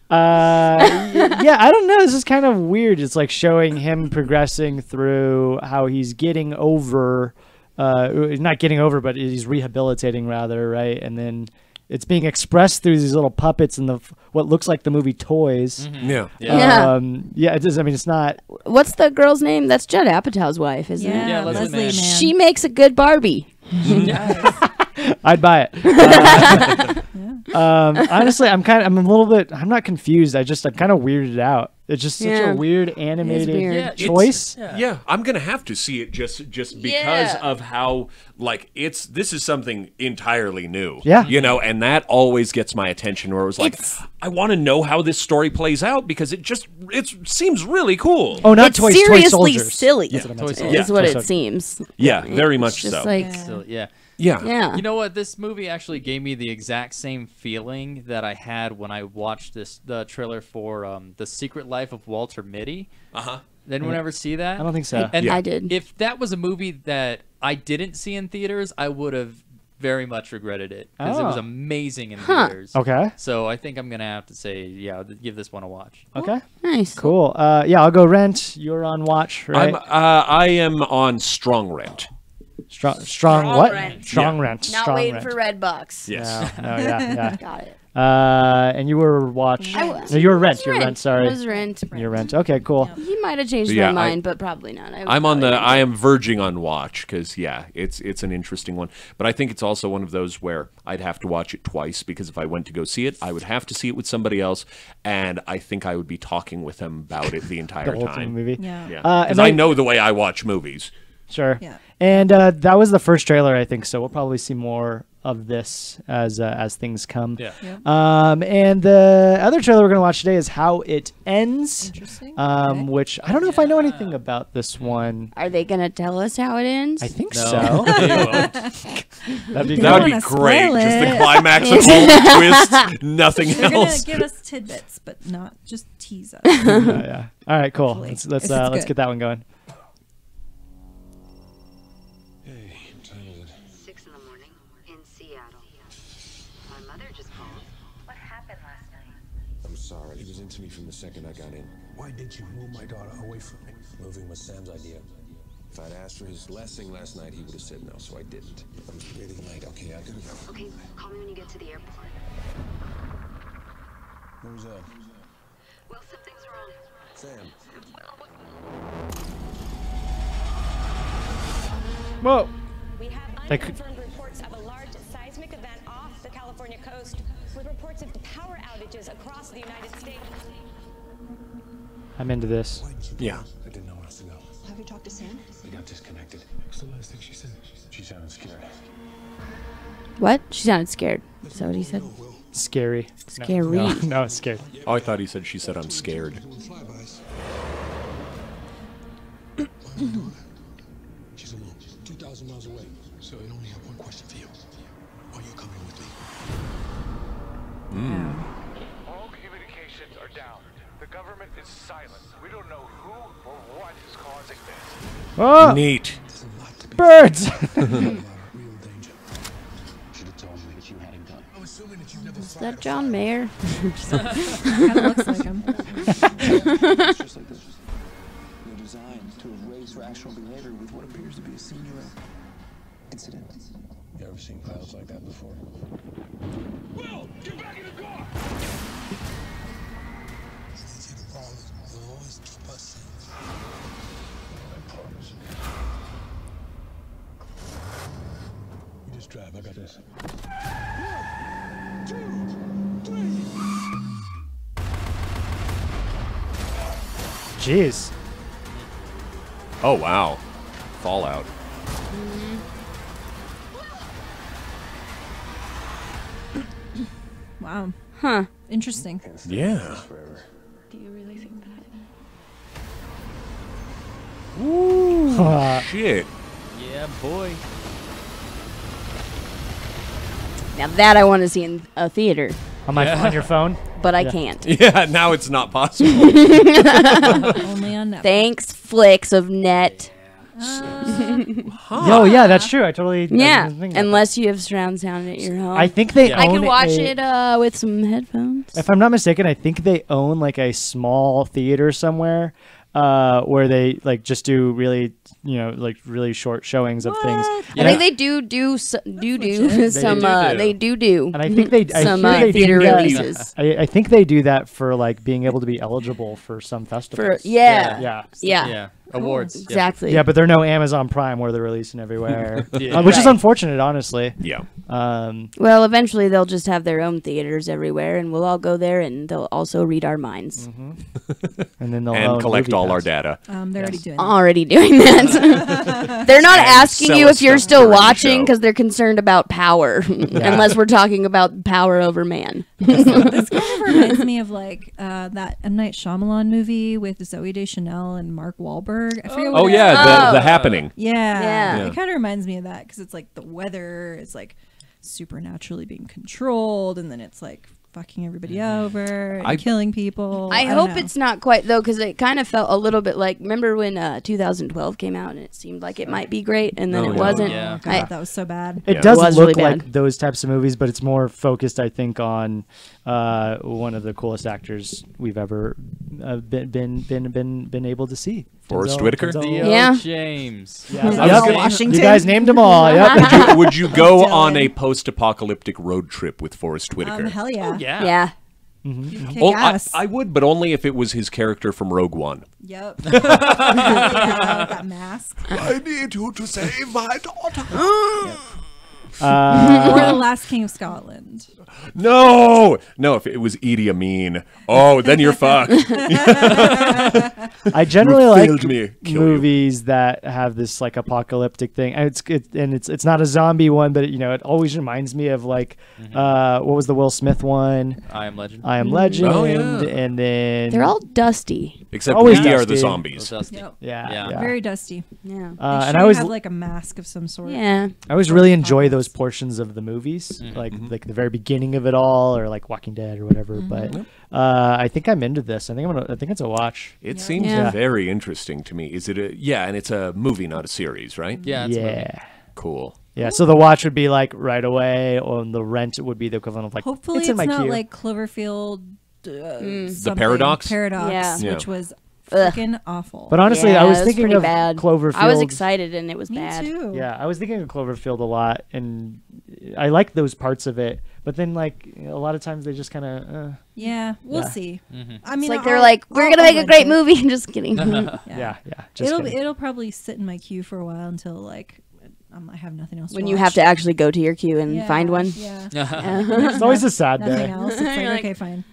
Yeah, I don't know. This is kind of weird. It's like showing him progressing through how he's getting over, not getting over, but he's rehabilitating rather, right? And then it's being expressed through these little puppets and what looks like the movie toys. Yeah. Yeah. Yeah, it does. I mean, it's not. What's the girl's name? That's Judd Apatow's wife, isn't Yeah, it? Yeah, Leslie Leslie Mann. Mann. She makes a good Barbie. I'd buy it. Honestly, I'm a little bit. I'm not confused. I'm kind of weirded out. It's just such Yeah. a weird animated weird. Yeah, it's- choice. Yeah, I'm gonna have to see it just because Yeah. of how like this is something entirely new. Yeah. you know, and that always gets my attention. Where it was like, I want to know how this story plays out because it seems really cool. Oh, not It's toy seriously Soldiers. silly. That's what I meant to say. Toy Is Yeah. what Toy it Soldiers. seems. Yeah, very much It's just so. like, Still, yeah. yeah. You know what? This movie actually gave me the exact same feeling that I had when I watched the trailer for The Secret Life of Walter Mitty. Uh-huh. Did anyone ever see that? I don't think so. And I did. If that was a movie that I didn't see in theaters, I would have very much regretted it because it was Oh. amazing in Huh. theaters. Okay. So I think I'm gonna have to say, yeah, give this one a watch. Okay. Nice. Cool. Yeah, I'll go rent. You're on watch, right? I am on strong rent. Strong what? rent. Strong Yeah. rent. Not strong waiting rent. for Redbox. Yes. No, yeah. Got it. And you were watch. I was. No, you were It rent. was You're rent. Sorry. It was rent. You're rent. Okay, cool. He might have changed Yeah, my mind, but probably not. I am verging on watch because it's an interesting one, but I think it's also one of those where I'd have to watch it twice because if I went to go see it, I would have to see it with somebody else, and I think I would be talking with them about it the entire The whole time. movie. Yeah. Yeah, and because I know the way I watch movies. Sure. Yeah. And that was the first trailer, I think. So we'll probably see more of this as things come. Yeah. Yep. And the other trailer we're gonna watch today is How It Ends. Interesting. Which I don't know if I know anything about this one. Are they gonna tell us how it ends? I think No, so. they won't. That'd be That would good. be wanna great. spoil Just the it. climax of all the twists, nothing They're gonna else. give us tidbits, but not just tease us. Yeah. All right, cool. Hopefully. Let's It's let's good. get that one going. Hey, I'm tired. 6 in the morning in Seattle. My mother just called. What happened last night? I'm sorry. He was into me from the second I got in. Why did you move my daughter away from me? Moving was Sam's idea. If I'd asked for his blessing last night, he would have said no, so I didn't. I'm really late. Okay, I gotta go. Okay, call me when you get to the airport. What was that? Well, something's wrong. Sam. Whoa. We have They could- unconfirmed reports of a large seismic event off the California coast, with reports of power outages across the United States. I'm into this. Yeah. I didn't know where else to go. Have you talked to Sam? We got disconnected. What's the last thing she said? She sounded scared. What? She sounded scared. Is that what he said? Scary. Scary. No, it's scared. Oh, I thought she said I'm scared. Flybys. She's alone. 2,000 miles away. So I only have one question for you. Are you coming with me? All communications are down. The government is silent. We don't know who or what is causing this. Oh, Neat. birds. Real danger. Should have told me that you had a gun. I'm assuming that you've never Is that John Mayer? Kind of looks like him. It's just like this. They're designed to erase rational behavior with what appears to be a singular incident. You ever seen pilots like that before? Will, get back in the car! You'll always keep us safe. I promise. You just drive. I got this. 1, 2, 3. Jeez. Oh wow. Fallout. Wow. Huh. Interesting. Yeah. Do you really think that? Ooh. Shit. Yeah, boy. Now that I want to see in a theater, On your phone. but I Yeah. can't. Yeah, now it's not possible. Only on Netflix. Thanks, flicks of net. Oh yeah, that's true. I totally. I Yeah, didn't think about unless you have surround sound at your home. I think they I own can watch a- it with some headphones. If I'm not mistaken, I think they own like a small theater somewhere where they like just do really, like really short showings of things. I think they do some. They do. And I think they some I hear they theater do that- releases. I think they do that for like being able to be eligible for some festivals. Yeah. Yeah. Awards. Exactly. Yeah, but they're no Amazon Prime where they're releasing everywhere, Yeah. which is Right. unfortunate, honestly. Yeah. Well, eventually they'll just have their own theaters everywhere, and we'll all go there, and they'll also read our minds. And then they'll And own collect Movie all our Pass. data. They're already doing Already doing that. They're not And asking sell you us if you're stuff still during the watching show. because they're concerned about power, unless we're talking about power over man. This kind of reminds me of like that M. Night Shyamalan movie with Zooey Deschanel and Mark Wahlberg. I forget what Oh it's yeah, called. the happening. Yeah. Yeah. It kind of reminds me of that because it's like the weather is like supernaturally being controlled, and then it's like fucking everybody over and killing people. I don't hope know. it's not quite though, because it kind of felt a little bit like, remember when 2012 came out and it seemed like it might be great, and then it wasn't. Yeah. God, that was so bad. It It does was look really like bad. those types of movies, but it's more focused, I think, on one of the coolest actors we've ever been able to see. Forrest Whitaker? Theo Yeah. James. Yeah, Denzel Washington. You guys named them all. Yep. Would you go on a post-apocalyptic road trip with Forrest Whitaker? Hell yeah. Yeah. Yeah. Kick Well, ass. I would, but only if it was his character from Rogue One. Yep. Yeah, that mask. I need you to save my daughter. Or The Last King of Scotland. No, if it was Idi Amin, then you're fucked. I generally You like failed me. Kill movies that have this like apocalyptic thing, and it's not a zombie one, but it always reminds me of like what was the Will Smith one? I Am Legend. I Am Legend. Oh, yeah. And then They're all dusty. Except Always we are the dusty. zombies. Dusty. Yep. Yeah. Very dusty. Yeah. Make and sure I you always have like a mask of some sort. Yeah. I always really enjoy those portions of the movies, Mm-hmm. like the very beginning of it all, or like Walking Dead or whatever. But I think I'm into this. I think it's a watch. It seems very interesting to me. Is it and it's a movie, not a series, right? Yeah. It's a movie. Cool. Yeah, so the watch would be like right away, or the rent would be the equivalent of like. Hopefully it's in my not queue. like Cloverfield. The Paradox? Paradox, Yeah. which was freaking awful. But honestly, Yeah, I was it was thinking pretty of bad. Cloverfield. I was excited and it was Me bad. too. Yeah, I was thinking of Cloverfield a lot, and I like those parts of it. But then, like a lot of times, they just kind of. Yeah, we'll Yeah. see. Mm-hmm. I mean, It's like they're like, we're gonna make a great movie. Just kidding. Yeah. Just kidding. It'll probably sit in my queue for a while until like I have nothing else. When to you watch. have to actually go to your queue and Yeah, find one. Yeah. It's always a sad Nothing day. else. It's like, You're like, okay, fine.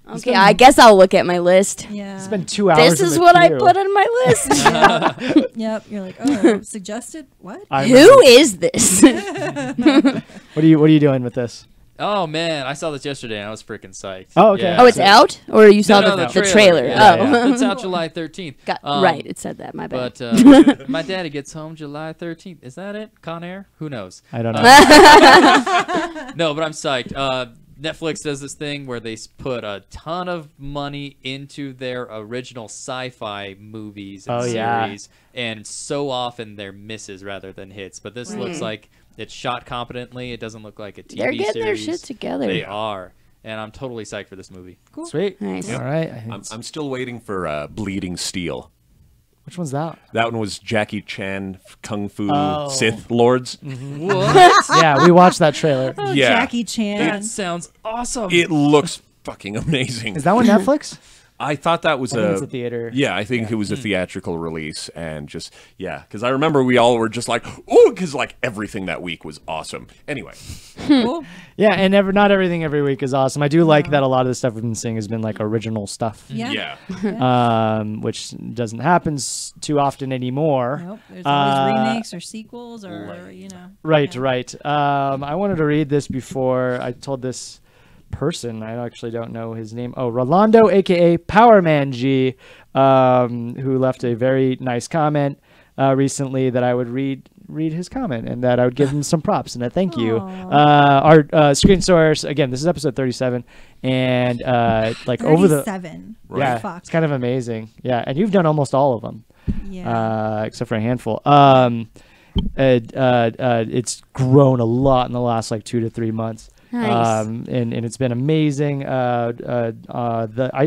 Okay, I guess I'll look at my list. Yeah. Spend 2 hours. This in is the what I queue. put on my list. Yep. You're like, oh, suggested what? Who is this? What are you doing with this? Oh man, I saw this yesterday and I was freaking psyched. Oh, okay. Yeah. Oh, it's out, or you saw No, the the trailer? Yeah, Oh, yeah. It's out July 13th. Right, it said that. My bad. But my daddy gets home July 13th. Is that it? Con Air? Who knows? I don't know. No, but I'm psyched. Netflix does this thing where they put a ton of money into their original sci-fi movies and series, and so often they're misses rather than hits. But this looks like it's shot competently. It doesn't look like a TV They're getting their series. shit together. They are, and I'm totally psyched for this movie. Cool. Sweet. Nice. All right. I'm still waiting for Bleeding Steel. Which one's that? That one was Jackie Chan, Kung Fu Oh. Sith Lords. What? Yeah, we watched that trailer. Oh, Yeah. Jackie Chan. That sounds awesome. It looks fucking amazing. Is that one Netflix? I thought that was I think it's a theater. Yeah, I think it was a theatrical release, and just because I remember we all were just like, ooh, because like everything that week was awesome. Anyway, Cool. Yeah, and not everything every week is awesome. I do like that a lot of the stuff we've been seeing has been like original stuff. Yeah. Which doesn't happen too often anymore. Nope. There's always remakes or sequels or Right, yeah. right. I wanted to read this before I told this person. I actually don't know his name. Oh, Rolando, aka Power Man G, who left a very nice comment recently that I would read his comment and that I would give him some props and a thank you. Our screen source, again, this is episode 37, and like over the 37. yeah, Fuck. it's kind of amazing. Yeah, and you've done almost all of them. Yeah. Except for a handful. It's grown a lot in the last like 2 to 3 months. Nice. And it's been amazing. I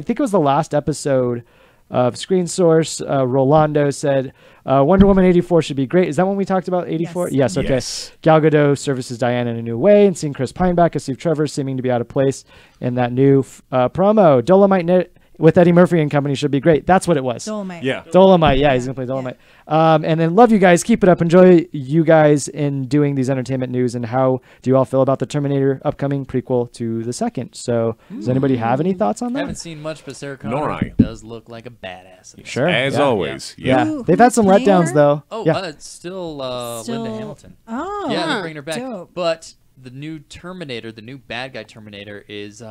think it was the last episode of Screen Source. Rolando said Wonder Woman 84 should be great. Is that when we talked about 84? Yes. Okay. Yes. Gal Gadot services Diana in a new way, and seeing Chris Pine back as Steve Trevor seeming to be out of place in that new promo. Dolomite with Eddie Murphy and company should be great. That's what it was. Dolomite. Yeah. Dolomite. Yeah, he's going to play Dolomite. And then love you guys. Keep it up. Enjoy you guys in doing these entertainment news. And how do you all feel about the Terminator upcoming prequel to the second? So does anybody have any thoughts on I that? haven't seen much, but Sarah Nor Connor I. does look like a badass. in it. Sure. as yeah. always. Yeah. Who- They've had some who's playing letdowns, her? though. Oh, yeah. it's still Linda Still- Hamilton. Oh. Yeah, they're bringing her back. Dope. But the new Terminator, the new bad guy Terminator, is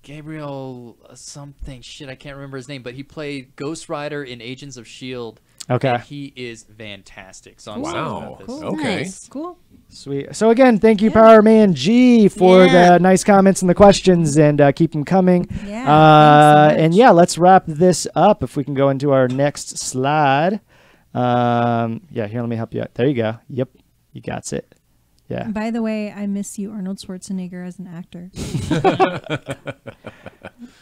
Gabriel something. Shit, I can't remember his name, but he played Ghost Rider in Agents of S.H.I.E.L.D. Okay. And he is fantastic. So I'm Wow. stoked about this. Cool. Okay. Nice. Cool. Sweet. So again, thank you, Power Man G, for the nice comments and the questions, and keep them coming. Yeah, thanks so much. And yeah, let's wrap this up. If we can go into our next slide. Yeah, here, let me help you out. There you go. Yep, you got it. Yeah. By the way, I miss you, Arnold Schwarzenegger, as an actor.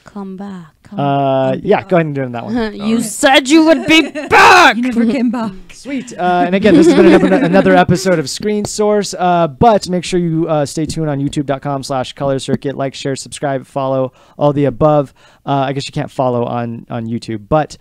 Come back. Yeah, go ahead and do that one. You said you would be back. You never came back. Sweet. And again, this has been another episode of Screen Source. But make sure you stay tuned on youtube.com/Color Circuit. Like, share, subscribe, follow, all the above. I guess you can't follow on YouTube. But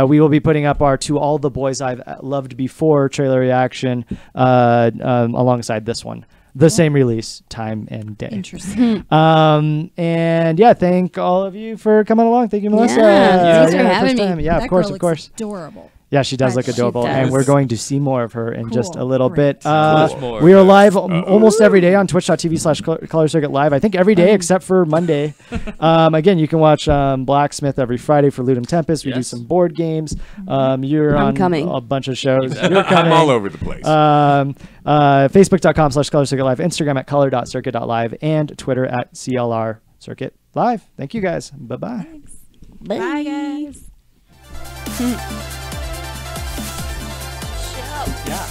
we will be putting up our To All the Boys I've Loved Before trailer reaction alongside this one. the same release time and day. Interesting. And yeah, thank all of you for coming along. Thank you, Melissa. Thanks for having me. Time. Yeah, That of course, girl of course. looks adorable. Yeah, she does look She adorable, does. and we're going to see more of her in just a little Great. bit. More We are of live almost every day on twitch.tv/Color Circuit Live. I think every day except for Monday. Again, you can watch Blacksmith every Friday for Ludum Tempest. We do Yes. some board games. You're I'm on coming. a bunch of shows. I'm You're coming. all over the place. Facebook.com/Color Circuit Live, Instagram at color.circuit.live, and Twitter at CLR Circuit Live. Thank you guys. Bye-bye. Bye, guys. Yeah.